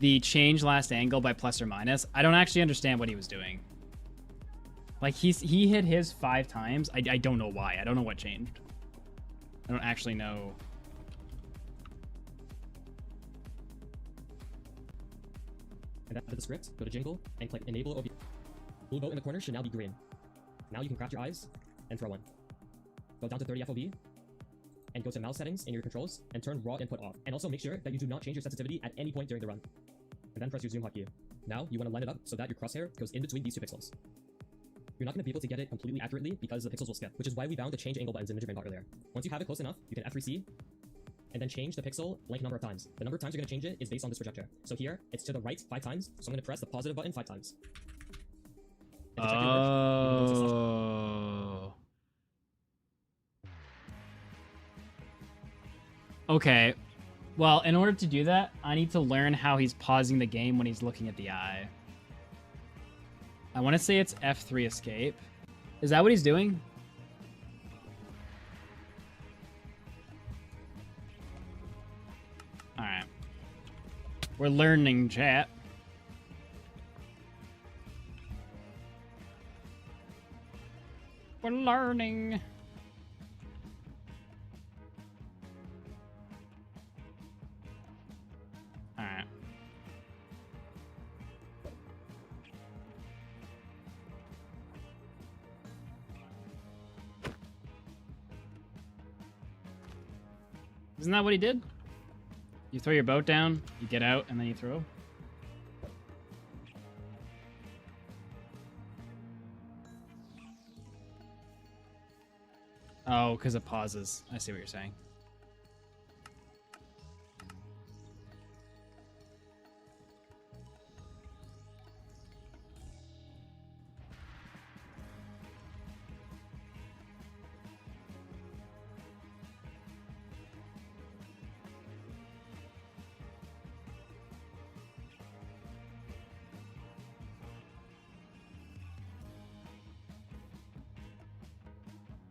Speaker 3: The change last angle by plus or minus. I don't actually understand what he was doing. Like, he hit his 5 times. I don't know why. I don't know what changed. I don't actually know.
Speaker 5: And after the script, go to Jingle and click Enable OB. Blue boat in the corner should now be green. Now you can craft your eyes and throw one. Go down to 30 FOV and go to mouse settings in your controls and turn raw input off. And also make sure that you do not change your sensitivity at any point during the run. And then press your zoom hotkey. Now you want to line it up so that your crosshair goes in between these 2 pixels. You're not going to be able to get it completely accurately because the pixels will skip, which is why we found the change angle buttons in Ninja earlier. Once you have it close enough, you can F3C and then change the pixel blank number of times. The number of times you're going to change it is based on this projector. So here, it's to the right 5 times, so I'm going to press the positive button 5 times. And to check your work, you can go to slash.
Speaker 3: Oh. Okay. Well, in order to do that, I need to learn how he's pausing the game when he's looking at the eye. I want to say it's F3 escape. Is that what he's doing? Alright. We're learning, chat. We're learning. Alright. Isn't that what he did? You throw your boat down, you get out, and then you throw? Oh, because it pauses. I see what you're saying.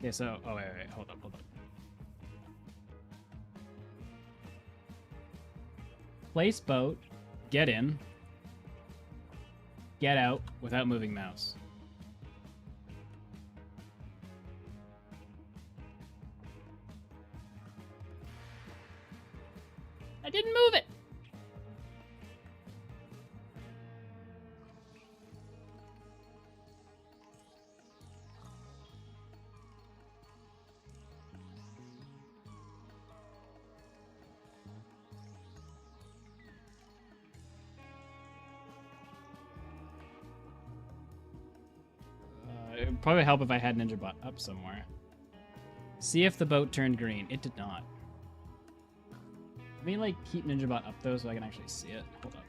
Speaker 3: Okay, so, oh, wait, hold up. Place boat, get in, get out without moving mouse. I didn't move it! It would probably help if I had NinjaBot up somewhere. See if the boat turned green. It did not. Let me, like, keep NinjaBot up, though, so I can actually see it. Hold up.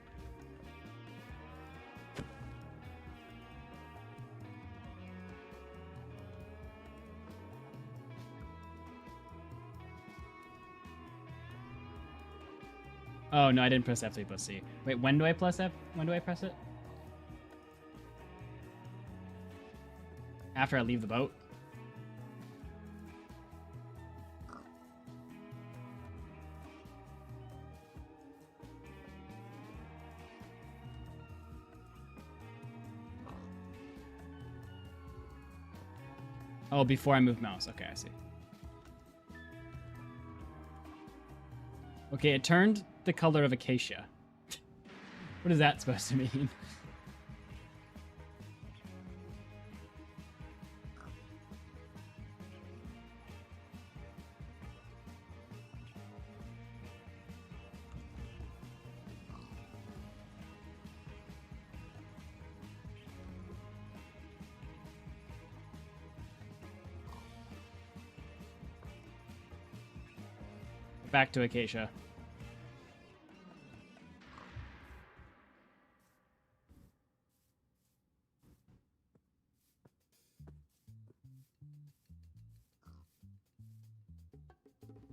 Speaker 3: Oh, no, I didn't press F3 plus C. Wait, when do I press F? When do I press it? After I leave the boat? Oh, before I move mouse. Okay, I see. Okay, it turned the color of acacia. What is that supposed to mean? Back to acacia.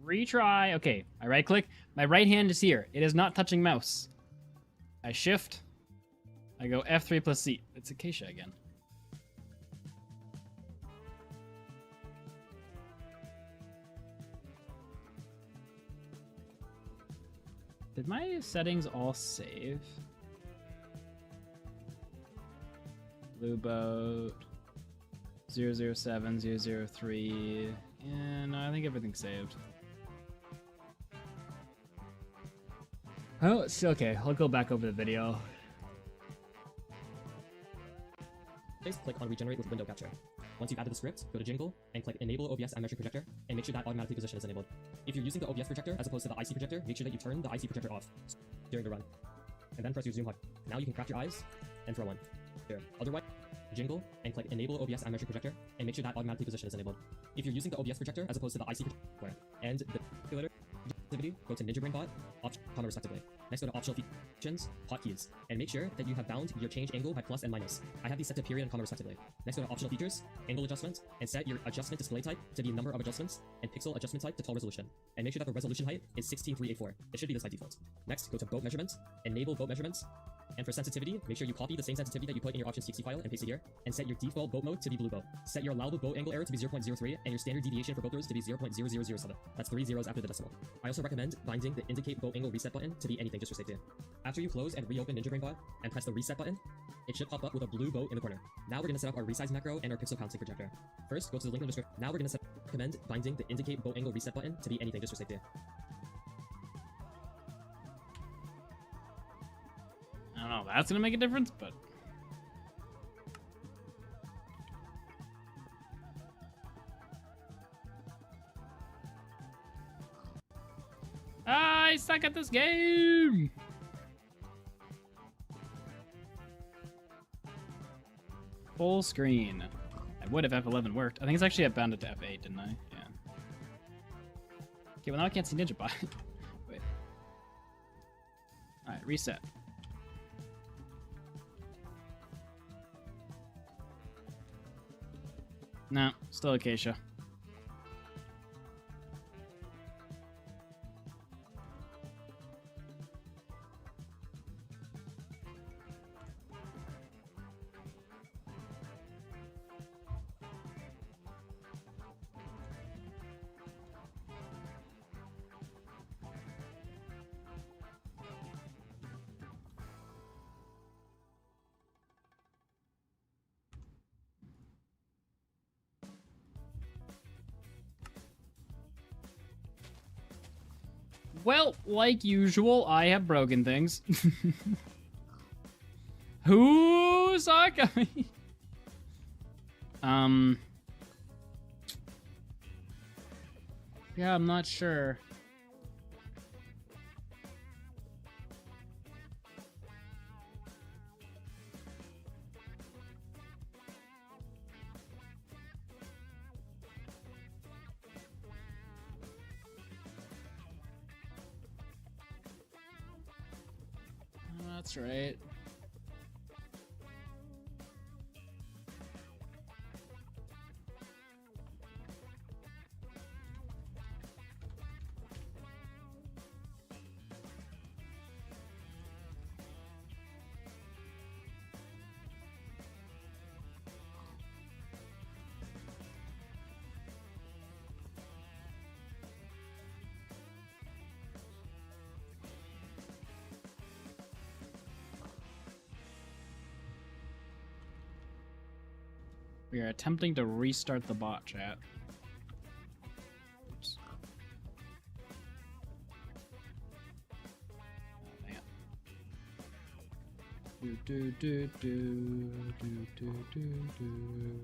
Speaker 3: Retry. Okay, I right click. My right hand is here. It is not touching mouse. I shift. I go F3 plus C. It's Acacia again. Did my settings all save? Blue boat 007 003. Yeah, no, I think everything's saved. Oh, so okay, I'll go back over the video.
Speaker 5: Click on regenerate with window capture. Once you've added the script, go to Jingle and click Enable OBS and Metric Projector and make sure that automatically position is enabled. If you're using the OBS projector as opposed to the IC projector, make sure that you turn the IC projector off during the run. And then press your zoom button. Now you can craft your eyes and throw one. There. Otherwise, Jingle and click Enable OBS and Metric Projector and make sure that automatically position is enabled. If you're using the OBS projector as opposed to the IC projector and the calculator activity, go to Ninja Brain Bot, option, comma respectively. Next, go to optional functions, hotkeys, and make sure that you have bound your change angle by plus and minus. I have these set to period and comma respectively. Next, go to optional features, angle adjustment, and set your adjustment display type to be number of adjustments and pixel adjustment type to tall resolution. And make sure that the resolution height is 16384. It should be this by default. Next, go to boat measurements, enable boat measurements, and for sensitivity, make sure you copy the same sensitivity that you put in your options.txt file and paste it here, and set your default boat mode to be blue boat. Set your allowable boat angle error to be 0.03, and your standard deviation for boat throws to be 0.0007. That's 3 zeros after the decimal. I also recommend binding the indicate boat angle reset button to be anything just for safety. After you close and reopen Ninja Brain Bot and press the reset button, it should pop up with a blue boat in the corner. Now we're going to set up our resize macro and our pixel counting projector. First, go to the link in the description. Now we're going to recommend binding the indicate boat angle reset button to be anything just for safety.
Speaker 3: I don't know, that's gonna make a difference, but I suck at this game. Full screen. I would if F11 worked. I think it's actually bounded to F8, didn't I? Yeah. Okay, well now I can't see Ninja Bot. Wait. Alright, reset. No, still Acacia. Well, like usual, I have broken things. Who saw it coming? Yeah, I'm not sure. That's right. We are attempting to restart the bot, chat. Oops. Oh, dang it. Do do do do do do do.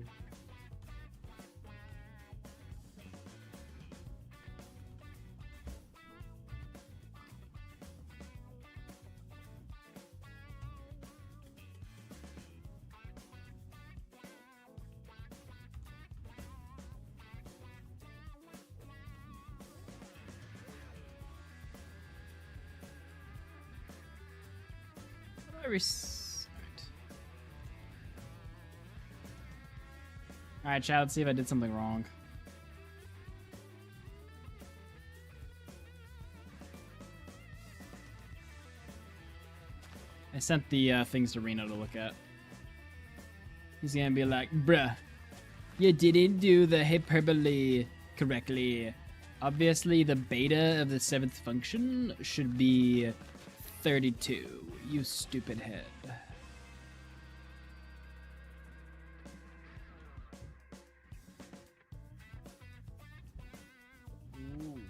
Speaker 3: Alright, chat, let's see if I did something wrong. I sent the things to Reno to look at. He's gonna be like, bruh, you didn't do the hyperbole correctly. Obviously, the beta of the 7th function should be 32, you stupid head. Ooh.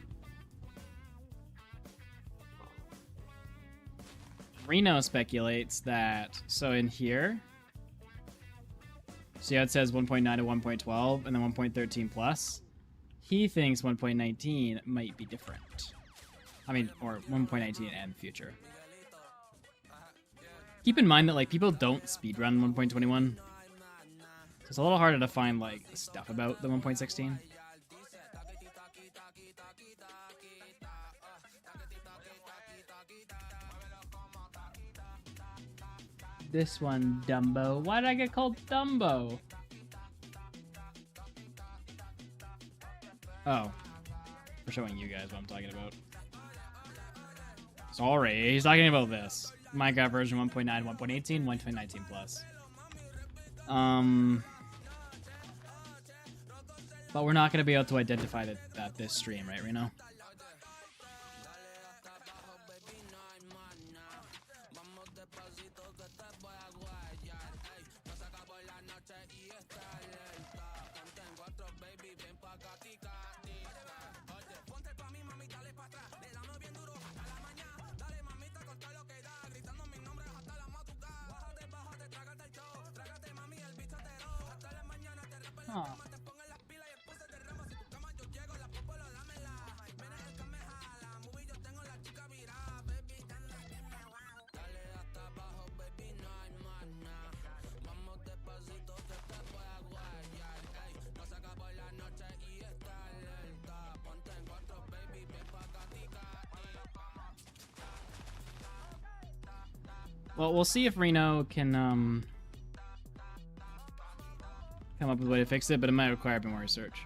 Speaker 3: Reno speculates that, so in here, see how it says 1.9 to 1.12 and then 1.13 plus? He thinks 1.19 might be different. I mean, or 1.19 and future. Keep in mind that, like, people don't speedrun 1.21. So it's a little harder to find, like, stuff about the 1.16. This one, Dumbo. Why did I get called Dumbo? Oh. For showing you guys what I'm talking about. Sorry, he's talking about this. Minecraft version 1.9, 1.18, 1.19 plus. But we're not going to be able to identify that this stream, right, Reno? Huh. Well, we'll see if Reno can come up with a way to fix it, but it might require a bit more research.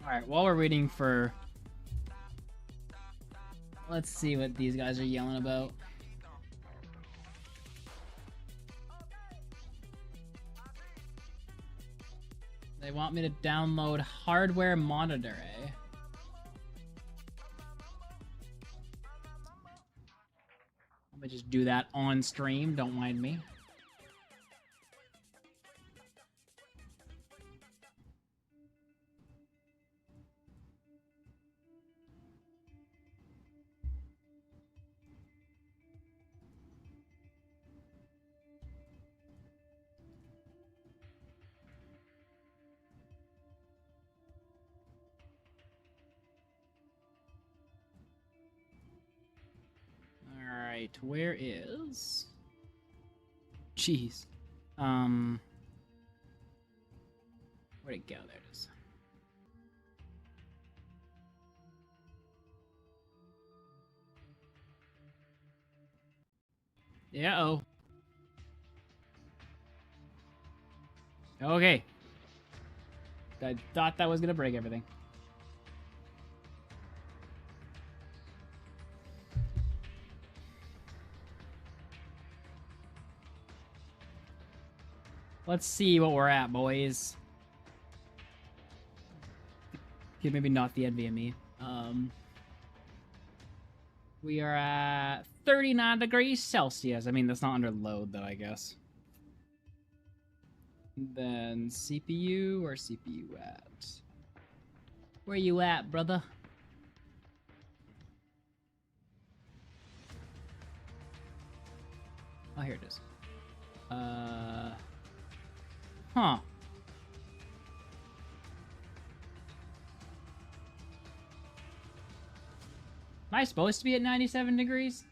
Speaker 3: Alright, while we're waiting for... Let's see what these guys are yelling about. They want me to download hardware monitor, eh? Let me just do that on stream, don't mind me. Alright, where is... Jeez. Where'd it go? There it is. Yeah, oh. Okay. I thought that was gonna break everything. Let's see what we're at, boys. Okay, maybe not the NVMe. We are at 39 degrees Celsius. I mean, that's not under load, though, I guess. Then CPU, where CPU at? Where you at, brother? Oh, here it is. Huh. Am I supposed to be at 97 degrees?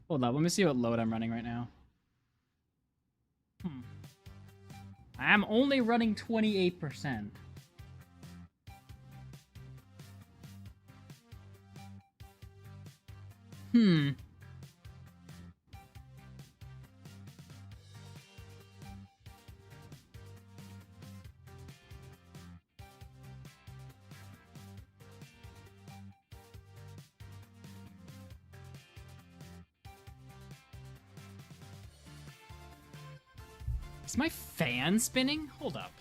Speaker 3: Hold up, let me see what load I'm running right now. I'm only running 28%. Is my fan spinning? Hold up.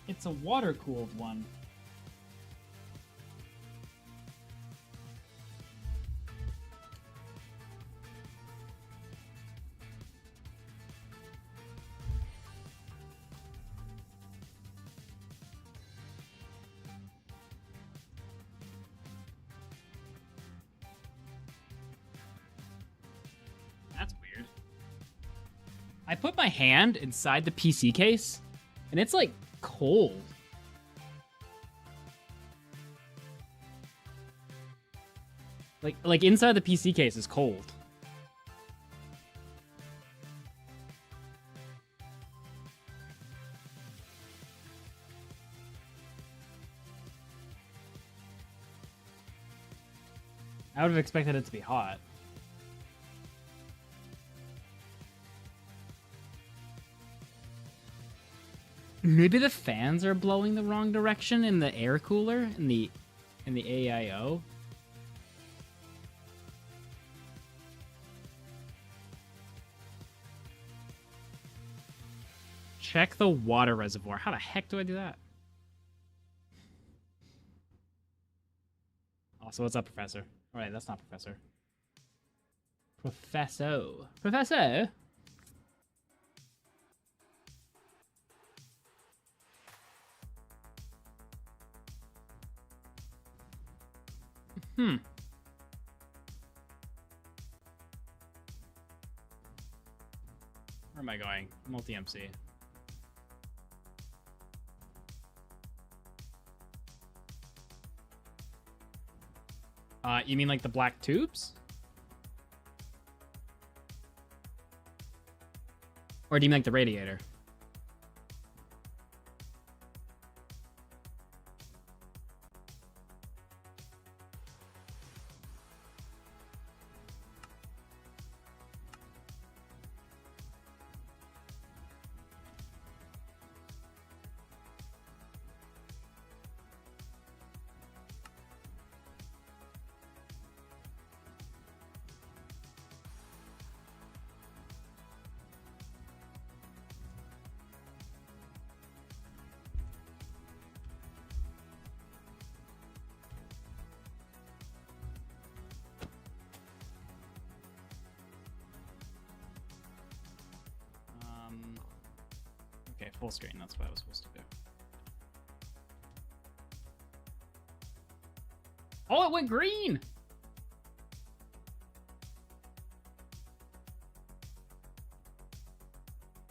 Speaker 3: It's a water-cooled one. That's weird. I put my hand inside the PC case, and it's like cold. Like inside the PC case is cold. I would have expected it to be hot. Maybe the fans are blowing the wrong direction in the air cooler in the AIO. Check the water reservoir. How the heck do I do that? Also, what's up, Professor? All right, that's not Professor. Professor? Where am I going? Multi-MC. You mean like the black tubes? Or do you mean like the radiator? Okay, full screen, that's what I was supposed to do. Oh, it went green!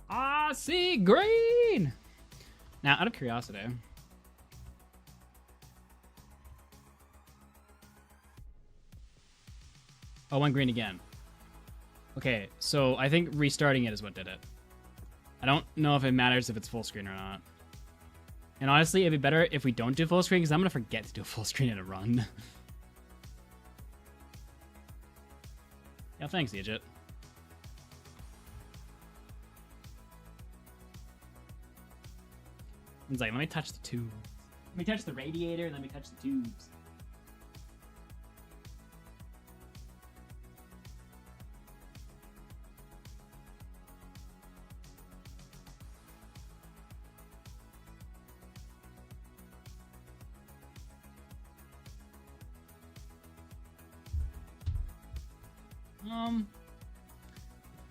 Speaker 3: I see green! Now, out of curiosity... Oh, it went green again. Okay, so I think restarting it is what did it. I don't know if it matters if it's full screen or not. And honestly, it'd be better if we don't do full screen, because I'm going to forget to do a full screen in a run. Yeah, thanks, Egypt. It's like, let me touch the tube. Let me touch the radiator, let me touch the tubes.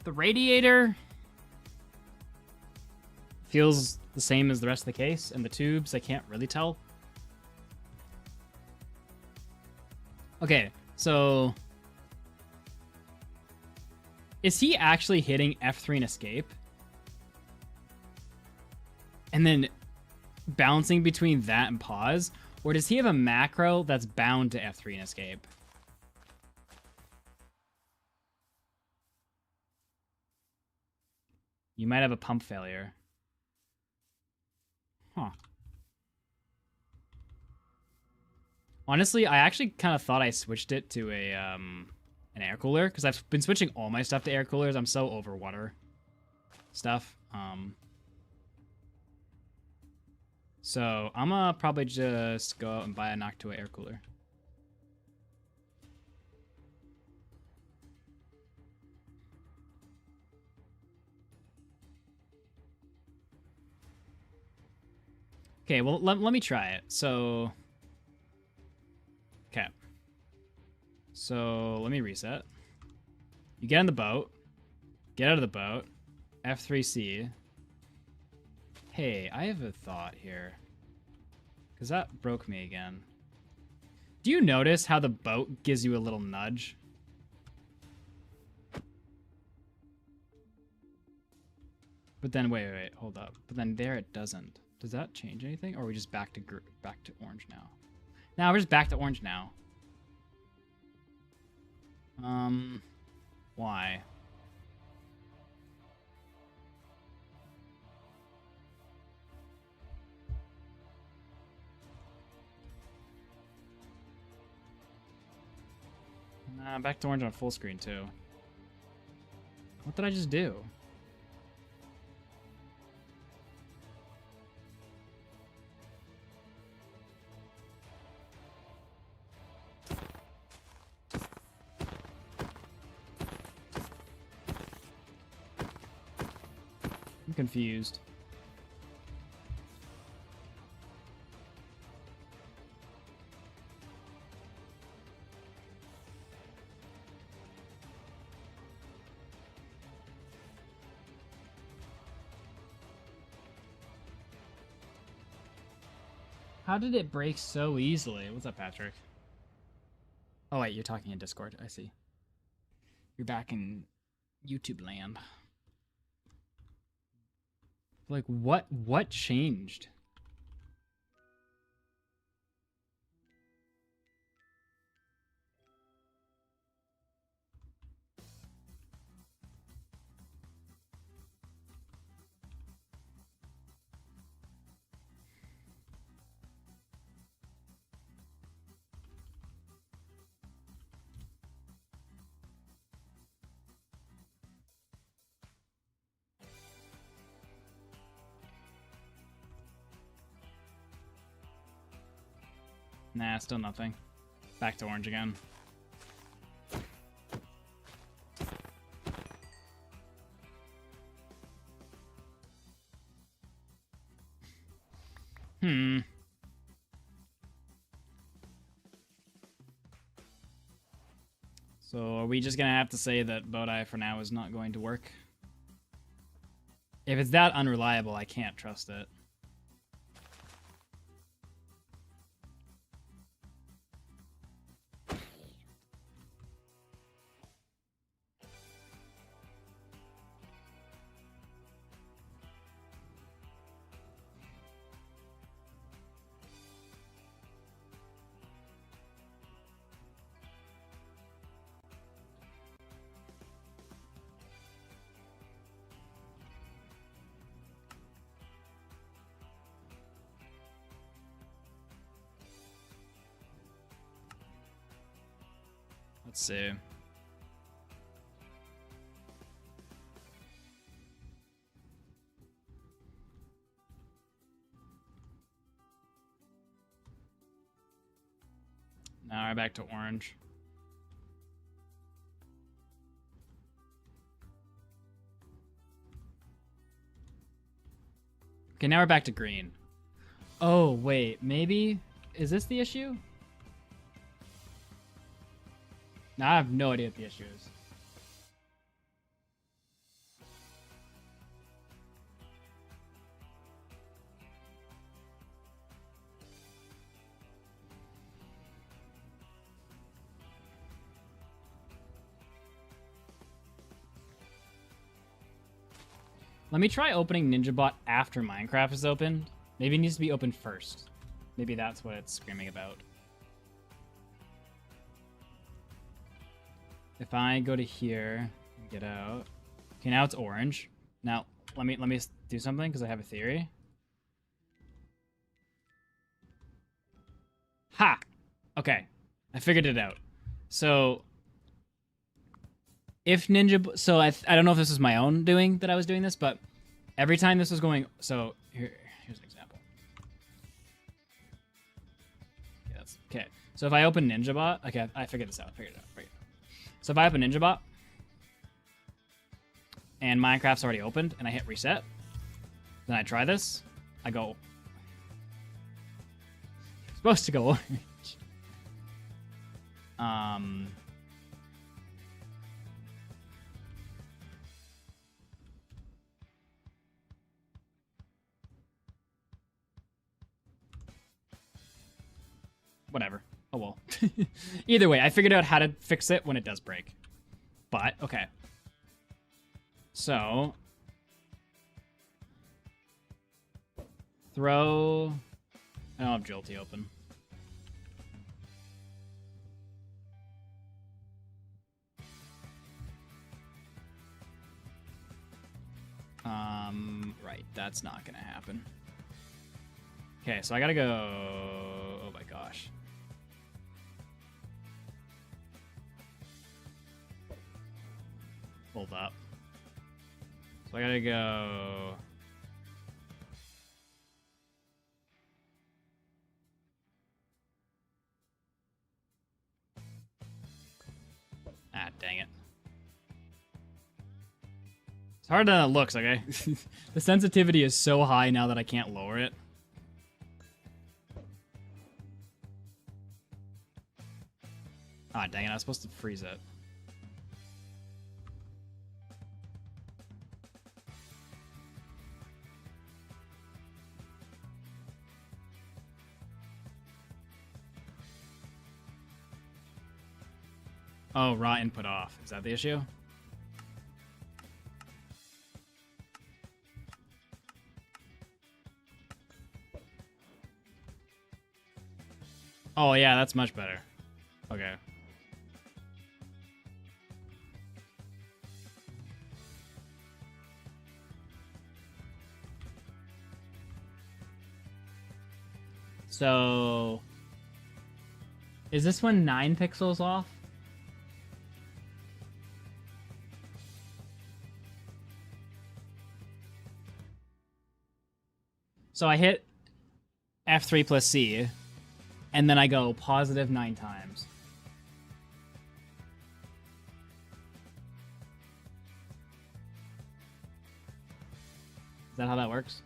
Speaker 3: The radiator feels the same as the rest of the case, and the tubes, I can't really tell. Okay, so is he actually hitting F3 and escape? And then bouncing between that and pause? Or does he have a macro that's bound to F3 and escape? You might have a pump failure. Huh. Honestly, I actually kind of thought I switched it to a an air cooler, because I've been switching all my stuff to air coolers. I'm so over water stuff. So I'm gonna probably just go out and buy a Noctua air cooler. Okay, well, let me try it. So, okay. So let me reset. You get on the boat, get out of the boat, F3C. Hey, I have a thought here, because that broke me again. Do you notice how the boat gives you a little nudge? But then, wait, hold up. But then there it doesn't. Does that change anything? Or are we just back to orange now? Now we're just back to orange now. Why? Nah, back to orange on full screen too. What did I just do? I'm confused. How did it break so easily? What's up, Patrick? Oh, wait, you're talking in Discord. I see. You're back in YouTube land. Like, what changed? Nah, still nothing. Back to orange again. So are we just gonna have to say that Bodai for now is not going to work? If it's that unreliable, I can't trust it. Let's see. Now we're back to orange. Okay, now we're back to green. Oh, wait, maybe? Is this the issue? Now I have no idea what the issue is. Let me try opening NinjaBot after Minecraft is opened. Maybe it needs to be opened first. Maybe that's what it's screaming about. If I go to here, get out. Okay, now it's orange. Now let me do something because I have a theory. Ha! Okay, I figured it out. So if so I don't know if this is my own doing that I was doing this, but every time this was going, so here's an example. Yeah, okay. So if I open NinjaBot, okay, I figured this out. So if I open NinjaBot and Minecraft's already opened and I hit reset, then I try this, I go, it's supposed to go orange. Whatever. Oh well. Either way, I figured out how to fix it when it does break. But, okay. So, throw... I don't have Jolty open. Right, that's not gonna happen. Okay, so I gotta go... Oh my gosh. Hold up. So I gotta go... Ah, dang it. It's harder than it looks, okay? The sensitivity is so high now that I can't lower it. Ah, dang it, I was supposed to freeze it. Oh, raw input off. Is that the issue? Oh, yeah, that's much better. Okay. So, is this one 9 pixels off? So I hit F3 plus C, and then I go positive 9 times. Is that how that works?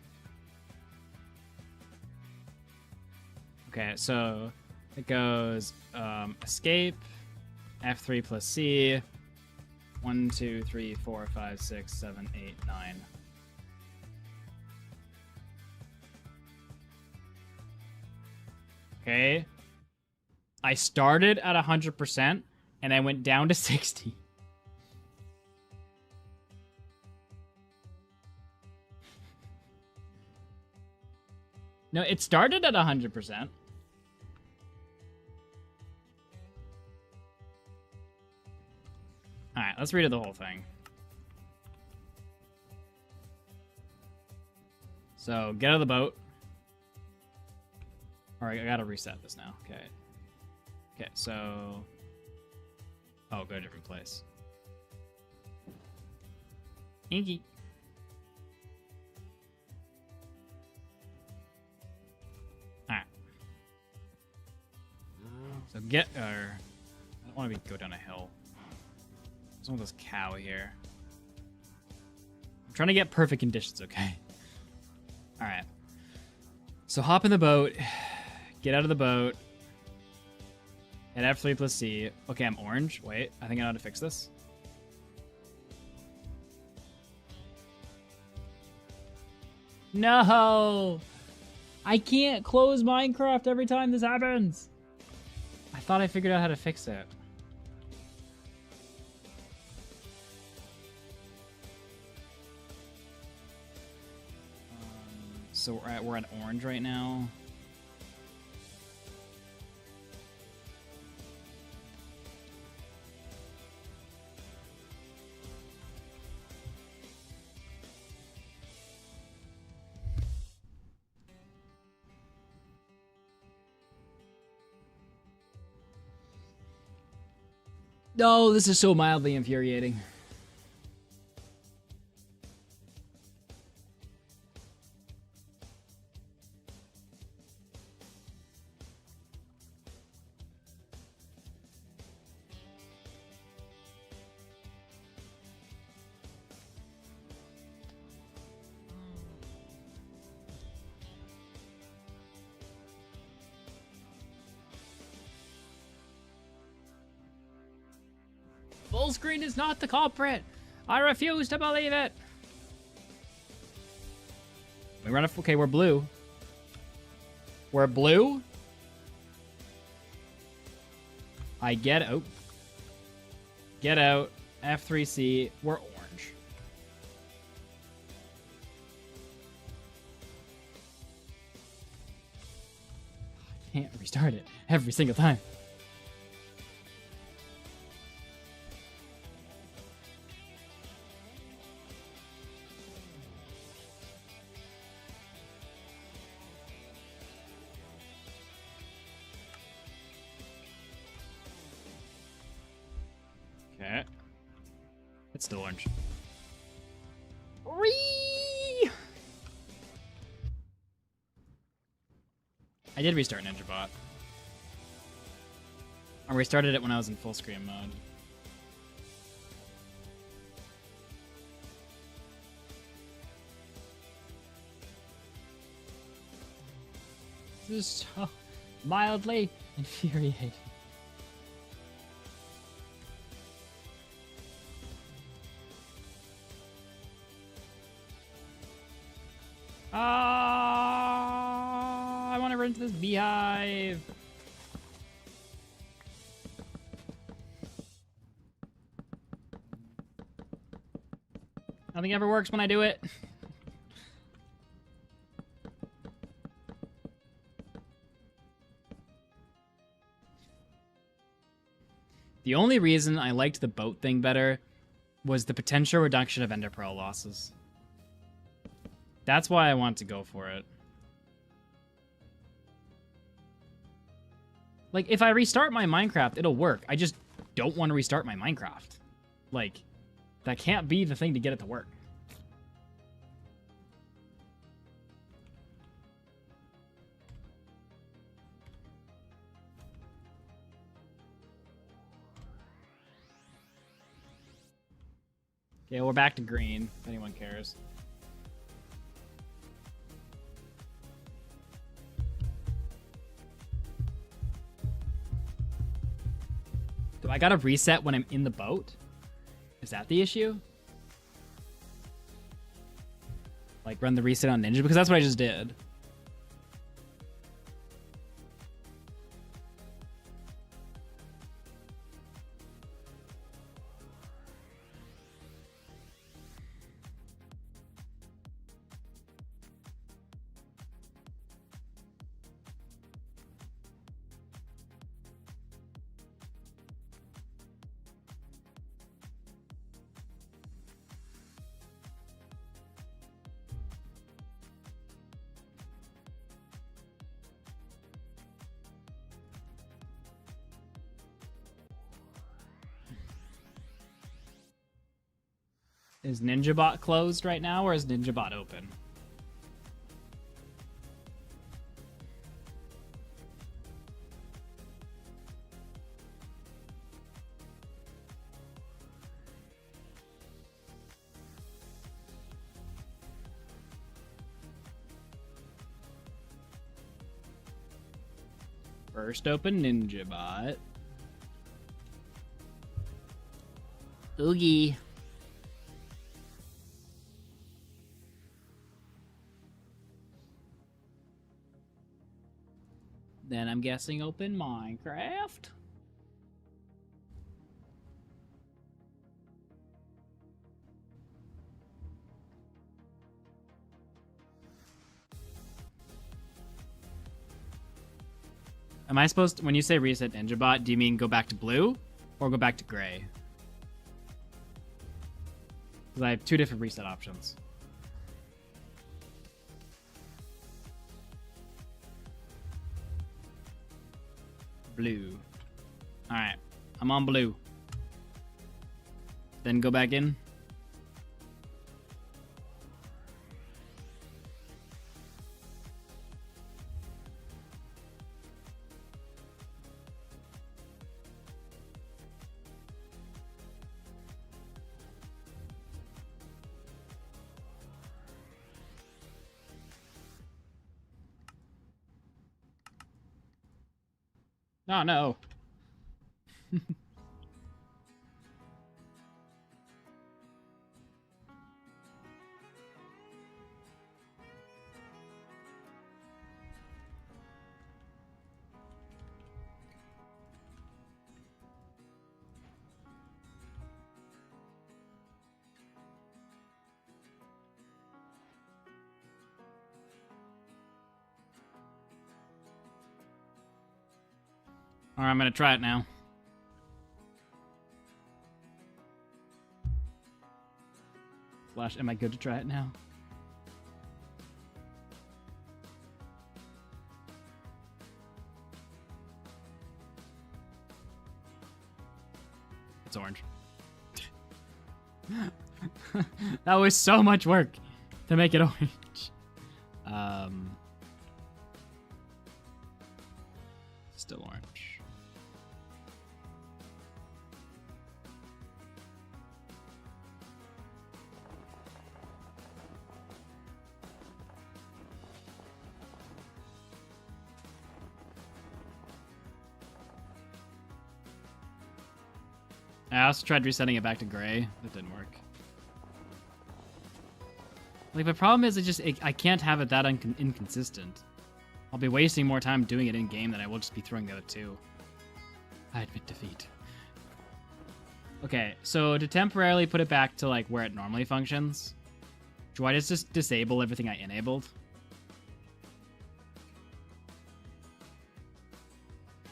Speaker 3: Okay, so it goes escape, F3 plus C, 1, 2, 3, 4, 5, 6, 7, 8, 9. Okay. I started at 100% and I went down to 60. No, it started at 100%. Alright, let's read it the whole thing. So, get out of the boat. Alright, I gotta reset this now. Okay. Okay, so... Oh, go to a different place. Inky. Alright. So get... I don't want to go down a hill. There's one of those cow here. I'm trying to get perfect conditions, okay? Alright. So hop in the boat. Get out of the boat. Hit F3 plus C. Okay, I'm orange. Wait, I think I know how to fix this. No! I can't close Minecraft every time this happens. I thought I figured out how to fix it. So we're at orange right now. No, this is so mildly infuriating. Full screen is not the culprit. I refuse to believe it. We run a... Okay, we're blue. We're blue? I get out. Get out. F3C. We're orange. I can't restart it every single time. Okay. It's still orange. Whee! I did restart NinjaBot. I restarted it when I was in full screen mode. This is so mildly infuriating. I want to run into this beehive. Nothing ever works when I do it. The only reason I liked the boat thing better was the potential reduction of ender pearl losses. That's why I want to go for it. Like, if I restart my Minecraft, it'll work. I just don't want to restart my Minecraft. Like, that can't be the thing to get it to work. Okay, we're back to green, if anyone cares. Do I gotta reset when I'm in the boat? Is that the issue? Like, run the reset on Ninja? Because that's what I just did. Is NinjaBot closed right now, or is NinjaBot open? First open NinjaBot. Oogie. Then I'm guessing open Minecraft. Am I supposed to, when you say reset NinjaBot, do you mean go back to blue or go back to gray? Because I have 2 different reset options. Blue. Alright. I'm on blue. Then go back in. Oh no. Alright, I'm gonna try it now. Flash, am I good to try it now? It's orange. That was so much work to make it orange. Still orange. I also tried resetting it back to gray. That didn't work. Like, the problem is I can't have it that inconsistent. I'll be wasting more time doing it in-game than I will just be throwing the other 2. I admit defeat. Okay, so to temporarily put it back to, like, where it normally functions, do I just disable everything I enabled?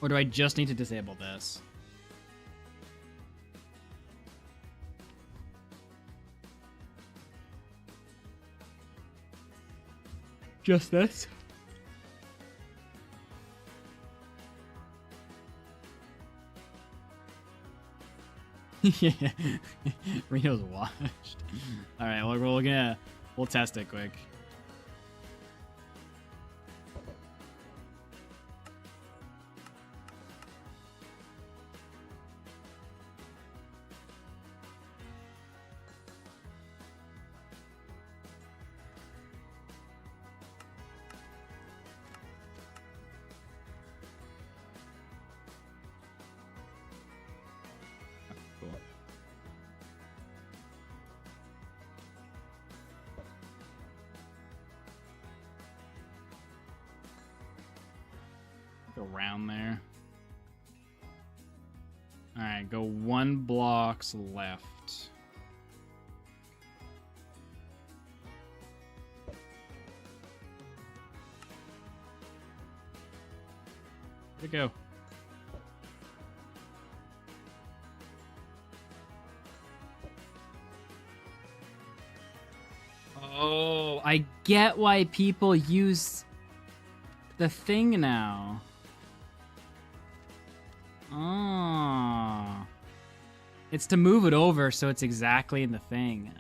Speaker 3: Or do I just need to disable this? Just this? Yeah, Reno's washed. All right, well, we'll test it quick. Cool. Go around there. All right, go 1 blocks left. Where'd it go? Oh, I get why people use the thing now. Oh. It's to move it over so it's exactly in the thing.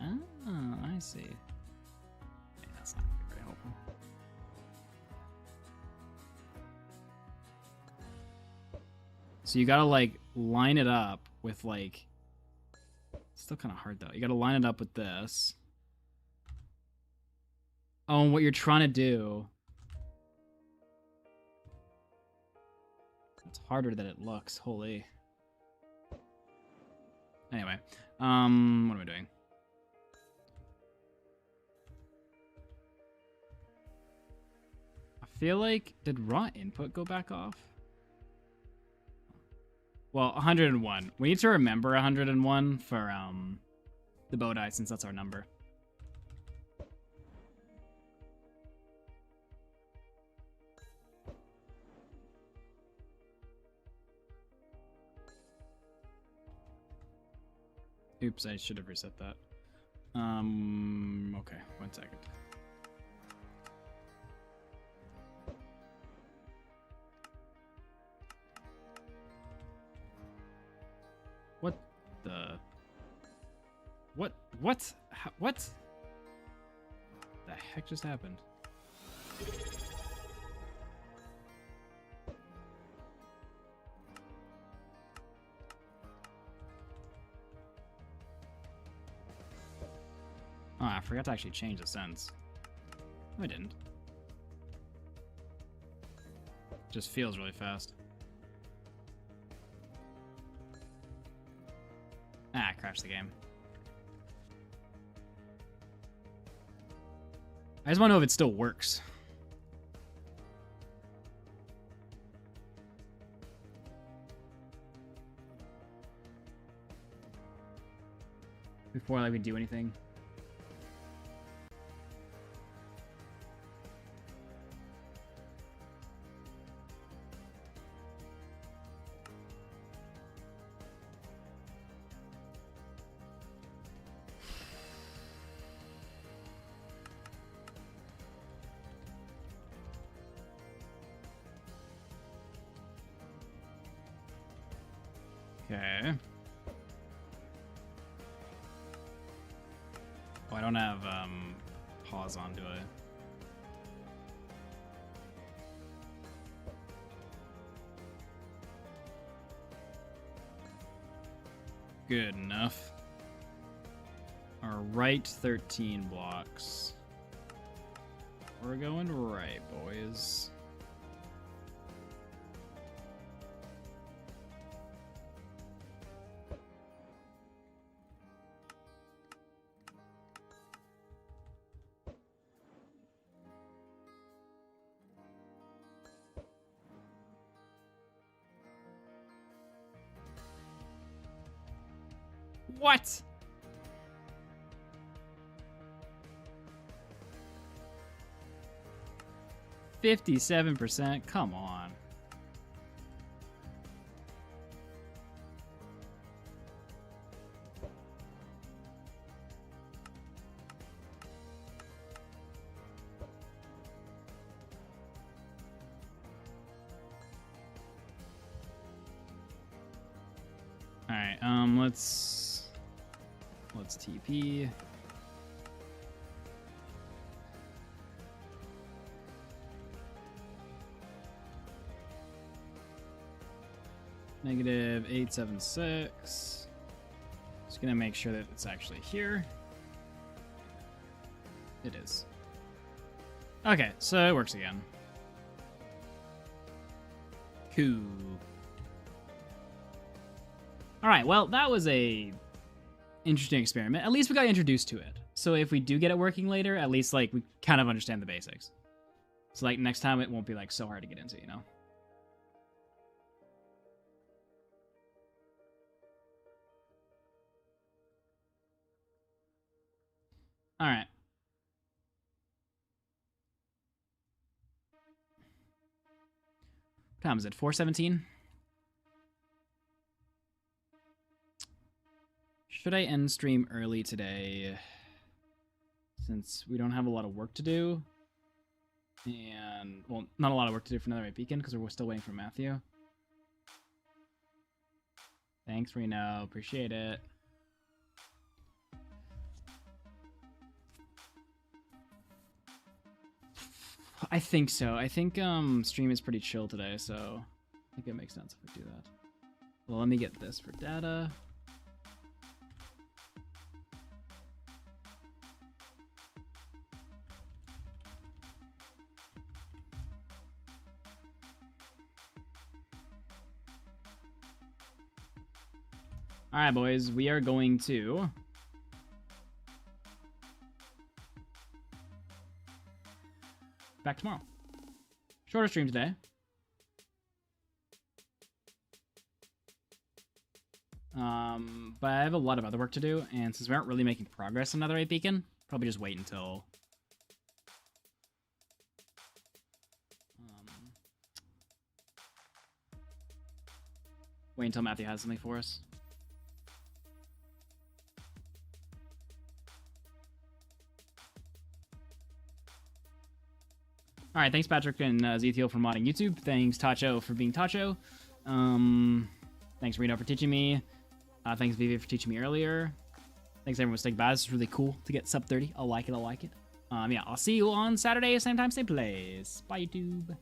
Speaker 3: Oh, I see. Okay, that's not very helpful. So you gotta, like, line it up with, like... It's still kind of hard, though. You gotta line it up with this. Oh, and what you're trying to do... It's harder than it looks. Holy. Anyway, what am I doing? I feel like, did raw input go back off? Well, 101. We need to remember 101 for the bow die, since that's our number. Oops, I should have reset that. Okay, 1 second. What the? What? What? The heck just happened? Oh, I forgot to actually change the sense. No, I didn't. Just feels really fast. Ah, crashed the game. I just want to know if it still works. Before like we do anything. Okay. Oh, I don't have pause on, do I? Good enough. Our right 13 blocks. We're going right, boys. What? $57%? Come on. All right, let's TP. Negative 876. Just gonna make sure that it's actually here. It is. Okay, so it works again. Cool. All right, well, that was a interesting experiment. At least we got introduced to it. So if we do get it working later, at least like we kind of understand the basics. So like next time it won't be like so hard to get into, you know? All right. What time is it? 4:17? Should I end stream early today? Since we don't have a lot of work to do. And, well, not a lot of work to do for Netherite Beacon because we're still waiting for Matthew. Thanks, Reno. Appreciate it. I think so. I think stream is pretty chill today, so I think it makes sense if we do that. Well, let me get this for data. All right, boys, we are going to back tomorrow. Shorter stream today. But I have a lot of other work to do, and since we aren't really making progress on Netherite Beacon, probably just wait until Matthew has something for us. All right, thanks Patrick and Zethiel for modding YouTube. Thanks Tacho for being Tacho. Thanks Reno for teaching me. Thanks Vivi for teaching me earlier. Thanks everyone for sticking by. This is really cool to get sub 30. I like it. Yeah, I'll see you on Saturday, same time, same place. Bye YouTube.